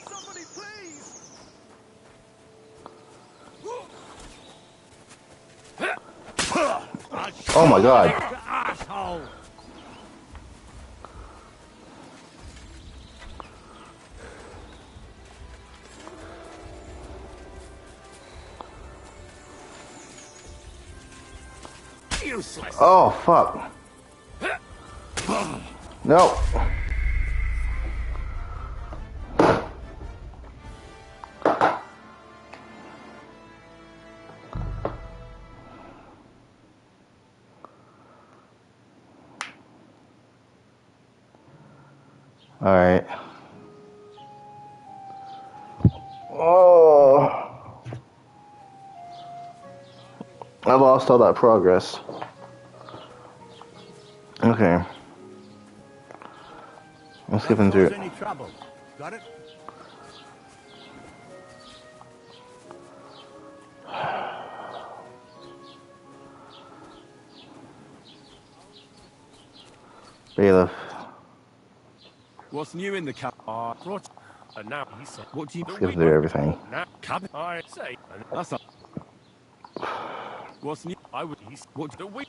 Somebody please! Oh my god. Asshole! Useless. Oh, fuck. No. Alright. Oh. I lost all that progress. Okay. I'm skipping through it. Any trouble? Got it? Bailiff. What's new in the cab? And now he said, what do you Skip through everything. now cabin I say, and That's a... What's new? I would what the week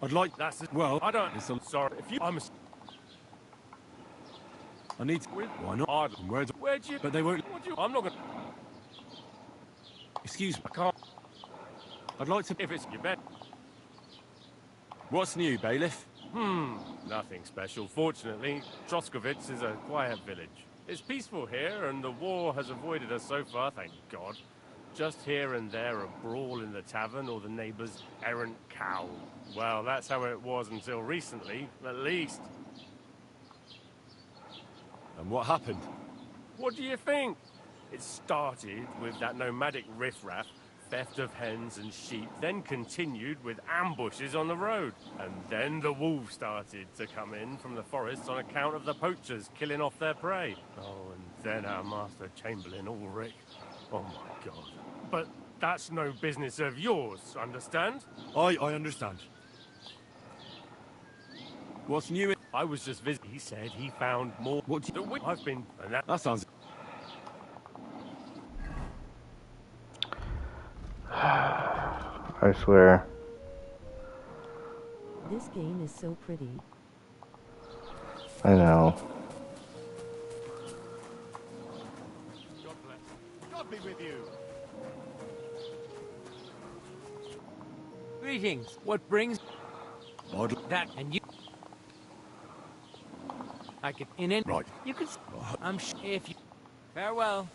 I'd like... that's it. Well, I don't it's a... sorry if you I'm a I need to... Why not? odd where'd you But they won't... what you I'm not gonna Excuse me. I can't I'd like to... if it's your bed. What's new, bailiff? Nothing special. Fortunately, Troskovitz is a quiet village. It's peaceful here, and the war has avoided us so far, thank God. Just here and there a brawl in the tavern or the neighbour's errant cow. Well, that's how it was until recently, at least. And what happened? What do you think? It started with that nomadic riffraff, theft of hens and sheep, then continued with ambushes on the road. And then the wolves started to come in from the forests on account of the poachers killing off their prey. Oh, and then our Master Chamberlain, Ulrich. Oh my God. But that's no business of yours, understand? I understand. What's new? I was just visiting. He said he found more. What do you... I've been... And that sounds... I swear. This game is so pretty. I know. God bless. God be with you. Greetings. What brings that and you? I could in it. Right. You could. I'm sure if you. Farewell.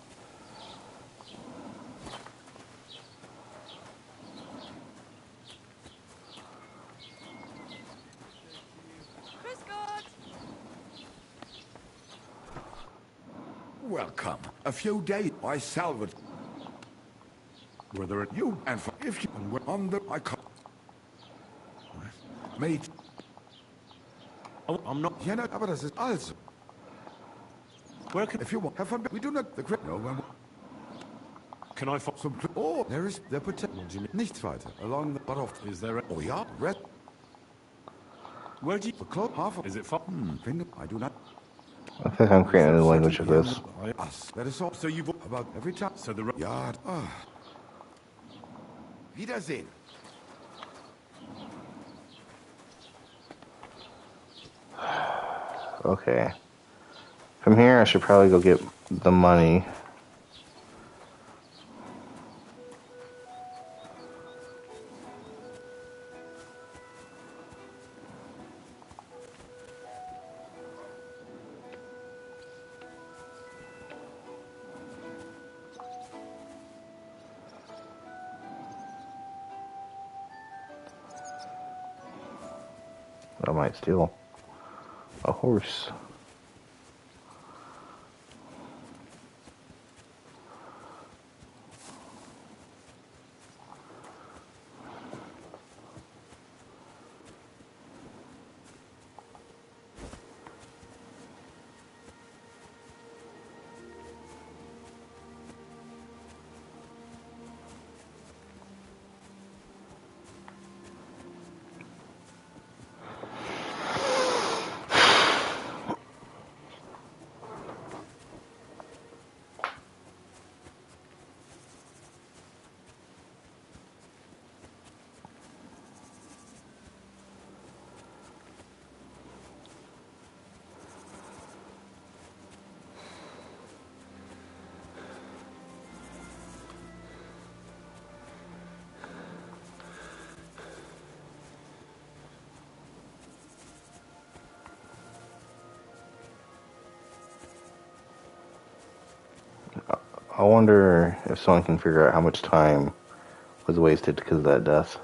Welcome. A few days I salvaged. Were there you and for if you were on the I can't. Mate. Oh, I'm not. Yeah, no, aber das ist also. Where can... If you want, have fun. We do not the crypt. No one. Can I find some? Oh, there is the potential. Nichts weiter. Along the bottom. Is there a... Oh yeah, red. Where do you... The club half. Is it far? Finger. I do not. I think I'm creating a new language of this. Us. That is all. So you've about every time. So the yard. Wiedersehen. Okay. From here, I should probably go get the money. I might steal a horse. I wonder if someone can figure out how much time was wasted because of that death.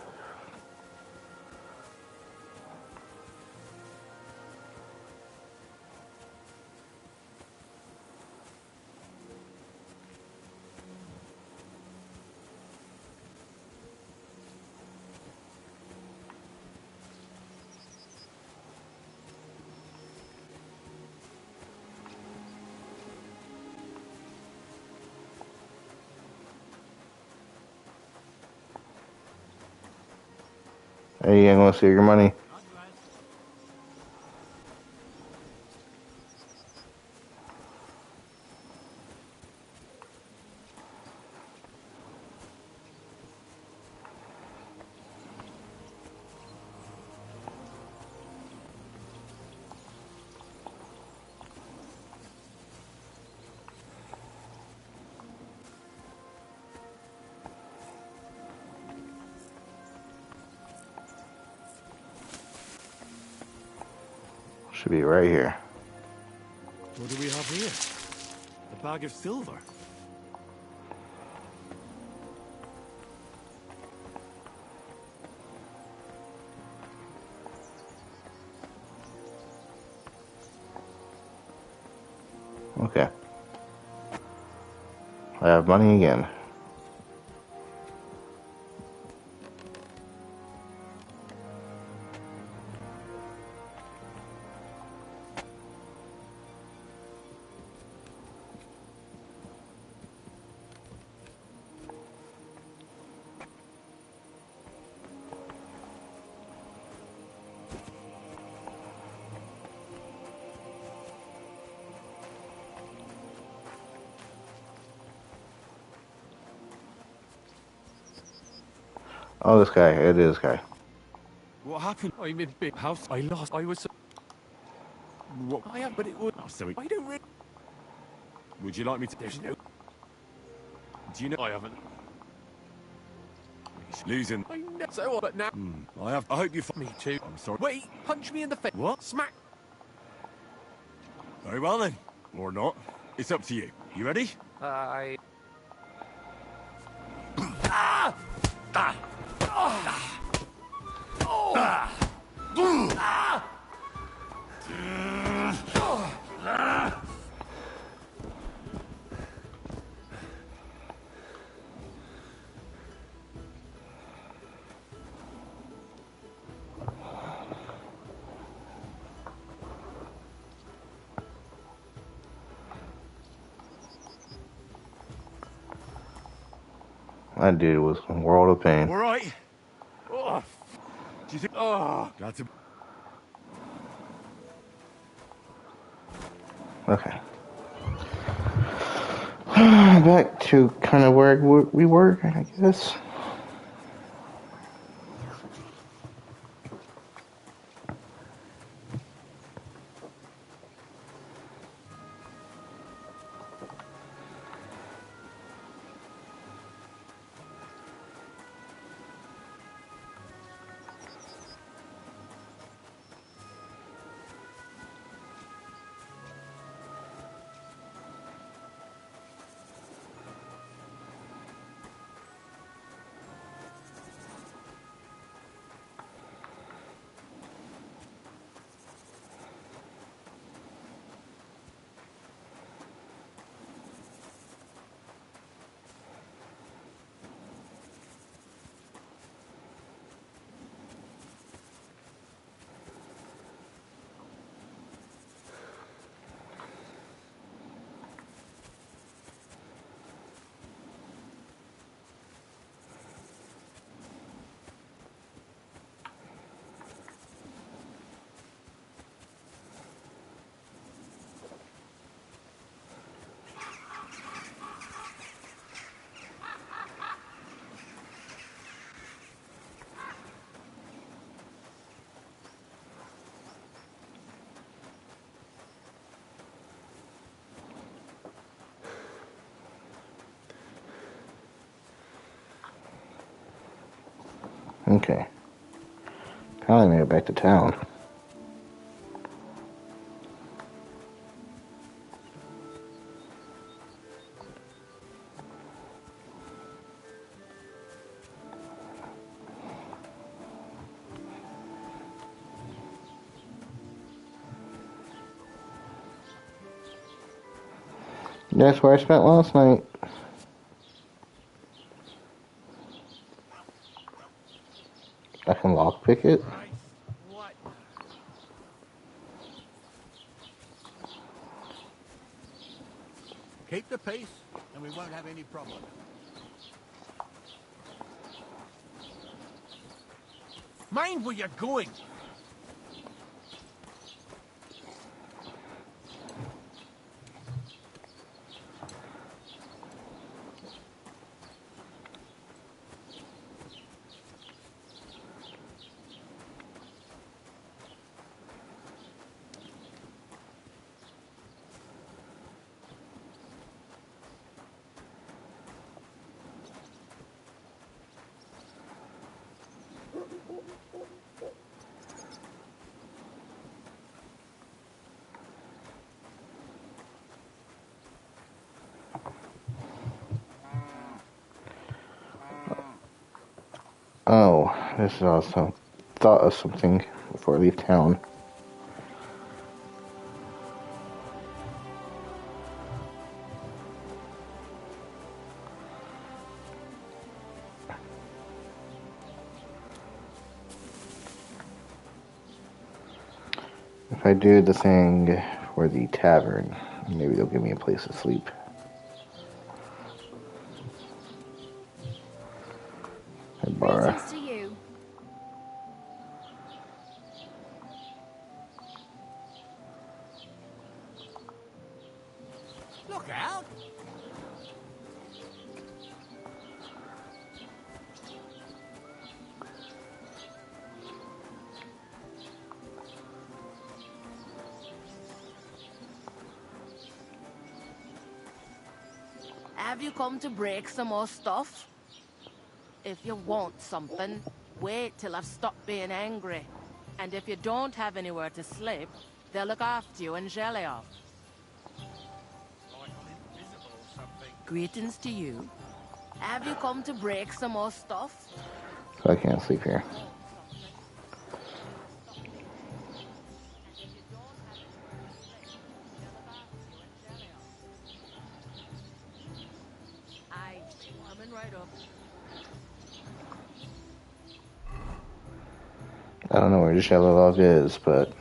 Hey, you want to see your money? Should be right here. What do we have here? A bag of silver. Okay. I have money again. Oh, this guy. It is this guy. What happened? I'm in big house. I lost. I was. What? I am, but it would. Oh, so I don't really. Would you like me to? There's no. Do you know I haven't? He's losing. I know. So what? But now. I have. I hope you. Me too. I'm sorry. Wait! Punch me in the face. What? Smack. Very well then, or not. It's up to you. You ready? I. Ah! Ah! Ah! Oh! Ah! Ah! That dude was a world of pain. All right. Oh. Do you think? Oh, got to. Okay. Back to kind of where we were, I guess. Okay. Probably made it back to town. That's where I spent last night. I can lockpick it. Keep the peace, and we won't have any problem. Mind where you're going. Oh, this is awesome. Thought of something before I leave town. If I do the thing for the tavern, maybe they'll give me a place to sleep. Hey, Bara. Greetings to you. Look out! Have you come to break some more stuff? If you want something, wait till I've stopped being angry. And if you don't have anywhere to sleep, they'll look after you in Jelly-off. Greetings to you. Have you come to break some more stuff? So I can't sleep here. Aye, coming right up. I don't know where the shallow log is, but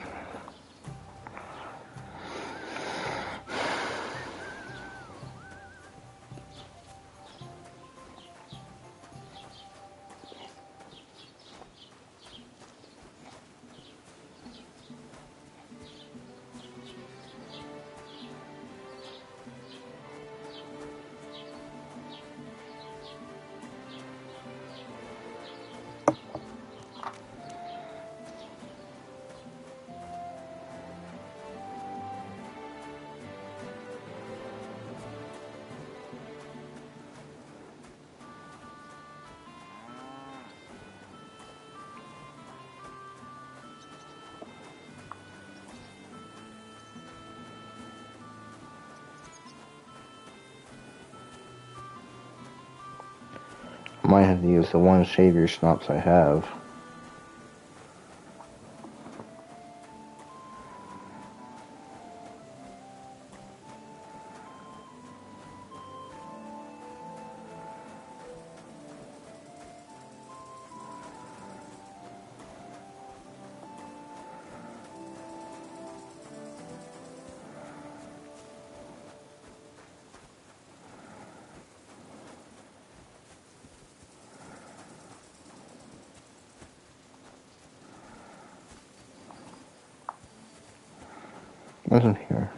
I might have to use the one savior schnapps I have. Wasn't here.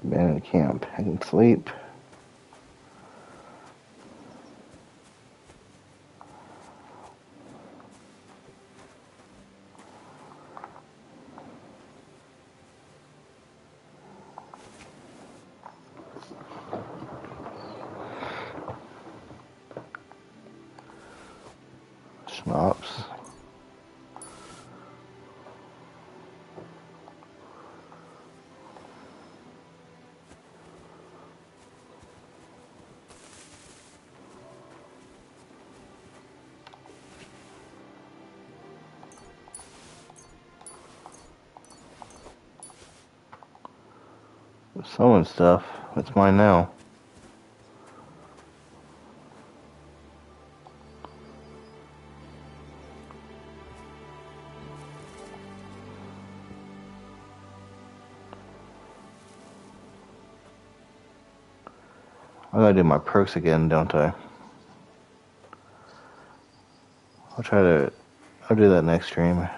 Abandoned camp. I can sleep. Schnapps. Someone's stuff. It's mine now. I gotta do my perks again, don't I? I'll do that next stream. I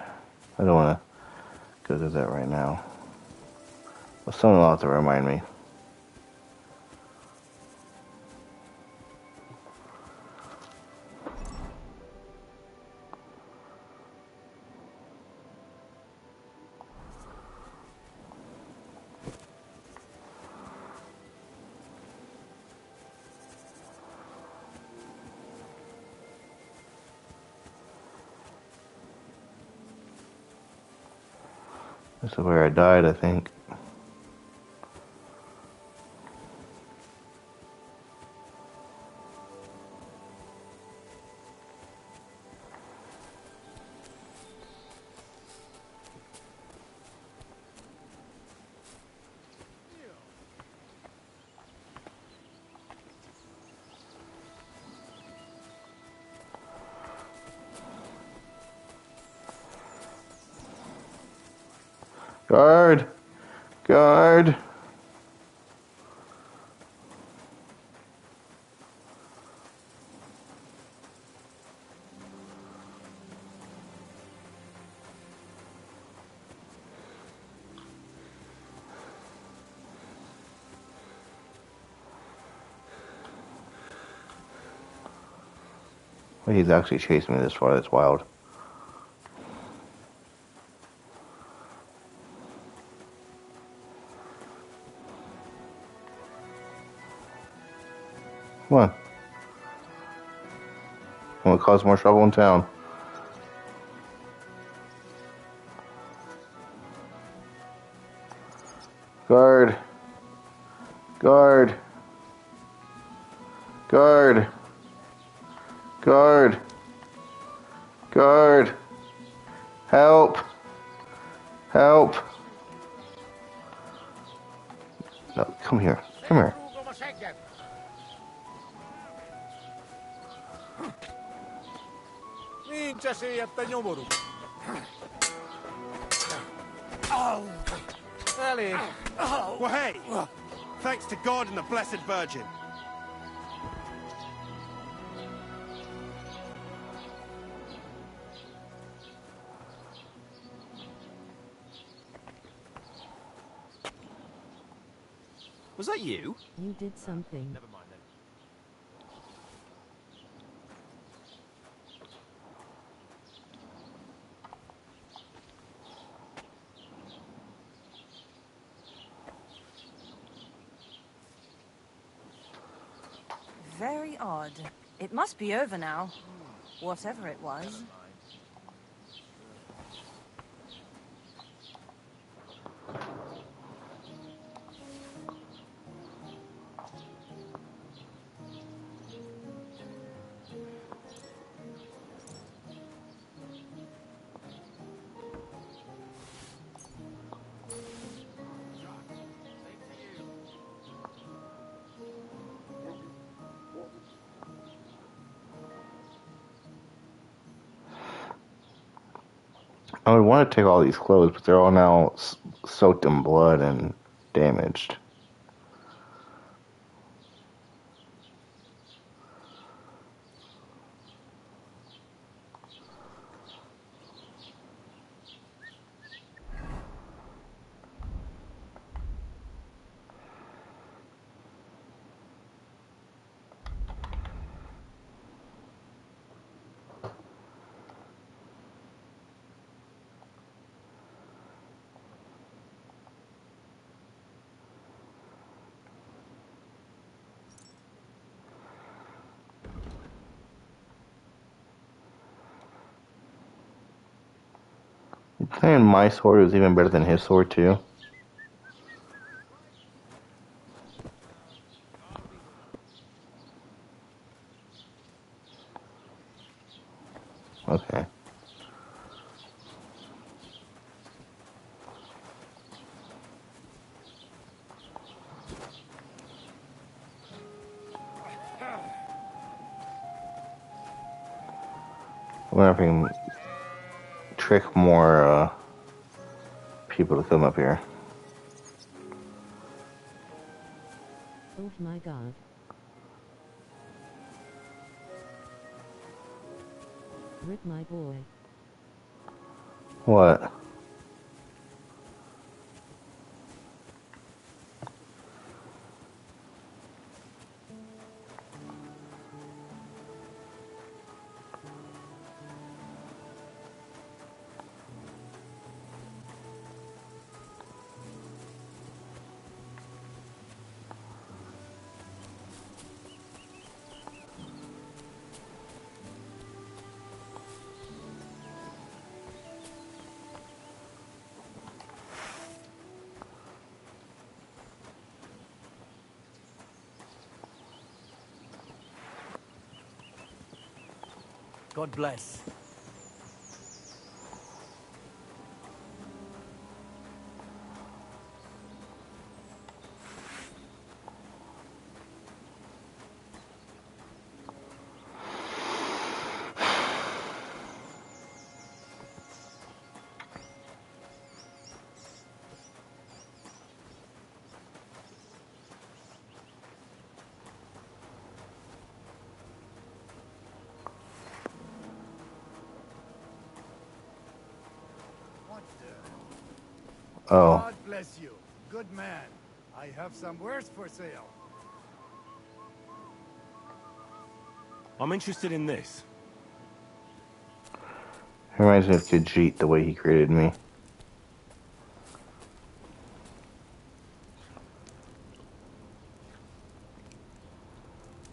don't want to go through that right now. But someone will have to remind me. This is where I died, I think. Guard! Guard! Well, he's actually chasing me this far. That's wild. Come on. I want to cause more trouble in town. Guard. Guard. Guard. Guard. Guard. Help. Help. No, come here. Come here. Oh! Ellie! Oh. Well, hey! Thanks to God and the Blessed Virgin. Was that you? You did something. Never mind then. Very odd. It must be over now. Whatever it was. I would want to take all these clothes, but they're all now soaked in blood and damaged. You're saying my sword is even better than his sword, too? Okay. I wonder if I can trick more people to come up here. Oh my god. Rip my boy. What? God bless. Oh. God bless you. Good man. I have some wares for sale. I'm interested in this. Reminds me of Khajiit, the way he created me.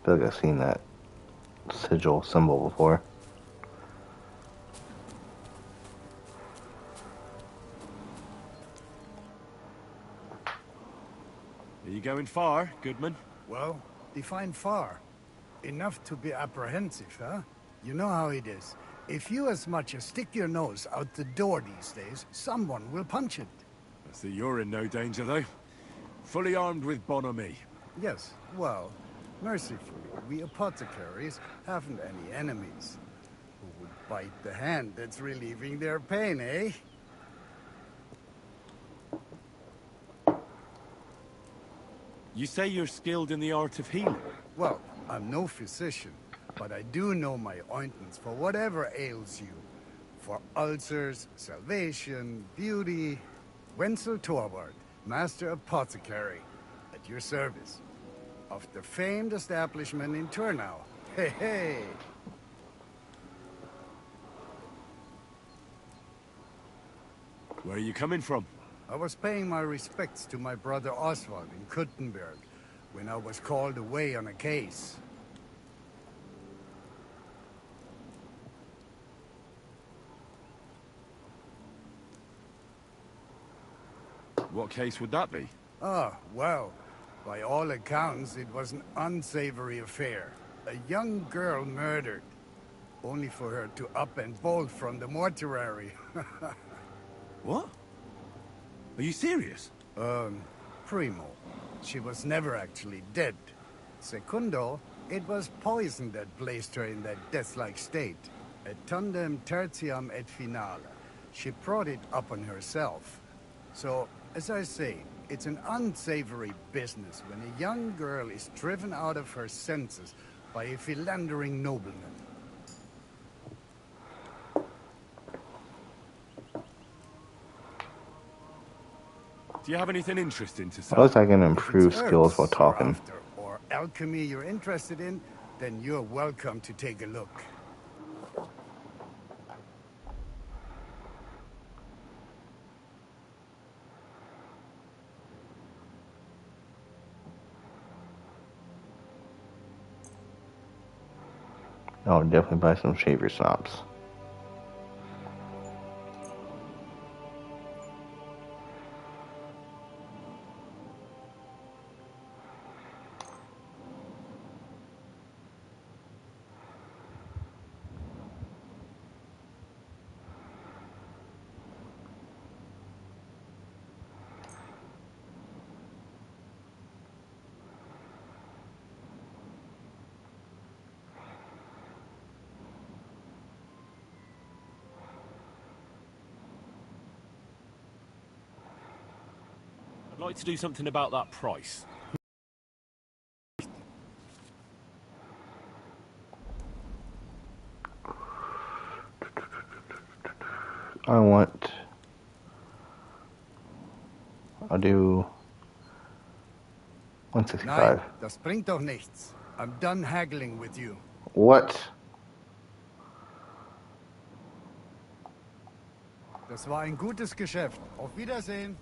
I feel like I've seen that sigil symbol before. Are you going far, Goodman? Well, define far. Enough to be apprehensive, huh? You know how it is. If you as much as stick your nose out the door these days, someone will punch it. I see you're in no danger, though. Fully armed with bonhomie. Yes, well, mercifully, we apothecaries haven't any enemies. Who would bite the hand that's relieving their pain, eh? You say you're skilled in the art of healing? Well, I'm no physician, but I do know my ointments for whatever ails you. For ulcers, salvation, beauty... Wenzel Torwart, Master Apothecary, at your service. Of the famed establishment in Turnau. Hey, hey! Where are you coming from? I was paying my respects to my brother Oswald in Kuttenberg when I was called away on a case. What case would that be? Ah, well, by all accounts, it was an unsavory affair. A young girl murdered, only for her to up and bolt from the mortuary. What? Are you serious? Primo, she was never actually dead. Secundo, it was poison that placed her in that death-like state. Et tandem tertiam et finale. She brought it upon herself. So, as I say, it's an unsavory business when a young girl is driven out of her senses by a philandering nobleman. Do you have anything interesting to say? At least I can improve skills while talking. Or alchemy you're interested in, then you're welcome to take a look. I'll definitely buy some shaver snobs. I'd like to do something about that price. I'll do 165. Nein, das bringt doch nichts. I'm done haggling with you. What? Das war ein gutes Geschäft. Auf Wiedersehen.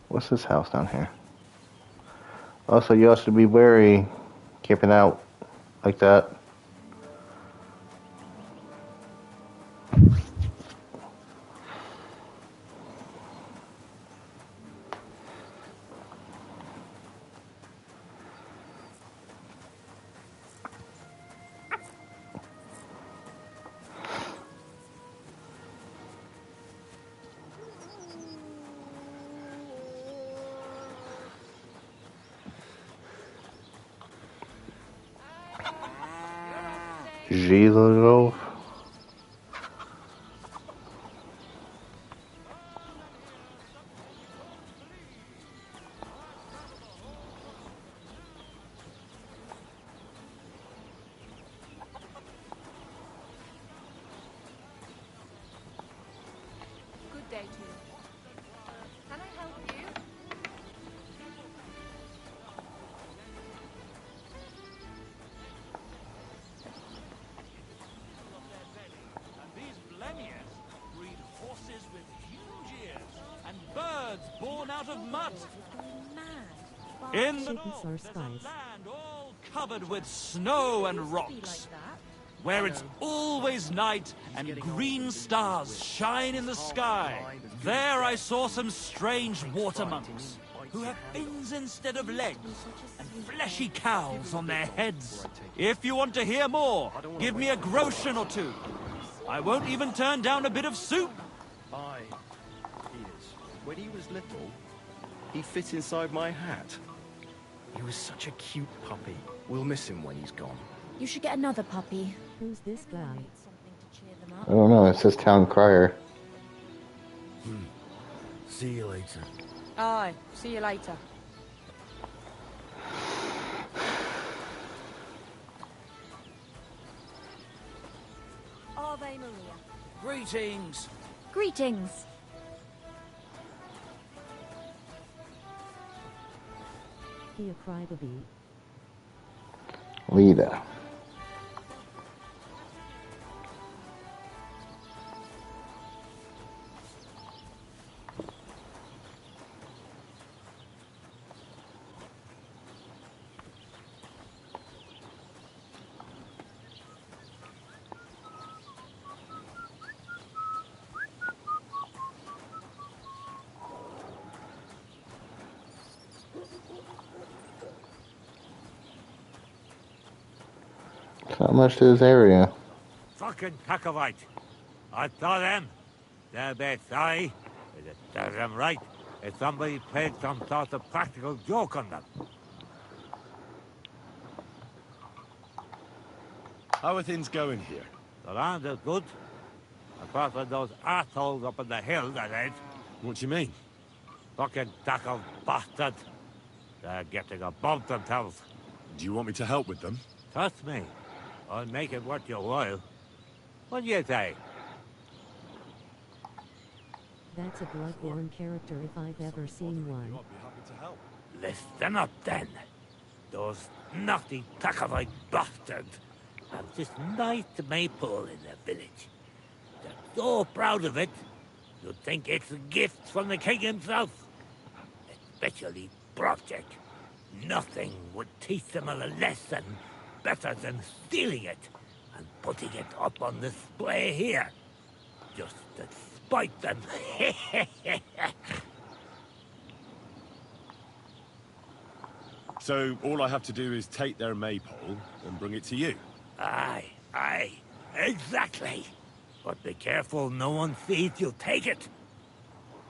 What's this house down here? Also, you have to be wary camping out like that. Zhilov. Good day to you. Can I help you? And these Blemius breed horses with huge ears and birds born out of mud. In the Chickens are north, there's a spies. land all covered with snow and rocks, where it's always night and green stars shine in the sky. There I saw some strange water monks who have fins instead of legs and fleshy cows on their heads. If you want to hear more, give me a groschen or two. I won't even turn down a bit of soup. Aye, he is. When he was little, he fit inside my hat. He was such a cute puppy. We'll miss him when he's gone. You should get another puppy. Who's this guy? I don't know. It says town crier. See you later. Aye, see you later. Ave Maria. Greetings. Greetings. He a crybaby. Lita. Not much to this area. Fucking Kakavite. I saw them. They're best eye. It does them right. If somebody played some sort of practical joke on them. How are things going here? The land is good. Apart from those assholes up on the hill, that is. What do you mean? Fucking tackle bastards. They're getting above themselves. Do you want me to help with them? Trust me. I'll make it worth your while. What do you say? That's a bloodborne character if I've ever seen one. Listen up, then. Those naughty Takavite bastards have this nice maypole in their village. They're so proud of it, you'd think it's a gift from the king himself. Especially Project. Nothing would teach them a lesson better than stealing it and putting it up on display here. Just to spite them. So all I have to do is take their maypole and bring it to you? Aye, exactly. But be careful no one sees you take it.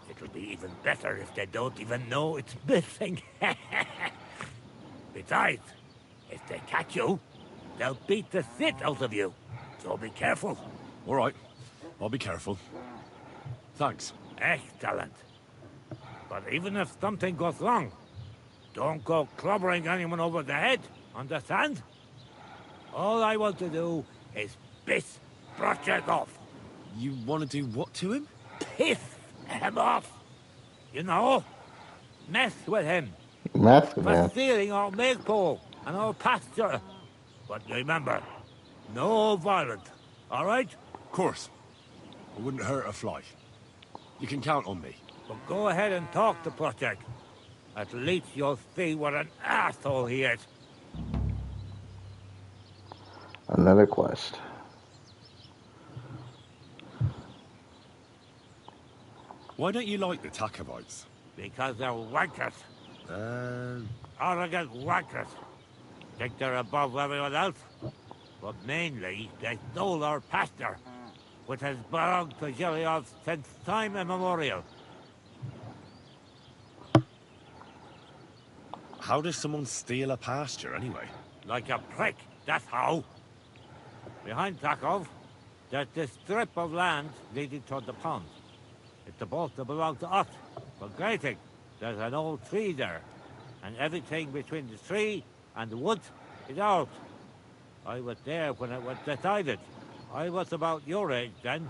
It'll be even better if they don't even know it's missing. Besides, if they catch you, they'll beat the shit out of you. So be careful. All right, I'll be careful. Thanks. Excellent. But even if something goes wrong, don't go clobbering anyone over the head, understand? All I want to do is piss Project off. You want to do what to him? Piss him off. You know, mess with him. Mess with For him. stealing our maypole and our pasture. But remember, no violence, all right? Of course. I wouldn't hurt a fly. You can count on me. But go ahead and talk to Project. At least you'll see what an asshole he is. Another quest. Why don't you like the Takavites? Because they're wankers. Arrogant wankers. Think they're above everyone else? But mainly, they stole our pasture, which has belonged to Giliov since time immemorial. How does someone steal a pasture, anyway? Like a prick, that's how. behind Takov, there's this strip of land leading toward the pond. It's supposed to belong to us. But great thing, there's an old tree there, and everything between the tree and the wood is ours. I was there when it was decided. I was about your age then,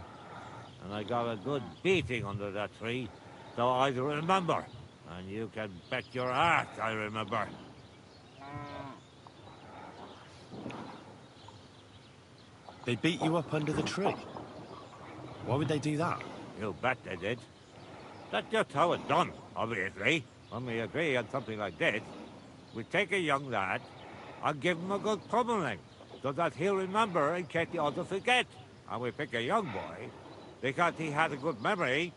and I got a good beating under that tree, so I remember. And you can bet your ass I remember. They beat you up under the tree? Why would they do that? You bet they did. That's just how it's done, obviously. When we agree on something like this, we take a young lad and give him a good pummeling, so that he'll remember in case the others forget. And we pick a young boy because he has a good memory,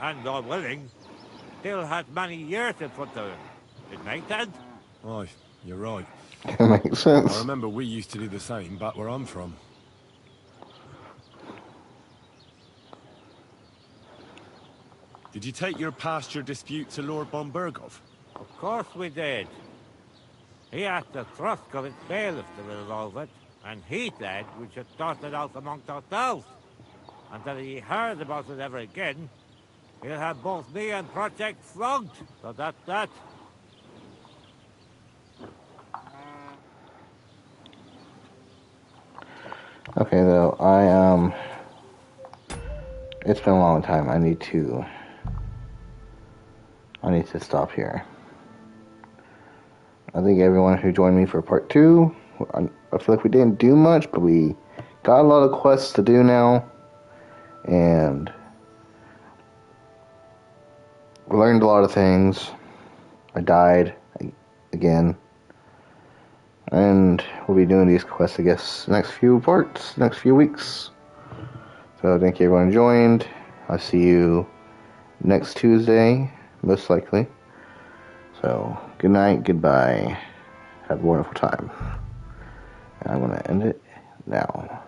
and, God willing, still has many years in front of him. It makes sense? Aye, you're right. It makes sense. I remember we used to do the same back where I'm from. Did you take your pasture dispute to Lord von Berghoff? Of course we did. He asked the Thrusk of his bailiff to resolve it, and he said we should sort it out amongst ourselves. And that if he heard about it ever again, he'll have both me and Project flogged. So that's that. Okay, though, it's been a long time. I need to stop here. I thank everyone who joined me for part 2. I feel like we didn't do much, but we got a lot of quests to do now. And we learned a lot of things. I died again. And we'll be doing these quests, I guess, next few weeks. So thank you everyone who joined. I'll see you next Tuesday, most likely. So, good night, goodbye. Have a wonderful time. And I'm going to end it now.